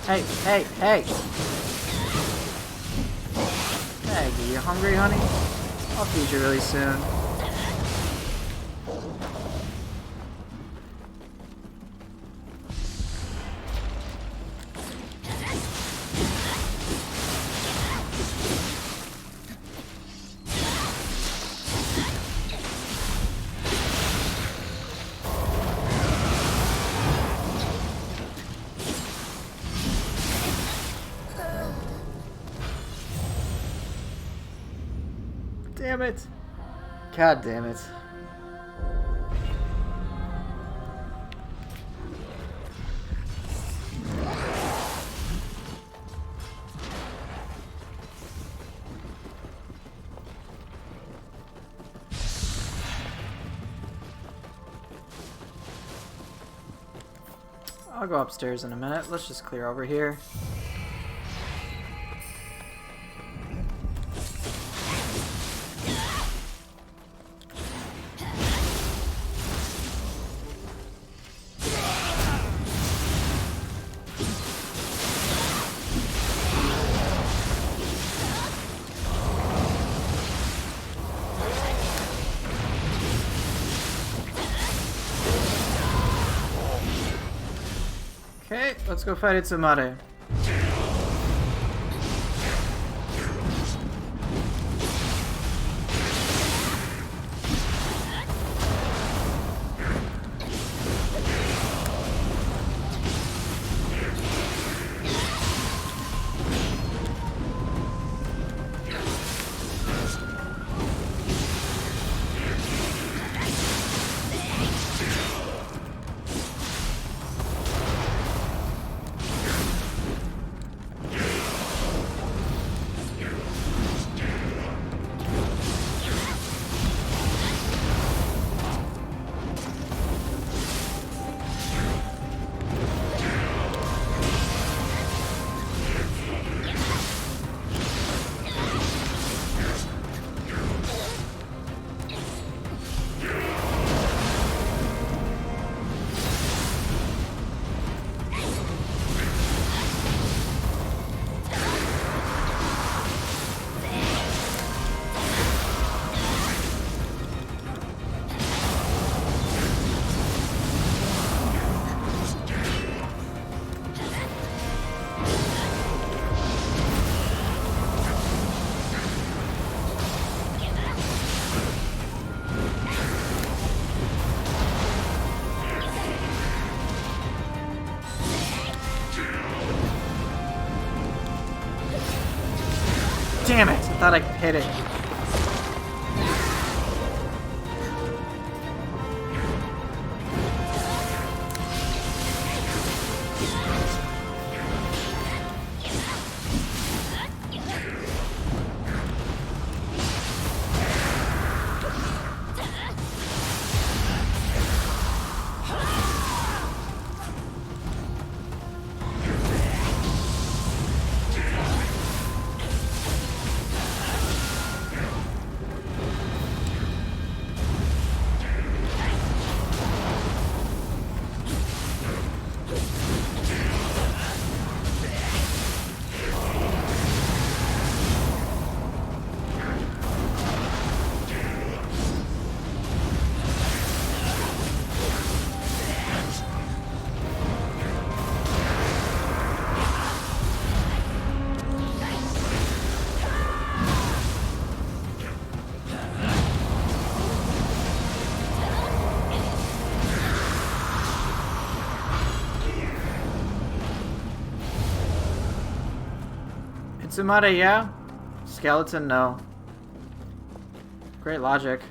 [SPEAKER 1] Hey, hey, hey! Maggie, you hungry, honey? I'll feed you really soon. Damn it. God damn it. I'll go upstairs in a minute. Let's just clear over here. Okay, let's go fight Itsumare. Damn it! I thought I could hit it. Itsumare, yeah? Skeleton, no. Great logic.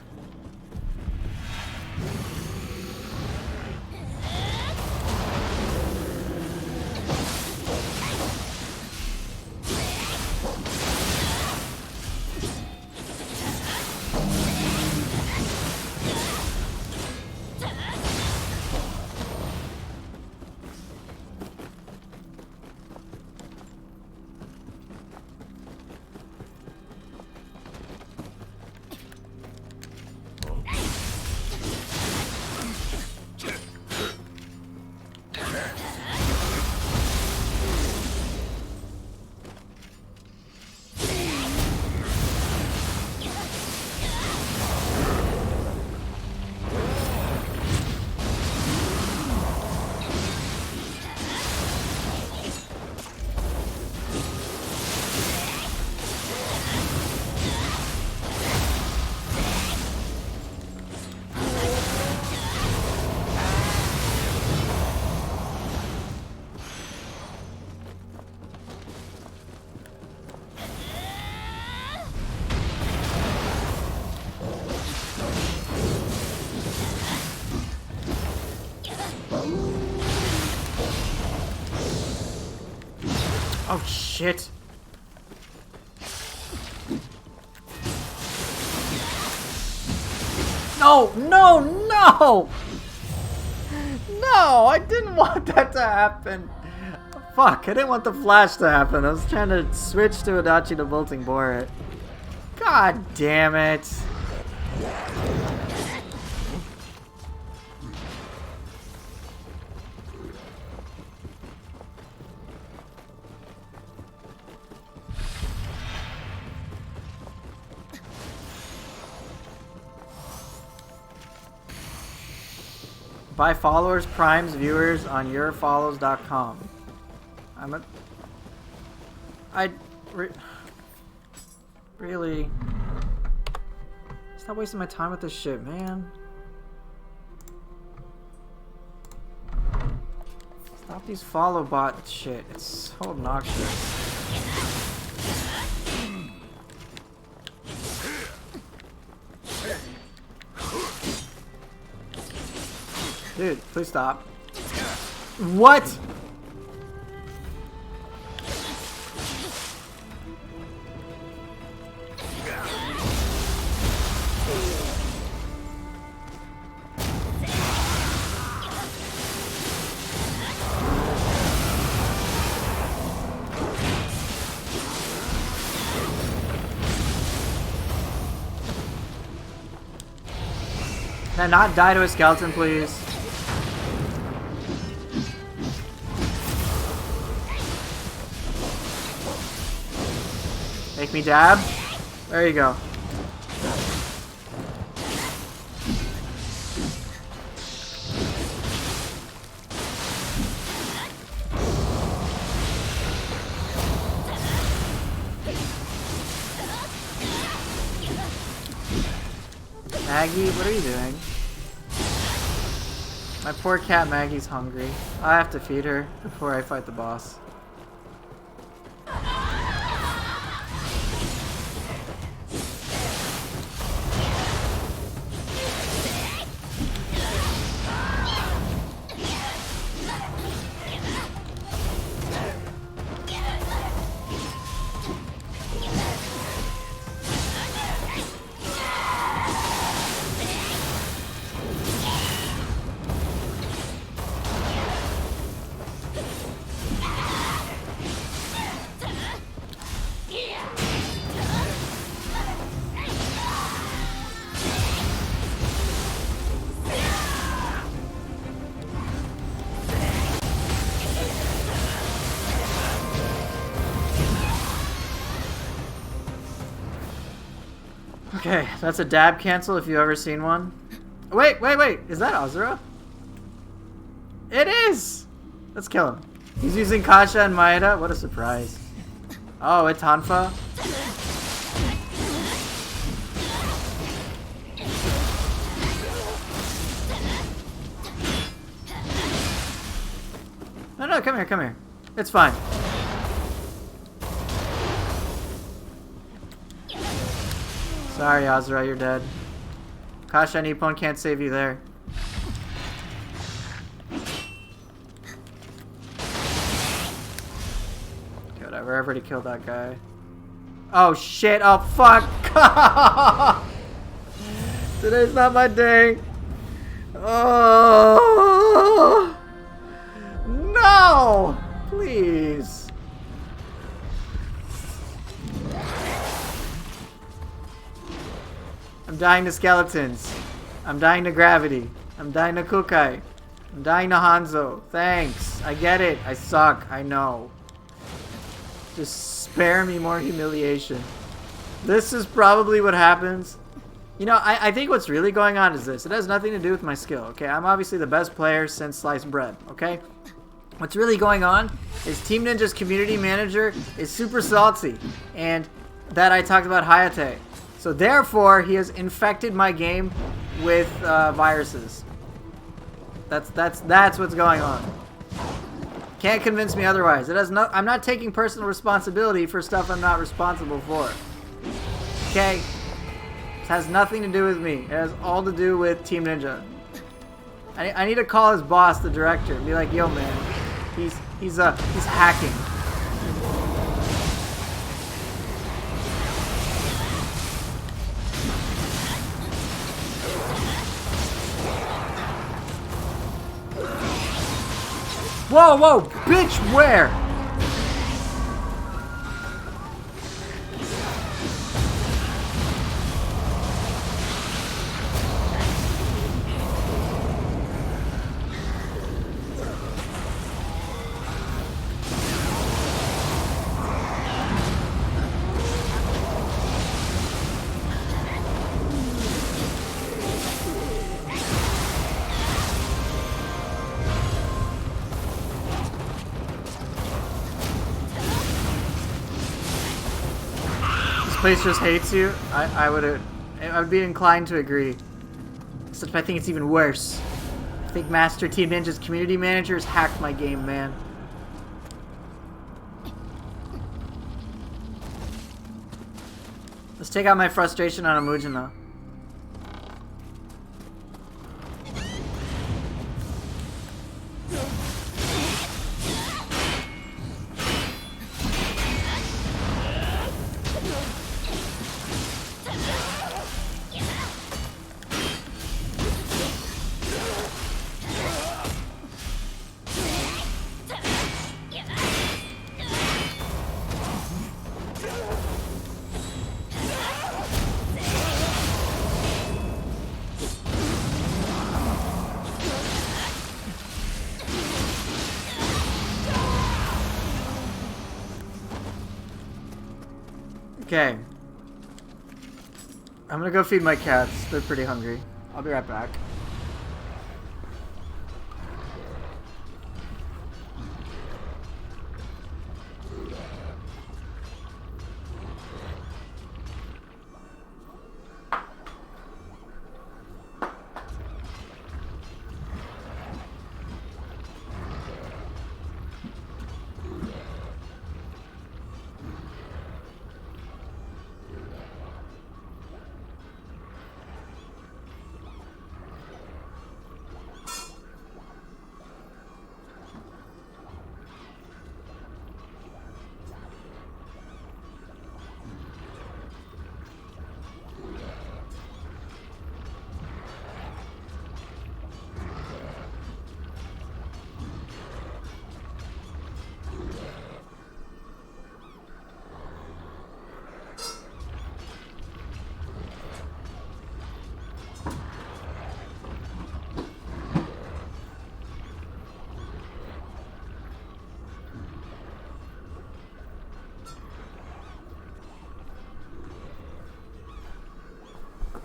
[SPEAKER 1] shit. No, no, no! No, I didn't want that to happen. Fuck, I didn't want the flash to happen. I was trying to switch to Adachi to Bolting Borat. God damn it. Buy followers, primes, viewers on yourfollows.com. Really? Stop wasting my time with this shit, man. Stop these follow bot shit. It's so obnoxious. Dude, please stop. What? Can I not die to a skeleton, please? Make me dab. There you go. Maggie, what are you doing? My poor cat Maggie's hungry. I have to feed her before I fight the boss. Okay, that's a dab cancel if you've ever seen one. Wait, wait, wait. Is that Azura? It is! Let's kill him. He's using Kasha and Maeda. What a surprise. Oh, it's Hanfa. No, no, come here, come here. It's fine. Sorry, Azura, you're dead. Kasha Nippon can't save you there. Okay, whatever, I've already killed that guy. Oh shit, oh fuck! Today's not my day. Oh no! Please. I'm dying to skeletons. I'm dying to gravity. I'm dying to Kukai. I'm dying to Hanzo. Thanks. I get it. I suck. I know. Just spare me more humiliation. This is probably what happens. You know, I think what's really going on is this. It has nothing to do with my skill, okay? I'm obviously the best player since sliced bread, okay? What's really going on is Team Ninja's community manager is super salty. And that I talked about Hayate. So therefore, he has infected my game with viruses. That's what's going on. Can't convince me otherwise. It has no. I'm not taking personal responsibility for stuff I'm not responsible for. Okay, it has nothing to do with me. It has all to do with Team Ninja. I need to call his boss, the director, and be like, "Yo, man, he's hacking." Whoa, whoa, bitch, where? Place just hates you. I would be inclined to agree. Except I think it's even worse. I think Master Team Ninja's community managers hacked my game, man. Let's take out my frustration on Amujina. Okay. I'm gonna go feed my cats. They're pretty hungry. I'll be right back.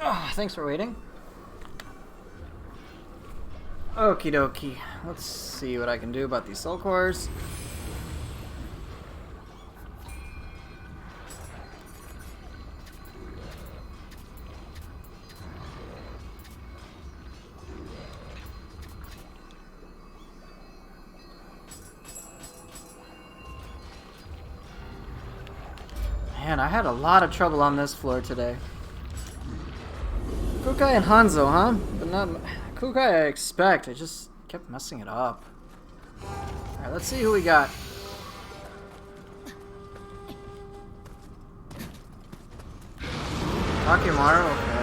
[SPEAKER 1] Oh, thanks for waiting. Okie dokie. Let's see what I can do about these soul cores. Man, I had a lot of trouble on this floor today. Kukai and Hanzo, huh? But not Kukai I expect. I just kept messing it up. Alright, let's see who we got. Takimaru, okay.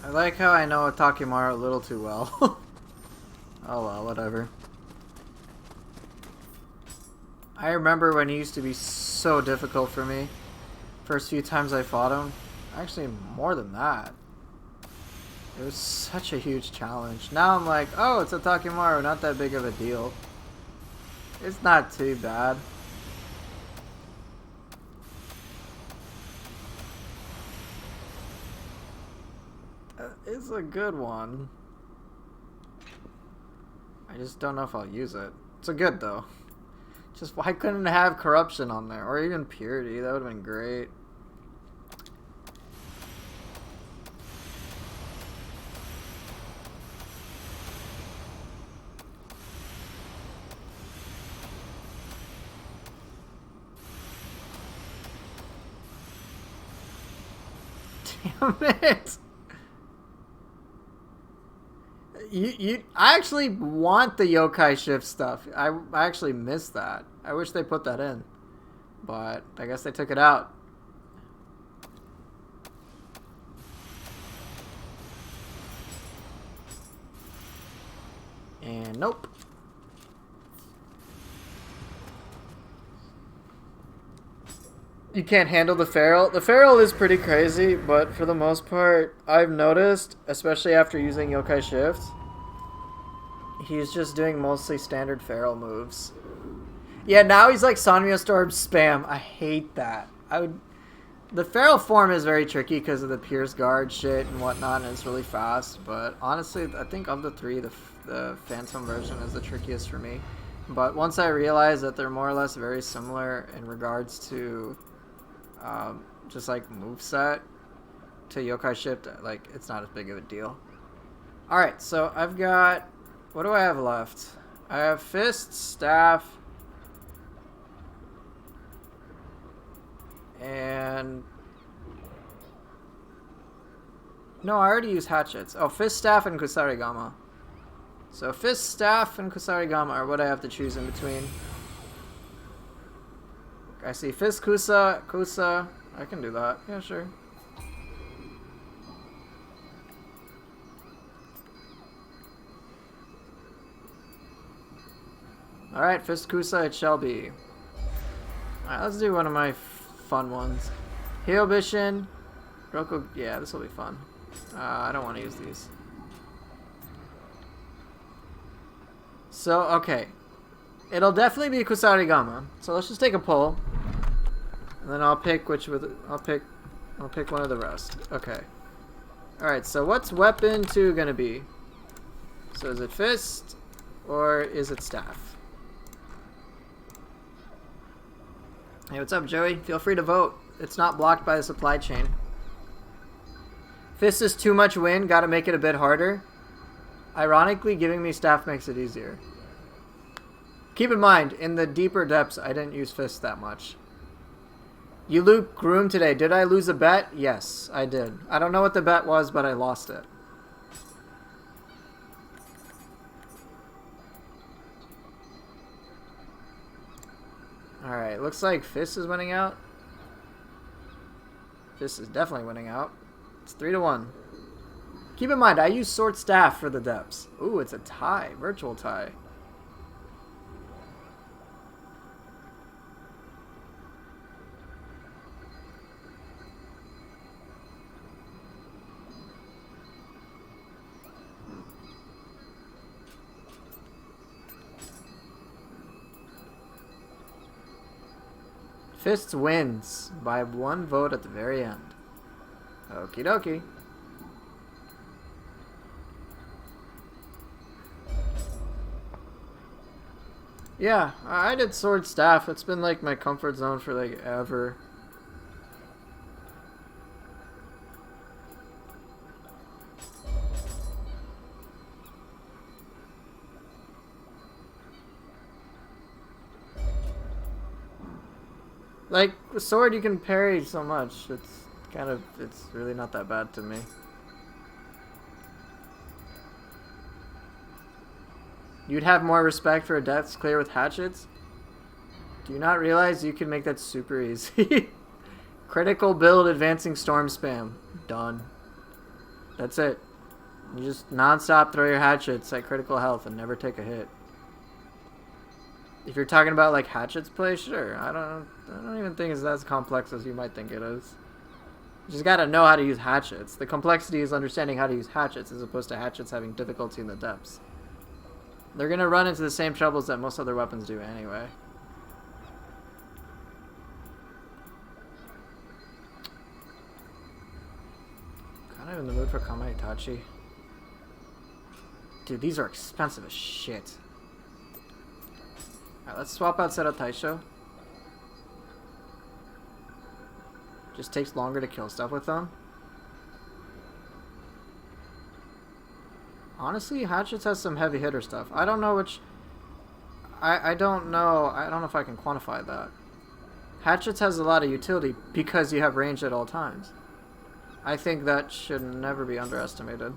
[SPEAKER 1] I like how I know Takimaru a little too well. Oh well, whatever. I remember when he used to be so difficult for me. First few times I fought him. Actually, more than that. It was such a huge challenge. Now I'm like, oh, it's a Takimaru, not that big of a deal. It's not too bad. It's a good one. I just don't know if I'll use it. It's a good though. Just why couldn't it have corruption on there? Or even purity, that would have been great. Damn it! I actually want the yokai shift stuff. I actually miss that. I wish they put that in. But I guess they took it out. And nope. You can't handle the feral. The feral is pretty crazy, but for the most part, I've noticed, especially after using yokai shift, he's just doing mostly standard feral moves. Yeah, now he's like Sanrio Storm spam. I hate that. The feral form is very tricky because of the Pierce Guard shit and whatnot, and it's really fast. But honestly, I think of the three, the Phantom version is the trickiest for me. But once I realized that they're more or less very similar in regards to just like moveset to yokai shift, like it's not as big of a deal. Alright, so I've got, what do I have left? I have fist, staff, and no, I already used hatchets. Oh, fist, staff, and kusarigama. So fist, staff, and kusarigama are what I have to choose in between. I see fist, kusa. I can do that. Yeah, sure. Alright, fist, kusa, it shall be. Alright, let's do one of my fun ones. Hyobishin. Roku. Yeah, this will be fun. I don't want to use these. So, okay. It'll definitely be kusarigama. So let's just take a poll. And then I'll pick I'll pick one of the rest. Okay. Alright, so what's weapon 2 gonna be? So is it fist or is it staff? Hey, what's up, Joey? Feel free to vote. It's not blocked by the supply chain. Fist is too much wind, gotta make it a bit harder. Ironically, giving me staff makes it easier. Keep in mind, in the deeper depths, I didn't use fist that much. You loot Groom today. Did I lose a bet? Yes, I did. I don't know what the bet was, but I lost it. Alright, looks like fist is winning out. Fist is definitely winning out. It's 3-1. Keep in mind, I use sword staff for the depths. Ooh, it's a tie. Virtual tie. Fists wins by 1 vote at the very end. Okie dokie. Yeah, I did sword staff. It's been like my comfort zone for like ever. Like, with sword you can parry so much. It's really not that bad to me. You'd have more respect for a depths clear with hatchets? Do you not realize you can make that super easy? Critical build advancing storm spam. Done. That's it. You just non-stop throw your hatchets at critical health and never take a hit. If you're talking about like hatchets play, sure. I don't even think it's as complex as you might think it is. You just gotta know how to use hatchets. The complexity is understanding how to use hatchets as opposed to hatchets having difficulty in the depths. They're gonna run into the same troubles that most other weapons do anyway. Kind of in the mood for Kama Itachi. Dude, these are expensive as shit. Alright, let's swap out Seto Taisho. Just takes longer to kill stuff with them. Honestly, Hatchets has some heavy hitter stuff. I don't know which... I don't know if I can quantify that. Hatchets has a lot of utility because you have range at all times. I think that should never be underestimated.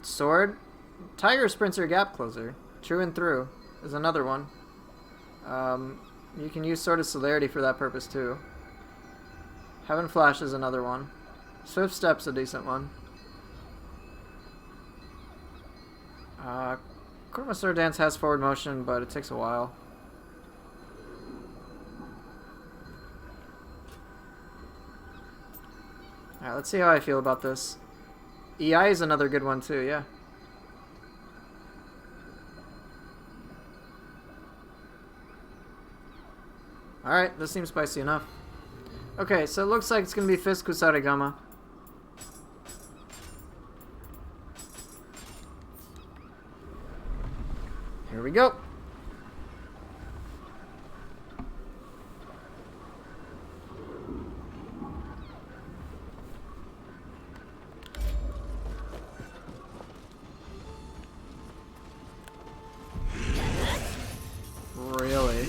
[SPEAKER 1] Sword. Tiger Sprinter Gap Closer. True and Through is another one. You can use Sword of Celerity for that purpose too. Heaven Flash is another one. Swift Step's a decent one. Kurama Sword Dance has forward motion, but it takes a while. Alright, let's see how I feel about this. EI is another good one too, yeah. Alright, this seems spicy enough. Okay, so it looks like it's gonna be Fist Kusarigama. Here we go. Really?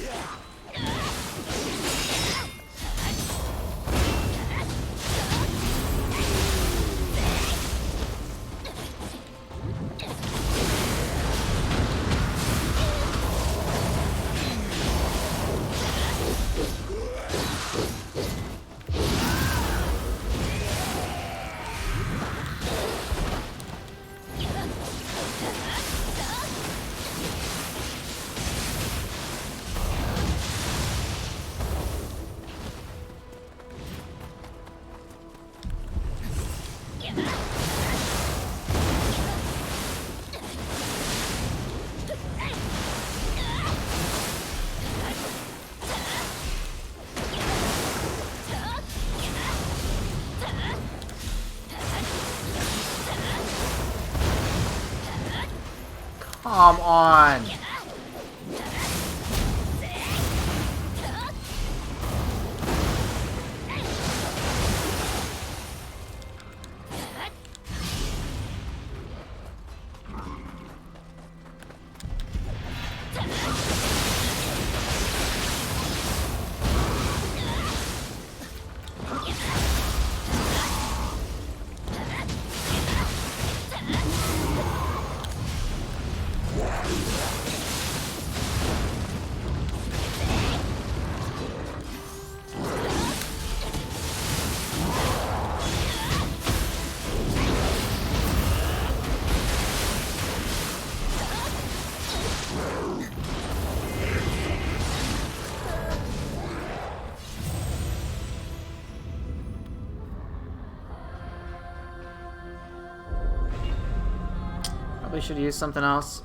[SPEAKER 1] Come on. Probably should use something else.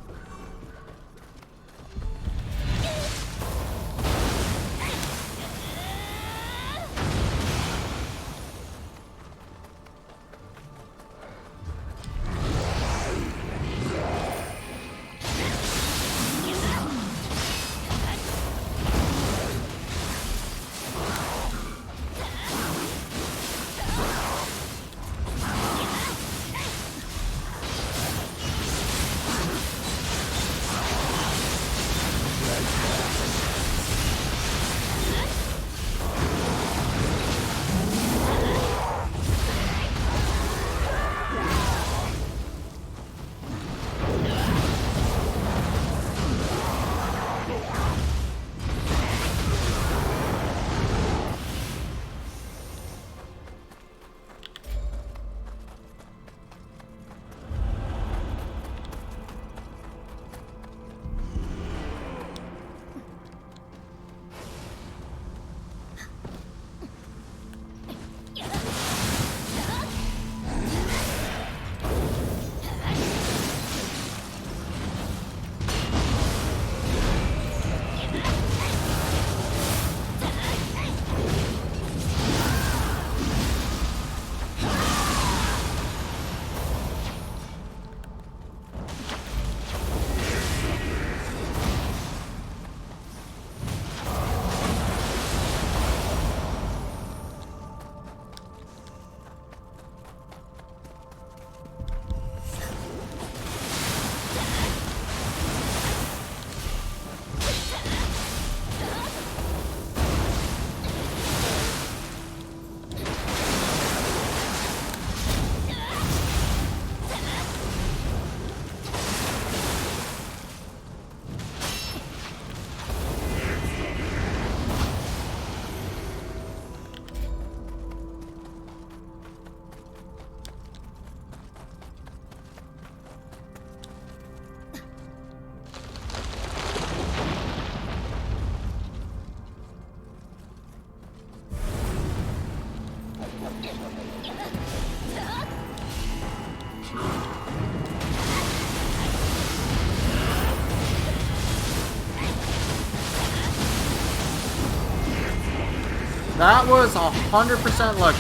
[SPEAKER 1] That was 100% lucky.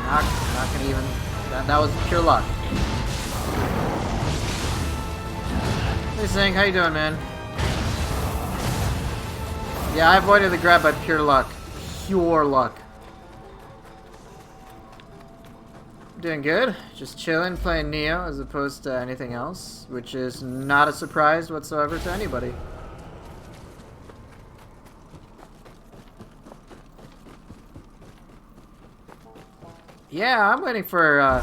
[SPEAKER 1] Not gonna even. That was pure luck. Hey Zing, how you doing, man? Yeah, I avoided the grab by pure luck. Pure luck. Doing good. Just chilling, playing Nioh as opposed to anything else, which is not a surprise whatsoever to anybody. Yeah, I'm waiting for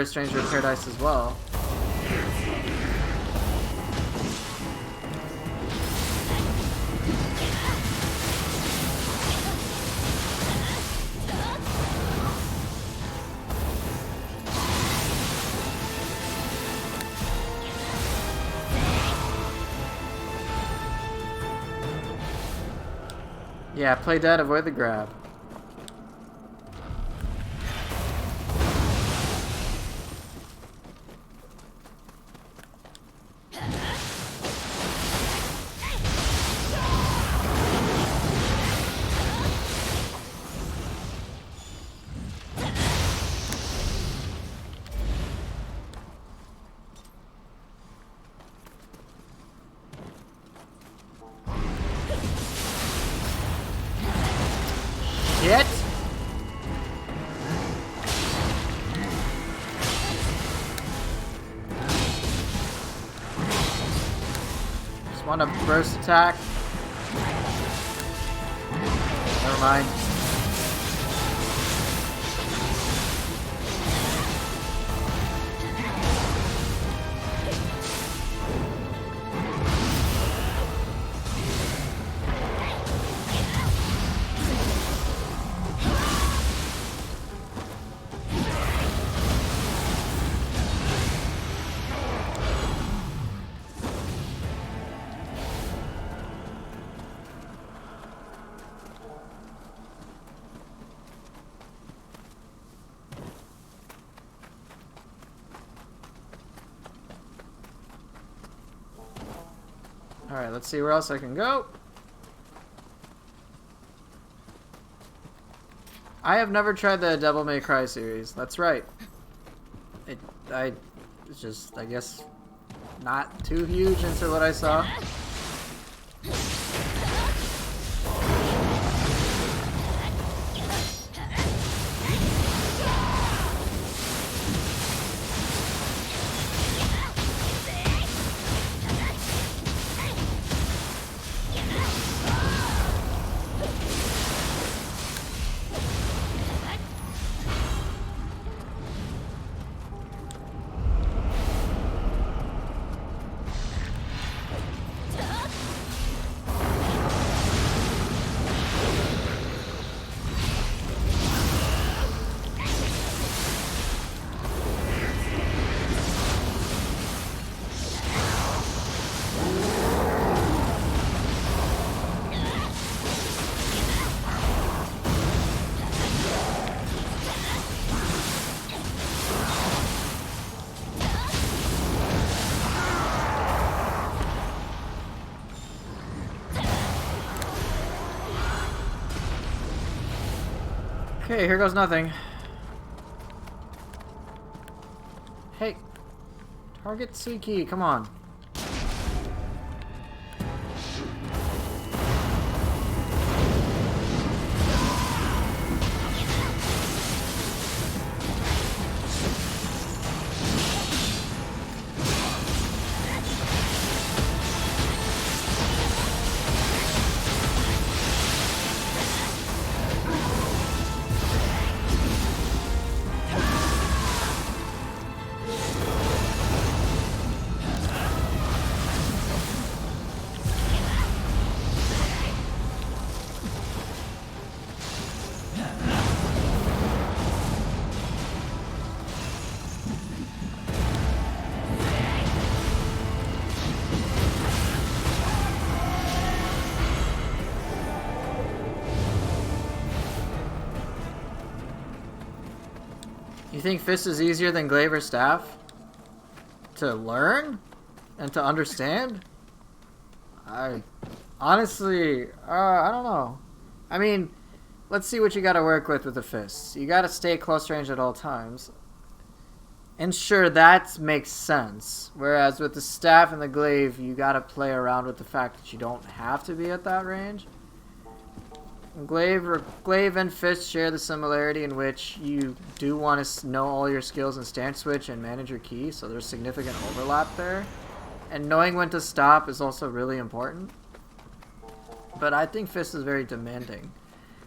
[SPEAKER 1] Stranger in Paradise as well. Yeah, play dead, avoid the grab. Shit! Just want a burst attack. Never mind. Alright, let's see where else I can go. I have never tried the Devil May Cry series. That's right. It's just, I guess, not too huge into what I saw. Okay, here goes nothing. Hey, target C key, come on. You think Fist is easier than Glaive or Staff? To learn? And to understand? Honestly, I don't know. I mean, let's see what you gotta work with the Fists. You gotta stay close range at all times. And sure, that makes sense. Whereas with the Staff and the Glaive, you gotta play around with the fact that you don't have to be at that range. Glaive and Fist share the similarity in which you do want to know all your skills and stance switch and manage your ki, so there's significant overlap there. And knowing when to stop is also really important. But I think Fist is very demanding.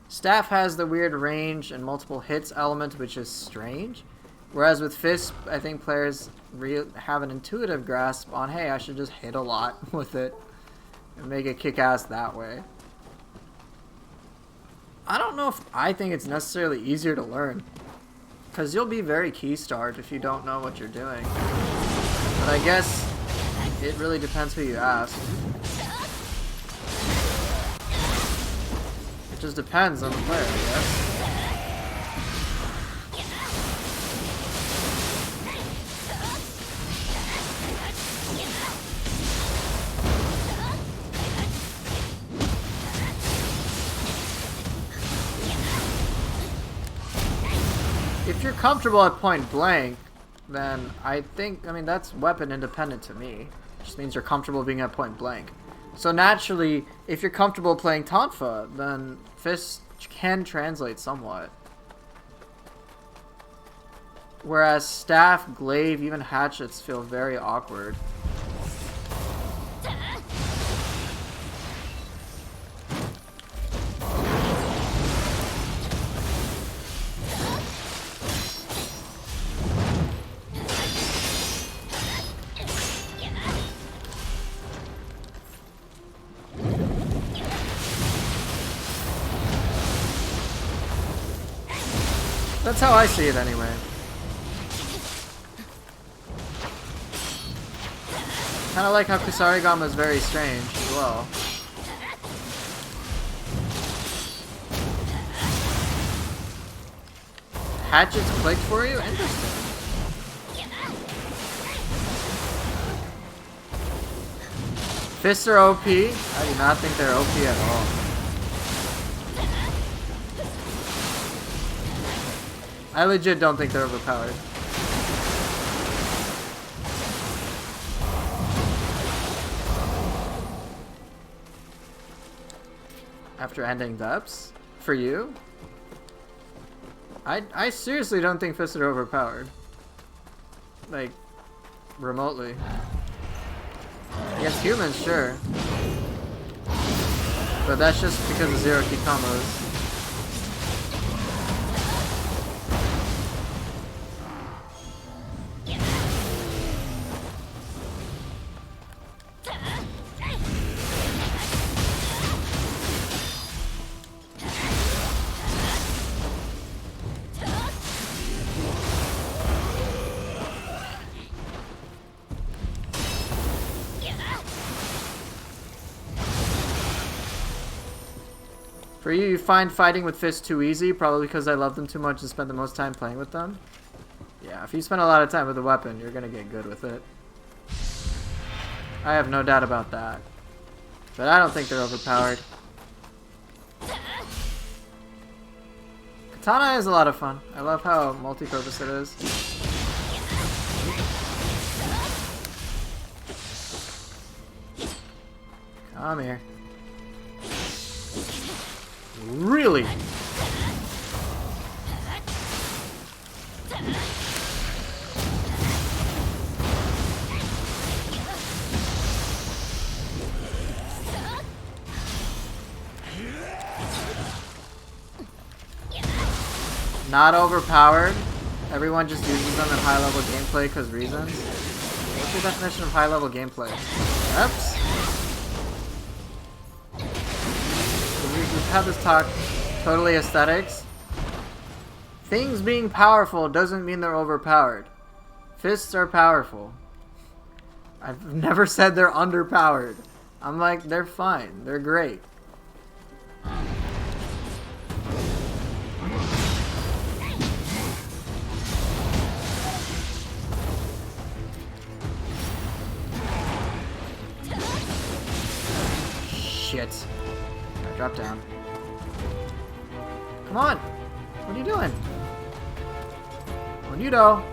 [SPEAKER 1] Staff has the weird range and multiple hits element, which is strange. Whereas with Fist, I think players have an intuitive grasp on, hey, I should just hit a lot with it and make it kick ass that way. I don't know if I think it's necessarily easier to learn, because you'll be very key-starved if you don't know what you're doing. But I guess it really depends who you ask. It just depends on the player, I guess. If you're comfortable at point blank, then I mean, that's weapon independent to me. It just means you're comfortable being at point blank. So naturally, if you're comfortable playing Tonfa, then Fist can translate somewhat. Whereas Staff, Glaive, even Hatchets feel very awkward. That's how I see it anyway. Kind of like how Kusarigama is very strange as well. Hatchets clicked for you? Interesting. Fists are OP? I do not think they're OP at all. I legit don't think they're overpowered. After ending depths? For you? I seriously don't think Fists are overpowered. Like, remotely. Against humans, sure. But that's just because of zero key combos. For you, you find fighting with Fists too easy, probably because I love them too much and spend the most time playing with them. Yeah, if you spend a lot of time with a weapon, you're gonna get good with it. I have no doubt about that. But I don't think they're overpowered. Katana is a lot of fun. I love how multi-purpose it is. Come here. Really? Not overpowered. Everyone just uses them in high-level gameplay because reasons. What's your definition of high-level gameplay? Oops. We've had this talk. Totally aesthetics. Things being powerful doesn't mean they're overpowered. Fists are powerful. I've never said they're underpowered. I'm like, they're fine. They're great. Shit. Alright, drop down. Come on! What are you doing? Onudo!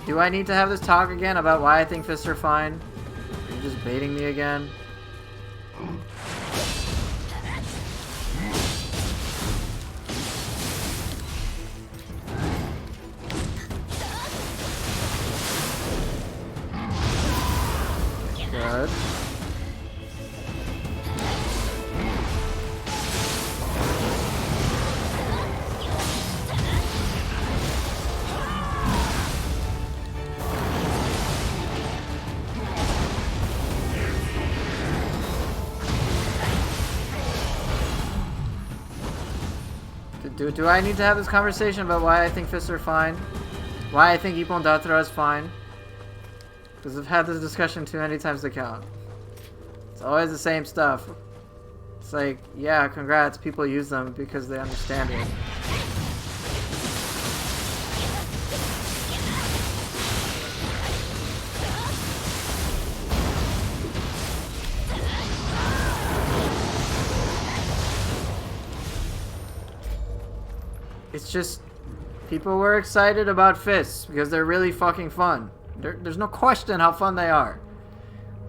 [SPEAKER 1] Do I need to have this talk again about why I think fists are fine? Are you just baiting me again? Good. Do I need to have this conversation about why I think fists are fine? Why I think Ippon Datra is fine? Because I've had this discussion too many times to count. It's always the same stuff. It's like, yeah, congrats, people use them because they understand it. It's just, people were excited about fists because they're really fucking fun. There's no question how fun they are.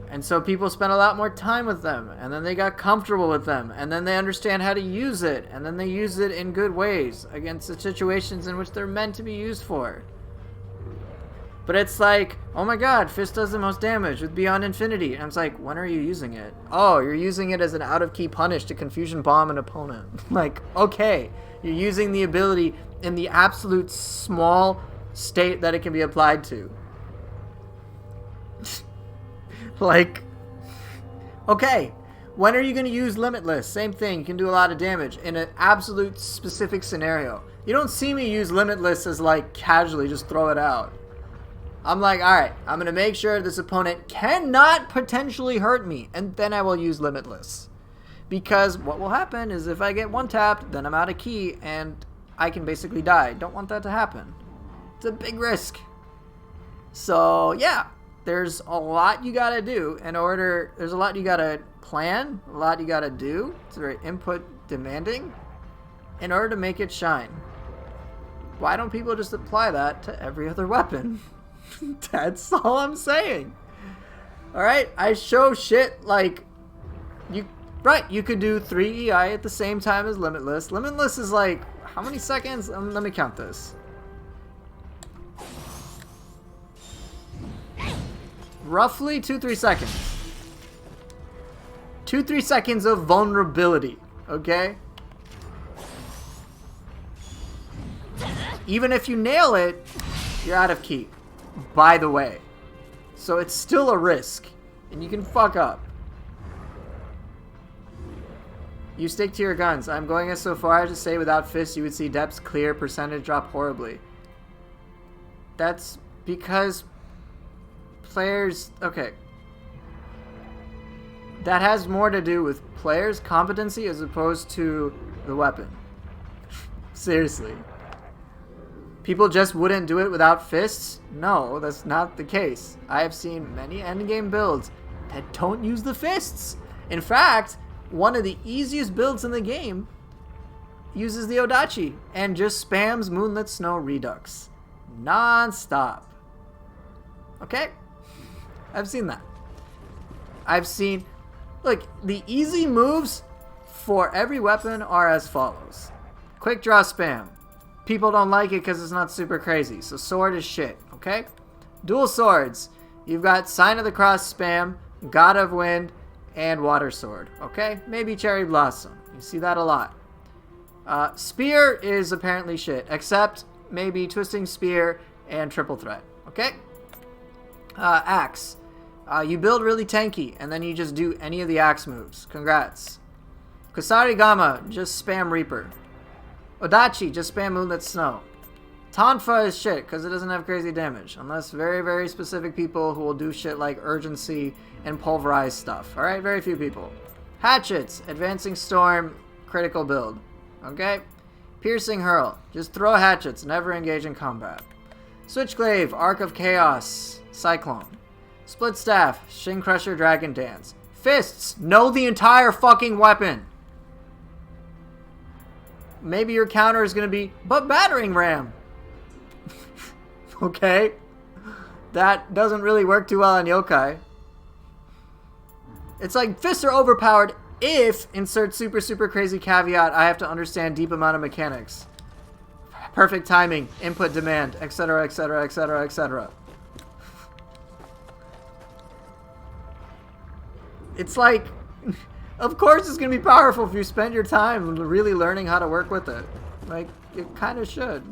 [SPEAKER 1] And so people spent a lot more time with them, and then they got comfortable with them, and then they understand how to use it, and then they use it in good ways against the situations in which they're meant to be used for. But it's like, oh my god, fist does the most damage with Beyond Infinity. And it's like, when are you using it? Oh, you're using it as an out-of-key punish to confusion bomb an opponent. Like, okay. You're using the ability in the absolute small state that it can be applied to. Like, okay. When are you going to use Limitless? Same thing. You can do a lot of damage in an absolute specific scenario. You don't see me use Limitless as like casually just throw it out. I'm like, alright, I'm going to make sure this opponent cannot potentially hurt me, and then I will use Limitless. Because what will happen is if I get one tapped, then I'm out of key, and I can basically die. Don't want that to happen. It's a big risk. So, yeah, there's a lot you gotta do in order, there's a lot you gotta plan, a lot you gotta do. It's very input demanding in order to make it shine. Why don't people just apply that to every other weapon? That's all I'm saying. Alright, I show shit like, you could do 3 EI at the same time as Limitless. Limitless is like, how many seconds? Let me count this. Roughly 2-3 seconds. 2-3 seconds of vulnerability, okay? Even if you nail it, you're out of key, by the way. So it's still a risk, and you can fuck up. You stick to your guns. I'm going as so far as to say without fists you would see depths clear, percentage drop horribly. That's because players... Okay. That has more to do with players' competency as opposed to the weapon. Seriously. People just wouldn't do it without fists? No, that's not the case. I have seen many endgame builds that don't use the fists. In fact, one of the easiest builds in the game uses the Odachi and just spams Moonlit Snow Redux. Non-stop. Okay? I've seen that. I've seen... Look, the easy moves for every weapon are as follows. Quick draw spam. People don't like it because it's not super crazy, so sword is shit, okay? Dual swords. You've got Sign of the Cross spam, God of Wind, and Water Sword, okay? Maybe Cherry Blossom. You see that a lot. Spear is apparently shit, except maybe Twisting Spear and Triple Threat, okay? Axe. You build really tanky, and then you just do any of the axe moves. Congrats. Kusarigama, just spam Reaper. Odachi, just spam Moonlit Snow. Tonfa is shit, because it doesn't have crazy damage. Unless very, very specific people who will do shit like Urgency and Pulverize stuff. Alright, very few people. Hatchets, Advancing Storm, critical build. Okay? Piercing Hurl, just throw hatchets, never engage in combat. Switchglaive, Arc of Chaos, Cyclone. Split staff, Shin Crusher, Dragon Dance. Fists, know the entire fucking weapon. Maybe your counter is going to be, but battering ram. Okay. That doesn't really work too well on yokai. It's like, fists are overpowered if, insert super, super crazy caveat, I have to understand deep amount of mechanics. Perfect timing, input demand, etc., etc., etc., etc. It's like, of course it's going to be powerful if you spend your time really learning how to work with it. Like, it kind of should.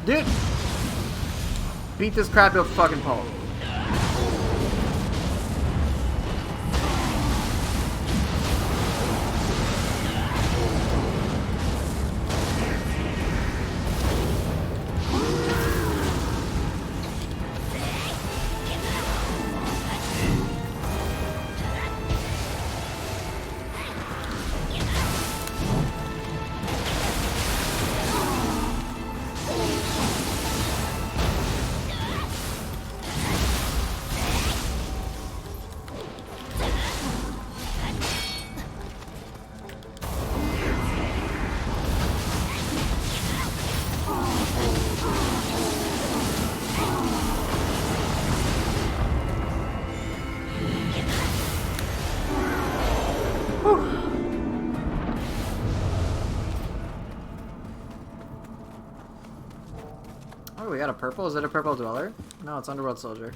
[SPEAKER 1] Dude! Beat this crap to a fucking pulp. Oh, we got a purple? Is it a purple dweller? No, it's Underworld Soldier.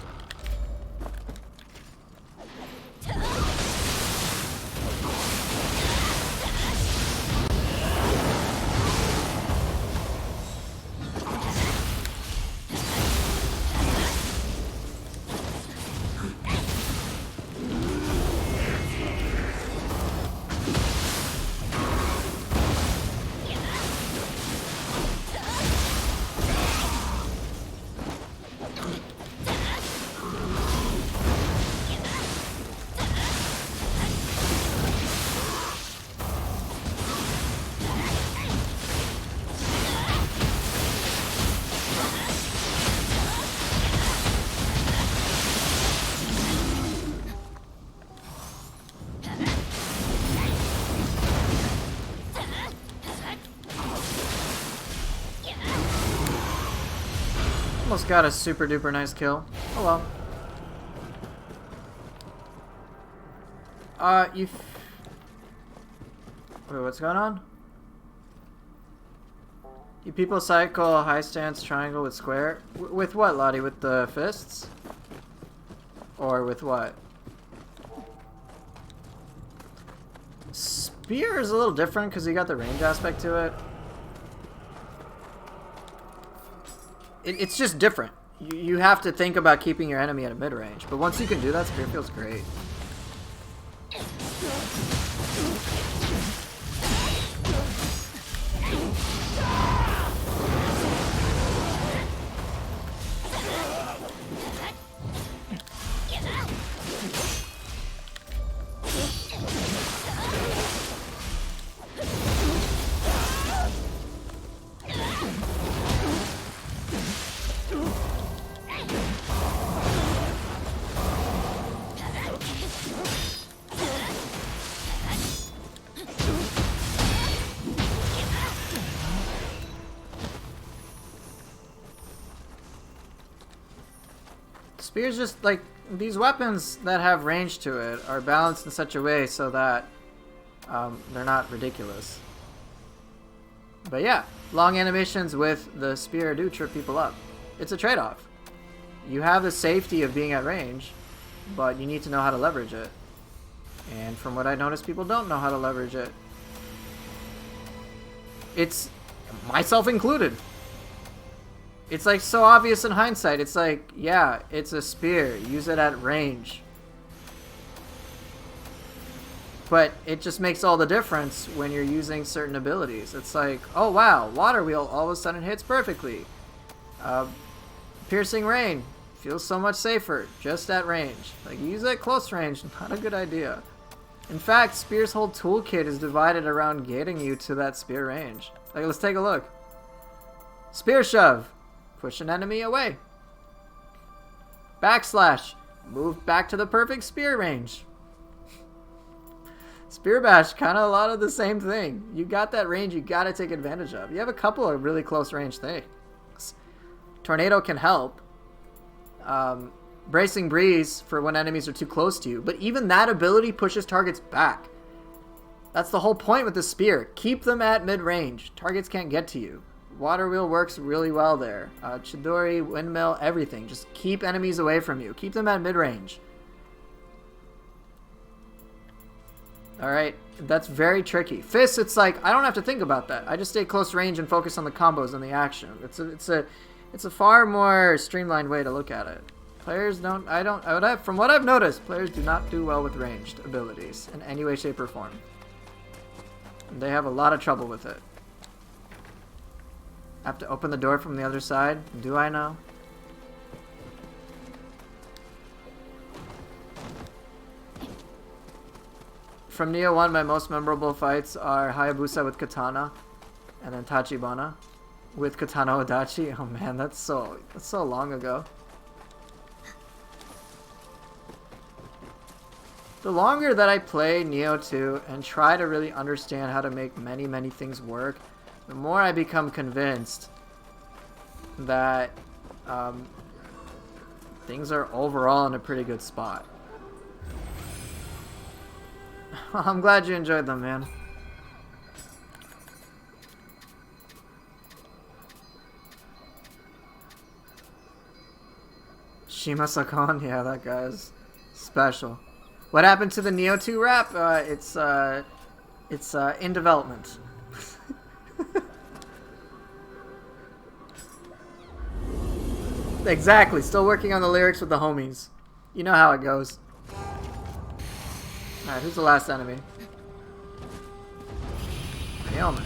[SPEAKER 1] Almost got a super duper nice kill. Oh well. Wait, what's going on? You people cycle high stance triangle with square? With what, Lottie? With the fists? Or with what? Spear is a little different because you got the range aspect to it. It's just different. You have to think about keeping your enemy at a mid-range. But once you can do that, Spear feels great. Spear's just like, these weapons that have range to it are balanced in such a way so that they're not ridiculous. But yeah, long animations with the spear do trip people up. It's a trade-off. You have the safety of being at range, but you need to know how to leverage it. And from what I noticed, people don't know how to leverage it. It's myself included. It's like so obvious in hindsight. It's like, yeah, it's a spear. Use it at range. But it just makes all the difference when you're using certain abilities. It's like, oh wow, Water Wheel all of a sudden hits perfectly. Piercing Rain feels so much safer just at range. Like, use it at close range, not a good idea. In fact, Spear's whole toolkit is divided around getting you to that spear range. Like, let's take a look. Spear Shove. Push an enemy away. Backslash. Move back to the perfect spear range. Spear Bash, kind of a lot of the same thing. You got that range you got to take advantage of. You have a couple of really close range things. Tornado can help. Bracing Breeze for when enemies are too close to you. But even that ability pushes targets back. That's the whole point with the spear. Keep them at mid-range. Targets can't get to you. Water Wheel works really well there. Chidori, Windmill, everything. Just keep enemies away from you. Keep them at mid-range. Alright, that's very tricky. Fists, it's like, I don't have to think about that. I just stay close range and focus on the combos and the action. It's a far more streamlined way to look at it. Players from what I've noticed, players do not do well with ranged abilities in any way, shape, or form. They have a lot of trouble with it. I have to open the door from the other side? Do I know? From Nioh 1, my most memorable fights are Hayabusa with Katana, and then Tachibana with Katana Odachi. Oh man, that's so long ago. The longer that I play Nioh 2 and try to really understand how to make many things work, the more I become convinced that things are overall in a pretty good spot. I'm glad you enjoyed them, man. Shima Sakon, yeah, that guy's special. What happened to the Nioh 2 rap? It's in development. Exactly, still working on the lyrics with the homies. You know how it goes. Alright, who's the last enemy? Hell, man.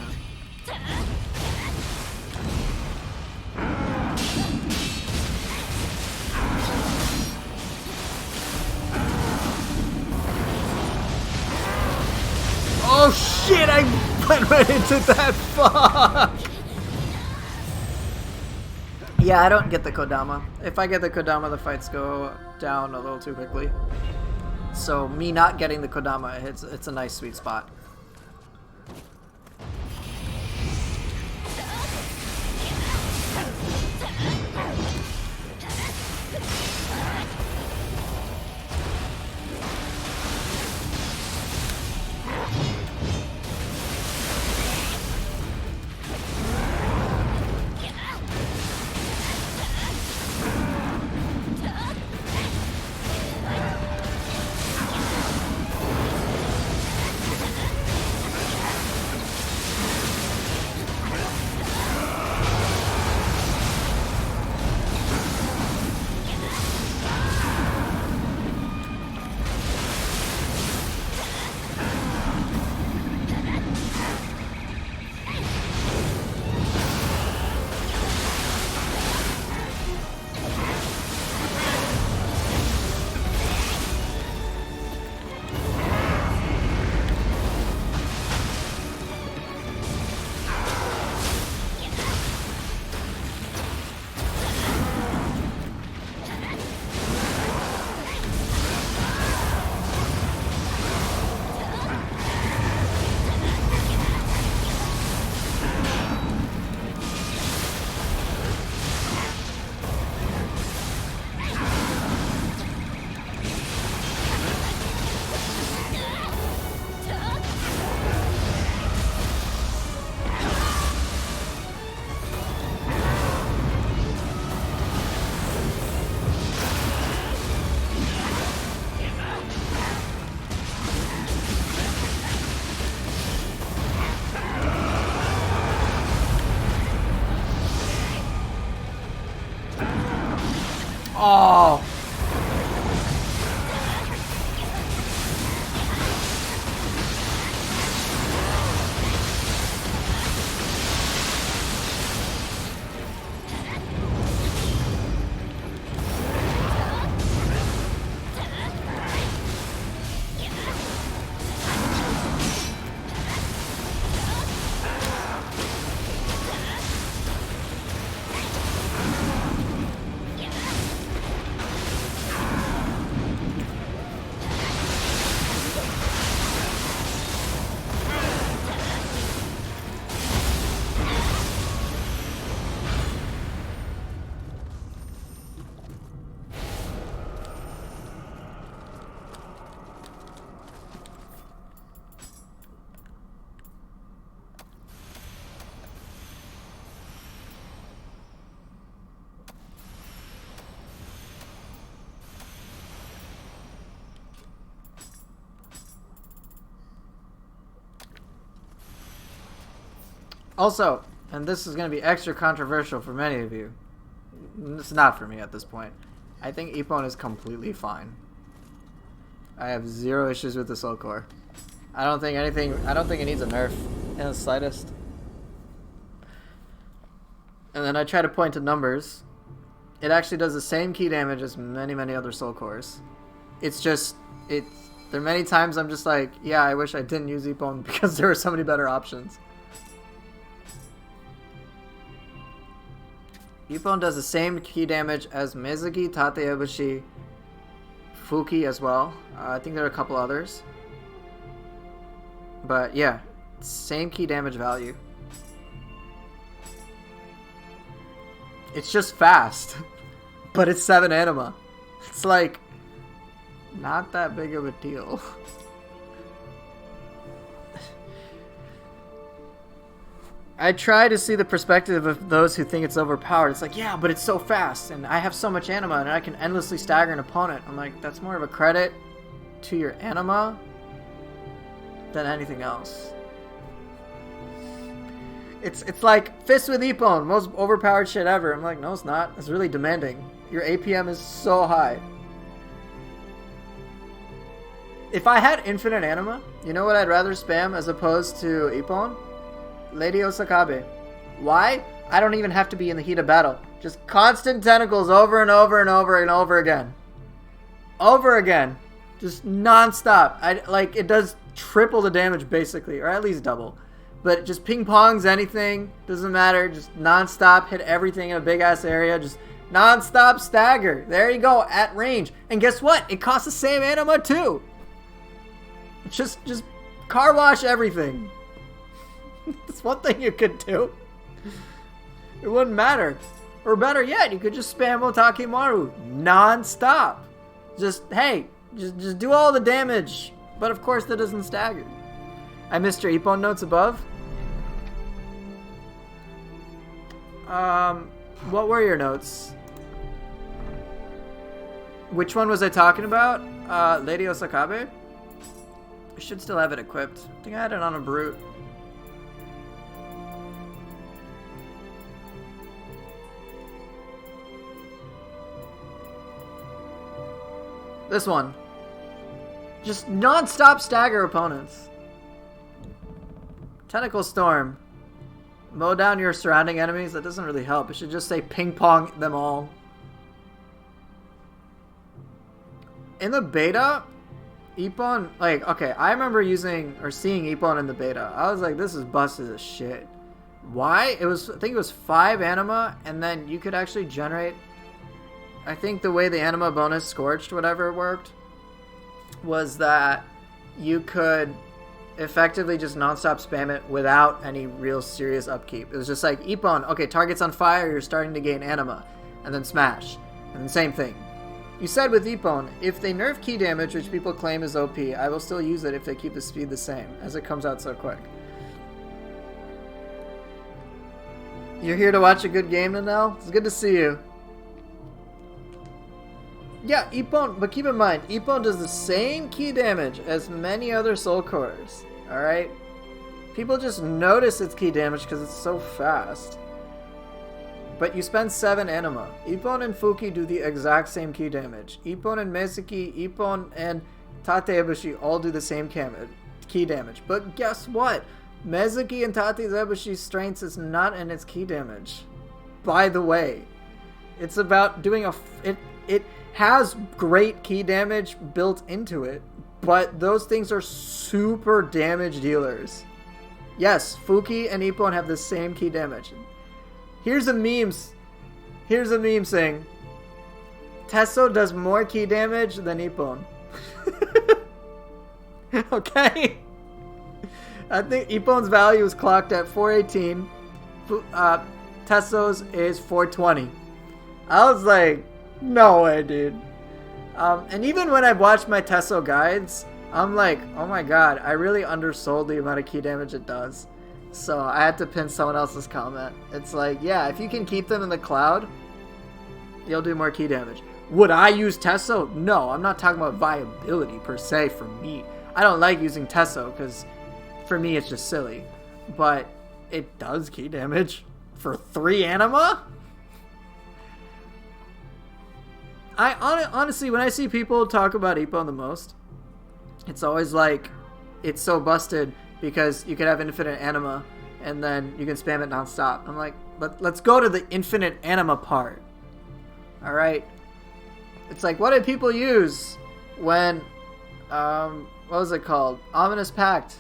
[SPEAKER 1] Oh shit, I went right into that. Fuck! Yeah, I don't get the Kodama. If I get the Kodama, the fights go down a little too quickly. So me not getting the Kodama, it's a nice sweet spot. Oh! Also, and this is going to be extra controversial for many of you. It's not for me at this point. I think Ippon is completely fine. I have zero issues with the Soul Core. I don't think it needs a nerf in the slightest. And then I try to point to numbers. It actually does the same key damage as many other Soul Cores. It's just, there are many times I'm just like, yeah, I wish I didn't use Ippon because there are so many better options. Ippon does the same key damage as Mizuki, Tateyabushi, Fuki as well. I think there are a couple others. But yeah, same key damage value. It's just fast. But it's 7 anima. It's like, not that big of a deal. I try to see the perspective of those who think it's overpowered. It's like, yeah, but it's so fast, and I have so much anima, and I can endlessly stagger an opponent. I'm like, that's more of a credit to your anima than anything else. It's like Fist with Ippon, most overpowered shit ever. I'm like, no, it's not. It's really demanding. Your APM is so high. If I had infinite anima, you know what I'd rather spam as opposed to Ippon? Lady Osakabe. Why? I don't even have to be in the heat of battle. Just constant tentacles over and over and over and over again. Over again. Just non-stop. It does triple the damage basically, or at least double. But it just ping-pongs anything. Doesn't matter. Just non-stop. Hit everything in a big-ass area. Just non-stop stagger. There you go. At range. And guess what? It costs the same anima too. Just car wash everything. That's one thing you could do. It wouldn't matter. Or better yet, you could just spam Otakimaru non-stop. Just, hey, just do all the damage. But of course that doesn't stagger. I missed your Ippon notes above. What were your notes? Which one was I talking about? Lady Osakabe? I should still have it equipped. I think I had it on a brute. This one. Just non-stop stagger opponents. Tentacle Storm. Mow down your surrounding enemies. That doesn't really help. It should just say ping pong them all. In the beta, Ippon, like, okay, I remember using or seeing Ippon in the beta. I was like, this is busted as shit. Why? I think it was 5 anima, and then you could actually generate, I think the way the anima bonus Scorched, whatever, worked, was that you could effectively just non-stop spam it without any real serious upkeep. It was just like, Ippon, okay, target's on fire, you're starting to gain anima, and then smash. And then same thing. You said with Ippon, if they nerf key damage, which people claim is OP, I will still use it if they keep the speed the same, as it comes out so quick. You're here to watch a good game, Nanelle? It's good to see you. Yeah, Ippon, but keep in mind, Ippon does the same key damage as many other Soul Cores, alright? People just notice its key damage because it's so fast. but you spend 7 anima. Ippon and Fuki do the exact same ki damage. Ippon and Mezuki, Ippon and Tatebushi all do the same ki damage. But guess what? Mezuki and Tatebushi's strengths is not in its ki damage. By the way, it's about doing it has great ki damage built into it, but those things are super damage dealers. Yes, Fuki and Ippon have the same ki damage. Here's a meme saying Tesso does more ki damage than Ippon. Okay. I think Ippon's value is clocked at 418. Tesso's is 420. I was like, no way, dude. And even when I watched my Tesso guides, I'm like, oh my god, I really undersold the amount of ki damage it does. So I had to pin someone else's comment. It's like, yeah, if you can keep them in the cloud, you'll do more ki damage. Would I use Tesso? No, I'm not talking about viability per se for me. I don't like using Tesso because for me it's just silly. But it does ki damage for 3 anima? Honestly, when I see people talk about Ippon the most, it's always like, it's so busted because you could have infinite anima and then you can spam it non-stop. I'm like, let's go to the infinite anima part. Alright? It's like, what did people use when, what was it called? Ominous Pact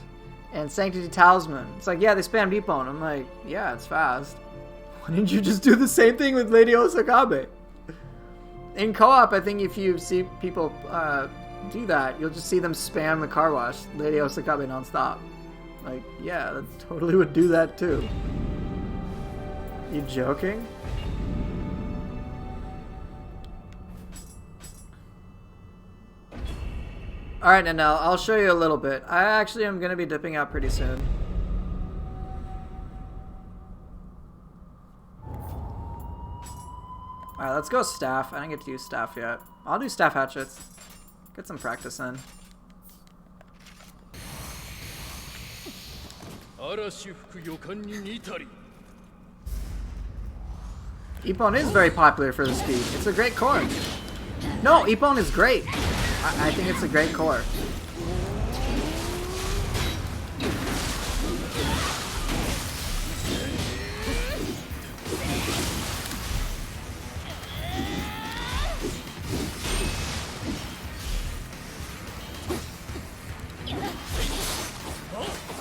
[SPEAKER 1] and Sanctity Talisman. It's like, yeah, they spammed Ippon. I'm like, yeah, it's fast. Why didn't you just do the same thing with Lady Osakabe? In co-op, I think if you see people do that, you'll just see them spam the car wash, Lady Osakabe non-stop. Like, yeah, that totally would do that too. You joking? Alright, and now I'll show you a little bit. I actually am going to be dipping out pretty soon. Alright, let's go staff. I didn't get to use staff yet. I'll do staff hatchets. Get some practice in. Ippon is very popular for the speed. It's a great core. No, Ippon is great. I think it's a great core.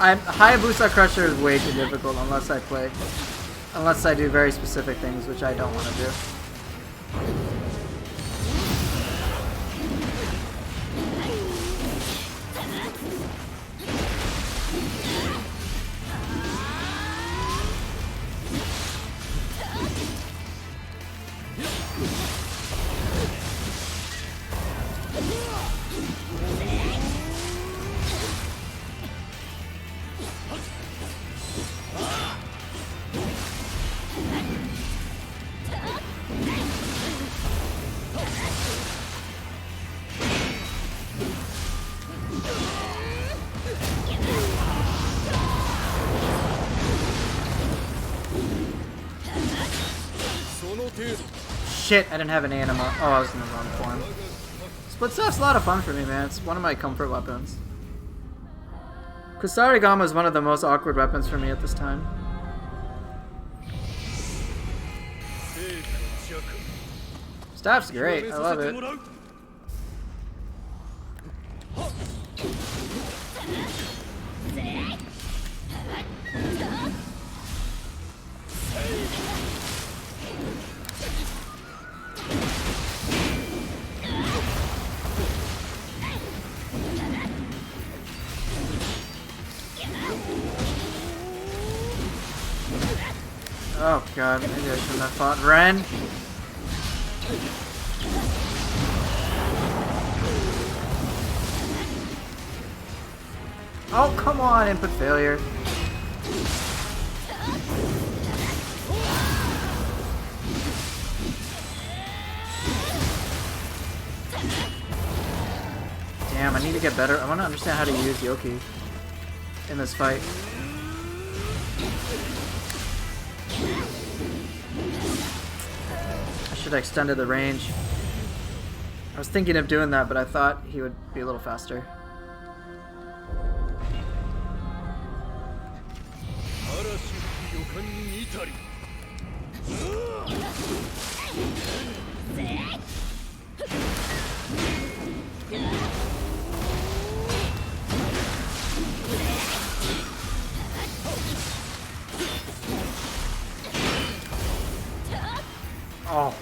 [SPEAKER 1] Hayabusa Crusher is way too difficult unless I do very specific things, which I don't want to do. Shit, I didn't have an anima. Oh, I was in the wrong form. Split staff's a lot of fun for me, man. It's one of my comfort weapons. Kusarigama is one of the most awkward weapons for me at this time. Staff's great. I love it. Oh god, maybe I shouldn't have fought Ren. Oh, come on, input failure. Damn, I need to get better. I want to understand how to use Yoki in this fight. should have extended the range. I was thinking of doing that, but I thought he would be a little faster. Oh.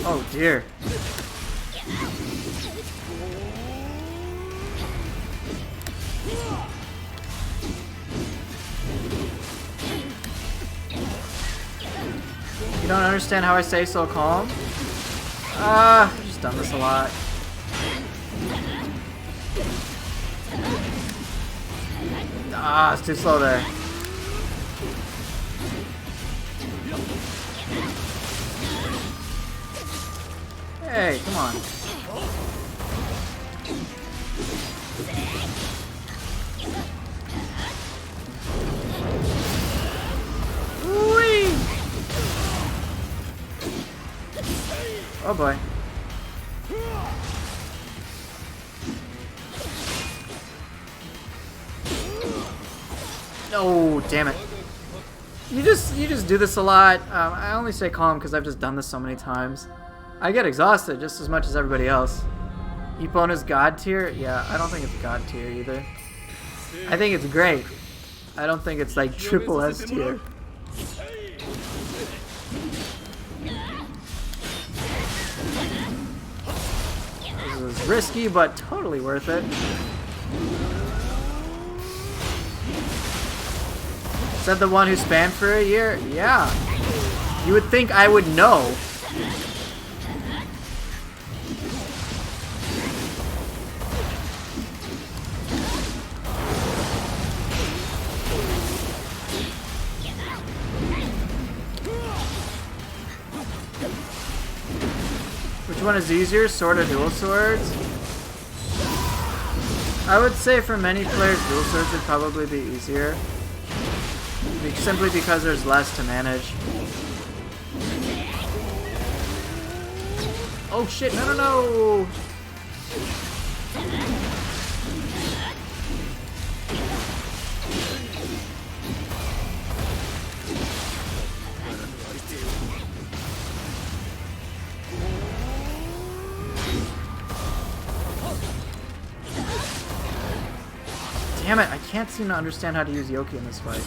[SPEAKER 1] Oh dear. You don't understand how I stay so calm? I've just done this a lot. It's too slow there. Hey, come on. Whee! Oh boy. Oh, damn it. You just do this a lot. I only stay calm because I've just done this so many times. I get exhausted just as much as everybody else. Eppona's God tier? Yeah, I don't think it's God tier either. I think it's great. I don't think it's like triple S tier. This was risky, but totally worth it. Said the one who spammed for a year? Yeah. You would think I would know. Which one is easier, sword or dual swords? I would say for many players, dual swords would probably be easier. Simply because there's less to manage. Oh shit, no, no, no! Damn it, I can't seem to understand how to use Yoki in this fight.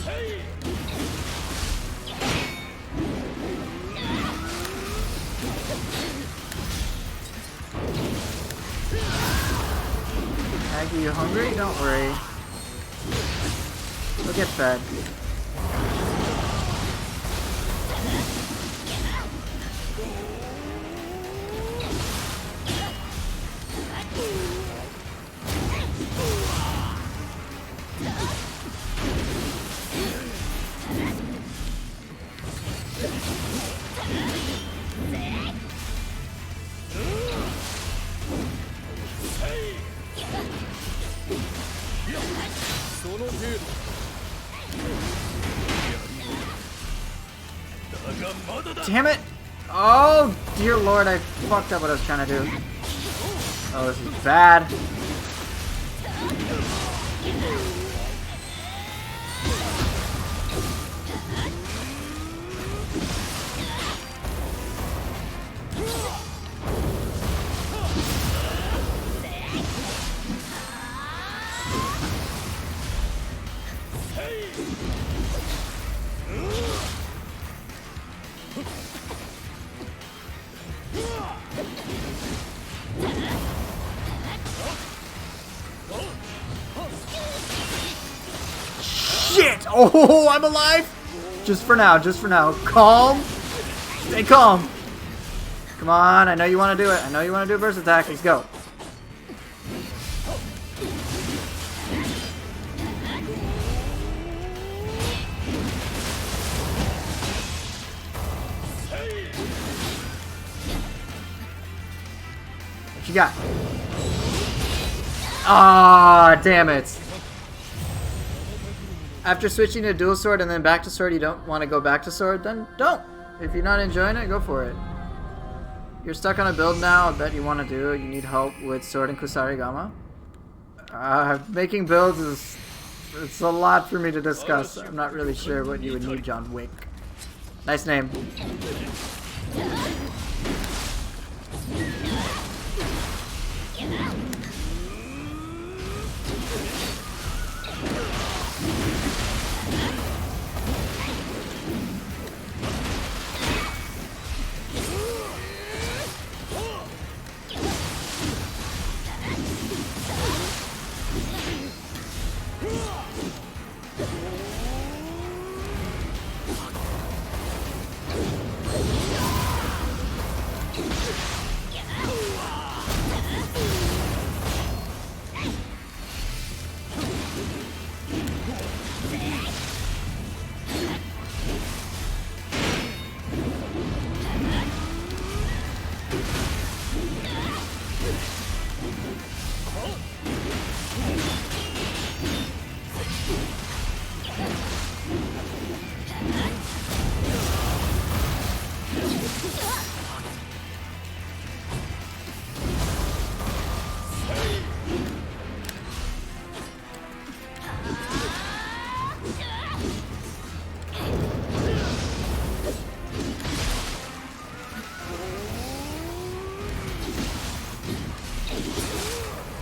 [SPEAKER 1] Aggie, you hungry? Don't worry. We'll get fed. Damn it! Oh, dear lord, I fucked up what I was trying to do. Oh, this is bad. Shit! Oh, I'm alive! Just for now, just for now. Calm. Stay calm. Come on, I know you want to do it. I know you want to do a burst attack. Let's go. you got? Ah, damn it. After switching to dual sword and then back to sword, you don't want to go back to sword? Then don't. If you're not enjoying it, go for it. You're stuck on a build now that you want to do. You need help with sword and Kusarigama. Making builds is... It's a lot for me to discuss. I'm not really sure what you would need, John Wick. Nice name.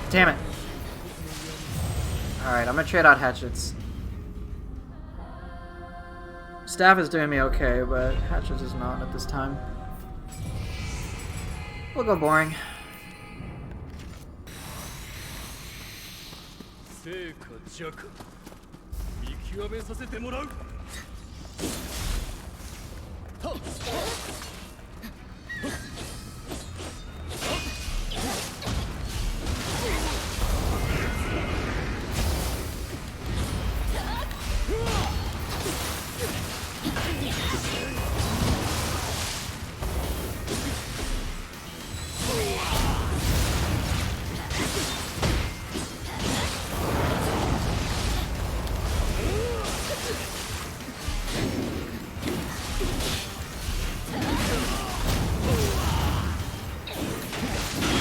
[SPEAKER 1] Damn it. Alright, I'm gonna trade out hatchets. Staff is doing me okay, but hatchets is not at this time. We'll go boring.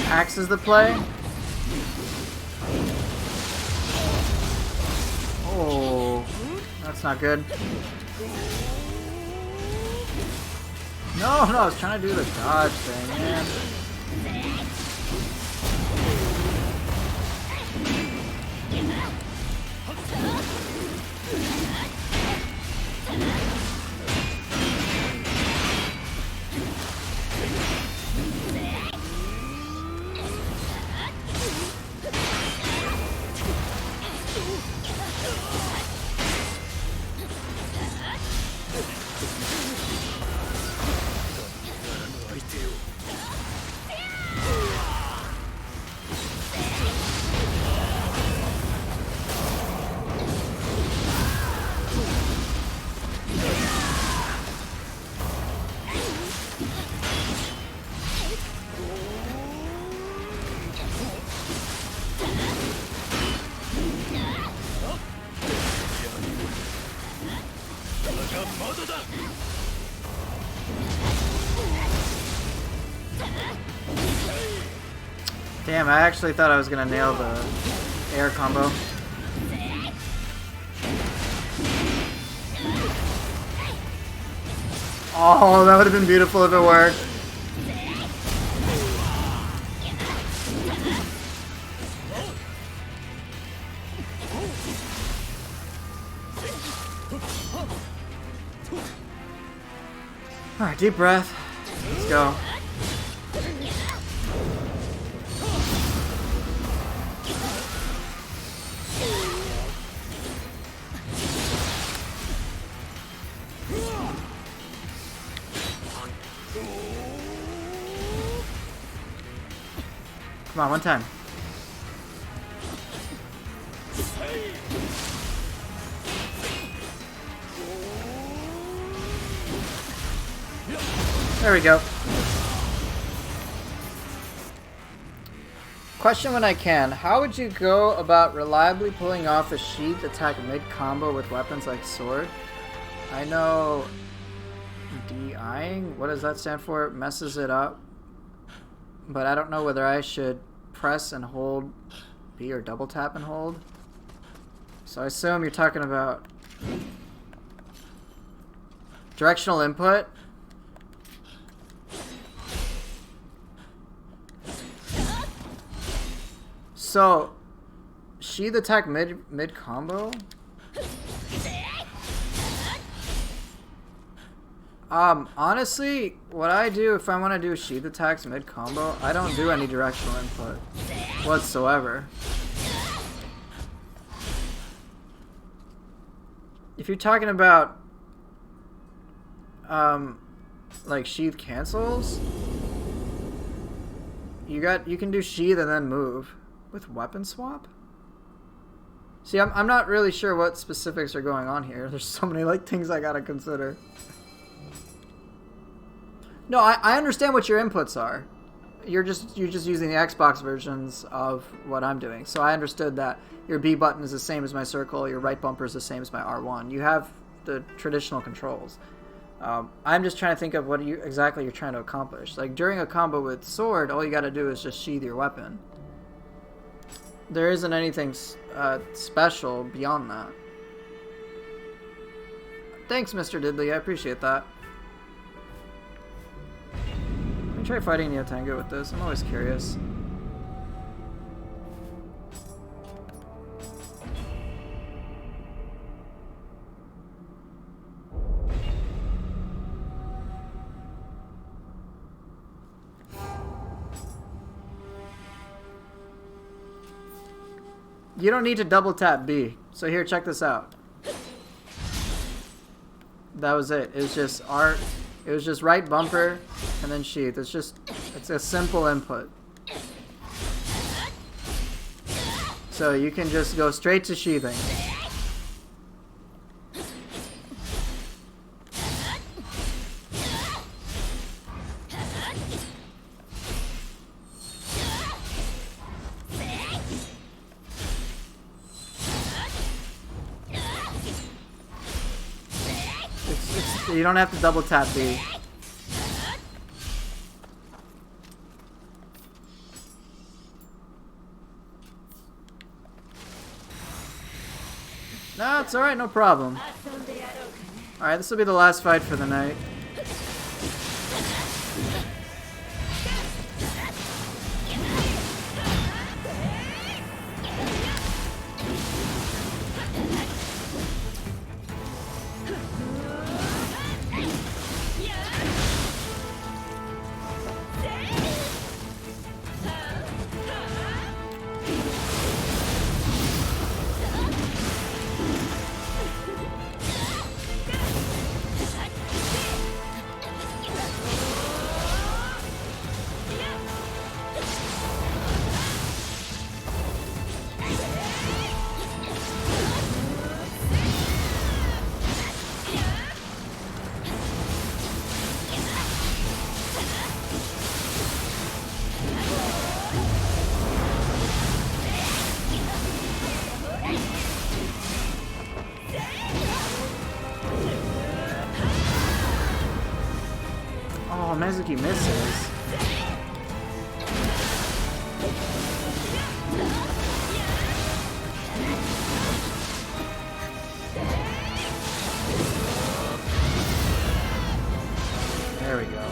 [SPEAKER 1] Axe is the play. Oh, that's not good. No, I was trying to do the dodge thing, man. Damn, I actually thought I was gonna nail the air combo. Oh, that would have been beautiful if it worked. Alright, deep breath. Let's go. Come on, one time. There we go. question when I can. How would you go about reliably pulling off a sheath attack mid-combo with weapons like sword? I know DIing, what does that stand for? It messes it up. But I don't know whether I should press and hold B or double tap and hold. So I assume you're talking about directional input. So, sheath attack mid combo? Honestly, what I do if I want to do sheath attacks mid combo, I don't do any directional input whatsoever. If you're talking about like sheath cancels, you can do sheath and then move with weapon swap. See, I'm not really sure what specifics are going on here. There's so many like things I gotta consider. No, I understand what your inputs are. You're just using the Xbox versions of what I'm doing. So I understood that your B button is the same as my circle, your right bumper is the same as my R1. You have the traditional controls. I'm just trying to think of what exactly you're trying to accomplish. Like during a combo with sword, all you got to do is just sheath your weapon. There isn't anything special beyond that. Thanks, Mr. Diddley. I appreciate that. Let me try fighting Nioh Tengu with this. I'm always curious. You don't need to double tap B. So here, check this out. That was it. It was just art. It was just right bumper and then sheath. It's a simple input. So you can just go straight to sheathing. You don't have to double tap B. No, it's alright, no problem. Alright, this will be the last fight for the night. Mizuki misses. There we go.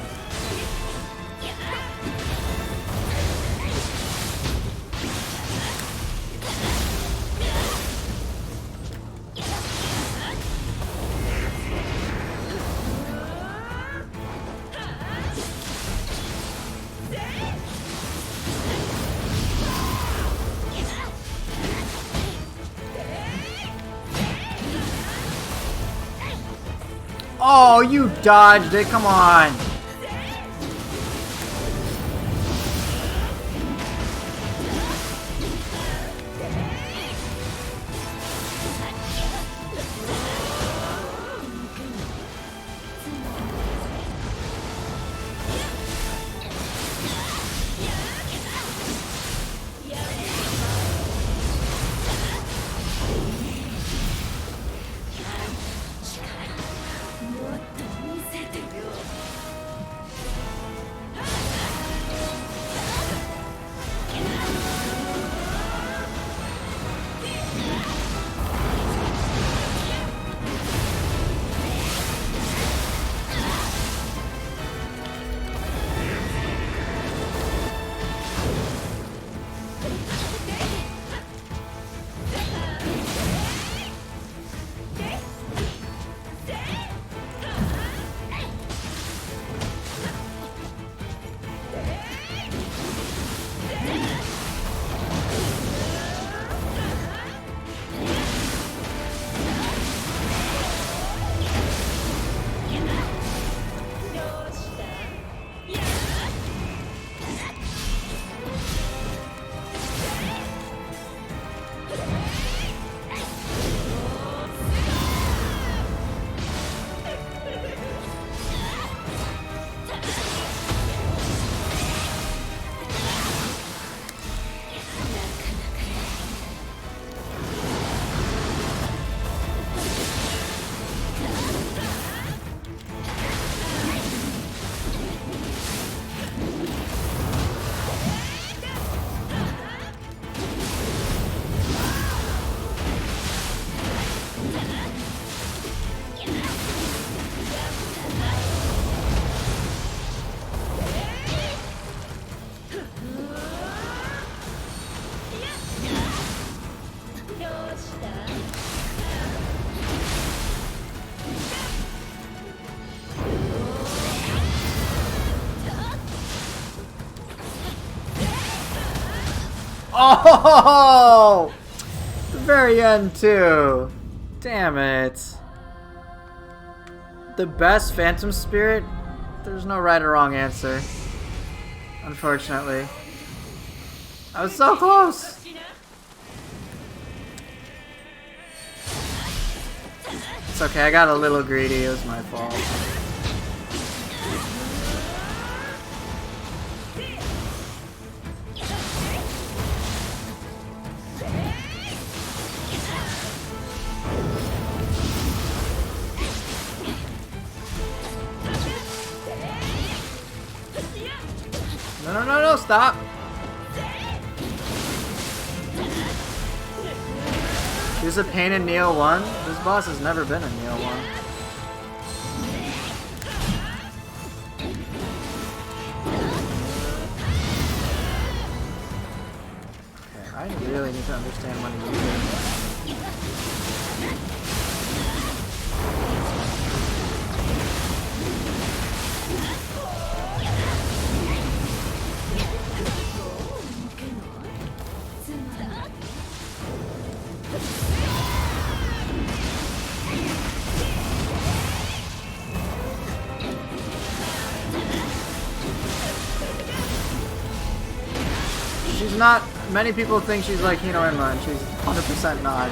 [SPEAKER 1] Oh, you dodged it. Come on. Oh! The very end, too. Damn it. The best Phantom Spirit? There's no right or wrong answer. Unfortunately. I was so close! It's okay, I got a little greedy. It was my fault. No, stop! He was a pain in Nioh 1? This boss has never been in Nioh 1. Okay, I really need to understand when to use it. She's not, many people think she's like Hino Emma, and she's 100% not.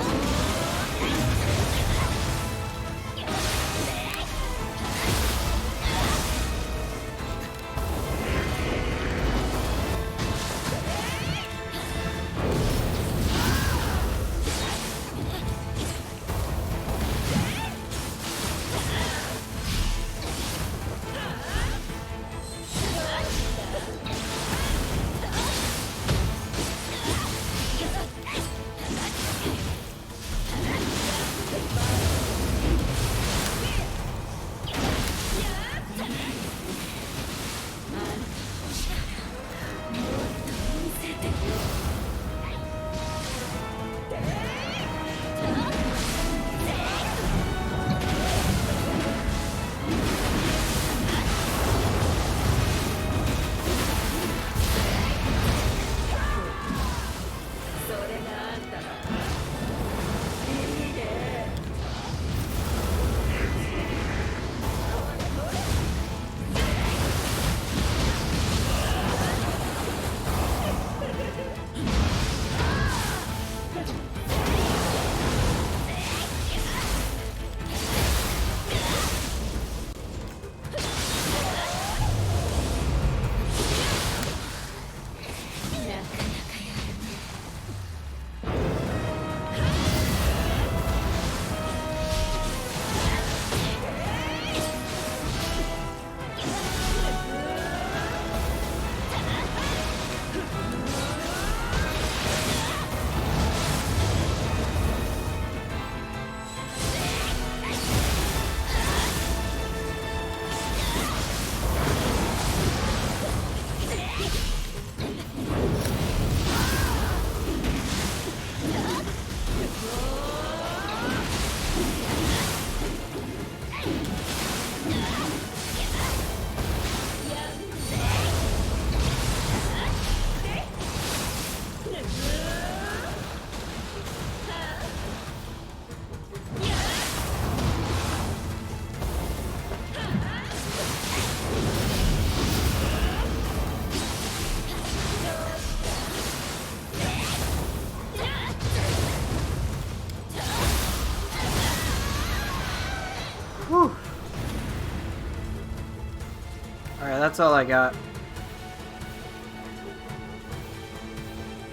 [SPEAKER 1] Alright, that's all I got.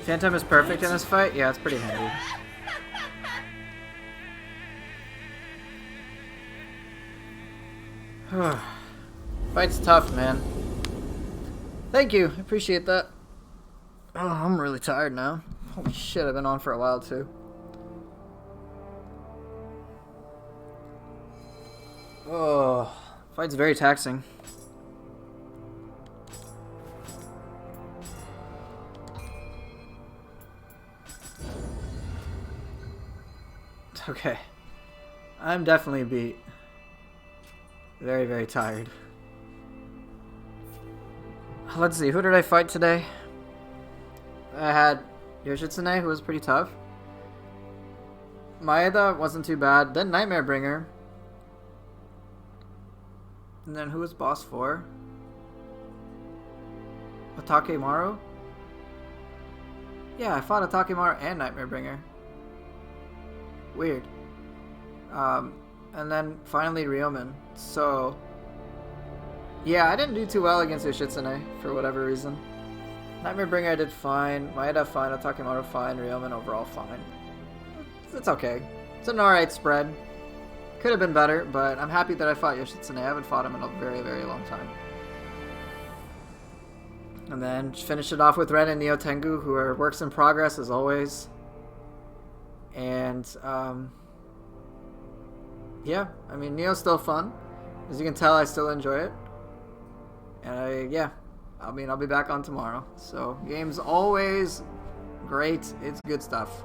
[SPEAKER 1] Phantom is perfect in this fight? Yeah, it's pretty handy. Fight's tough, man. Thank you, appreciate that. Oh, I'm really tired now. Holy shit, I've been on for a while too. Oh, fight's very taxing. Okay. I'm definitely beat. Very, very tired. Let's see, who did I fight today? I had Yoshitsune, who was pretty tough. Maeda wasn't too bad. Then Nightmare Bringer. And then who was boss 4? Takemaru? Yeah, I fought Takemaru and Nightmare Bringer. Weird. And then finally Ryomen. So, yeah, I didn't do too well against Yoshitsune for whatever reason. Nightmare Bringer I did fine. Maeda fine. Takemaru fine. Ryomen overall fine. It's okay. It's an alright spread. Could have been better, but I'm happy that I fought Yoshitsune. I haven't fought him in a very, very long time. And then finish it off with Ren and Nioh Tengu, who are works in progress as always. And, yeah, I mean, Nioh's still fun. As you can tell, I still enjoy it. And yeah, I mean, I'll be back on tomorrow. So, game's always great. It's good stuff.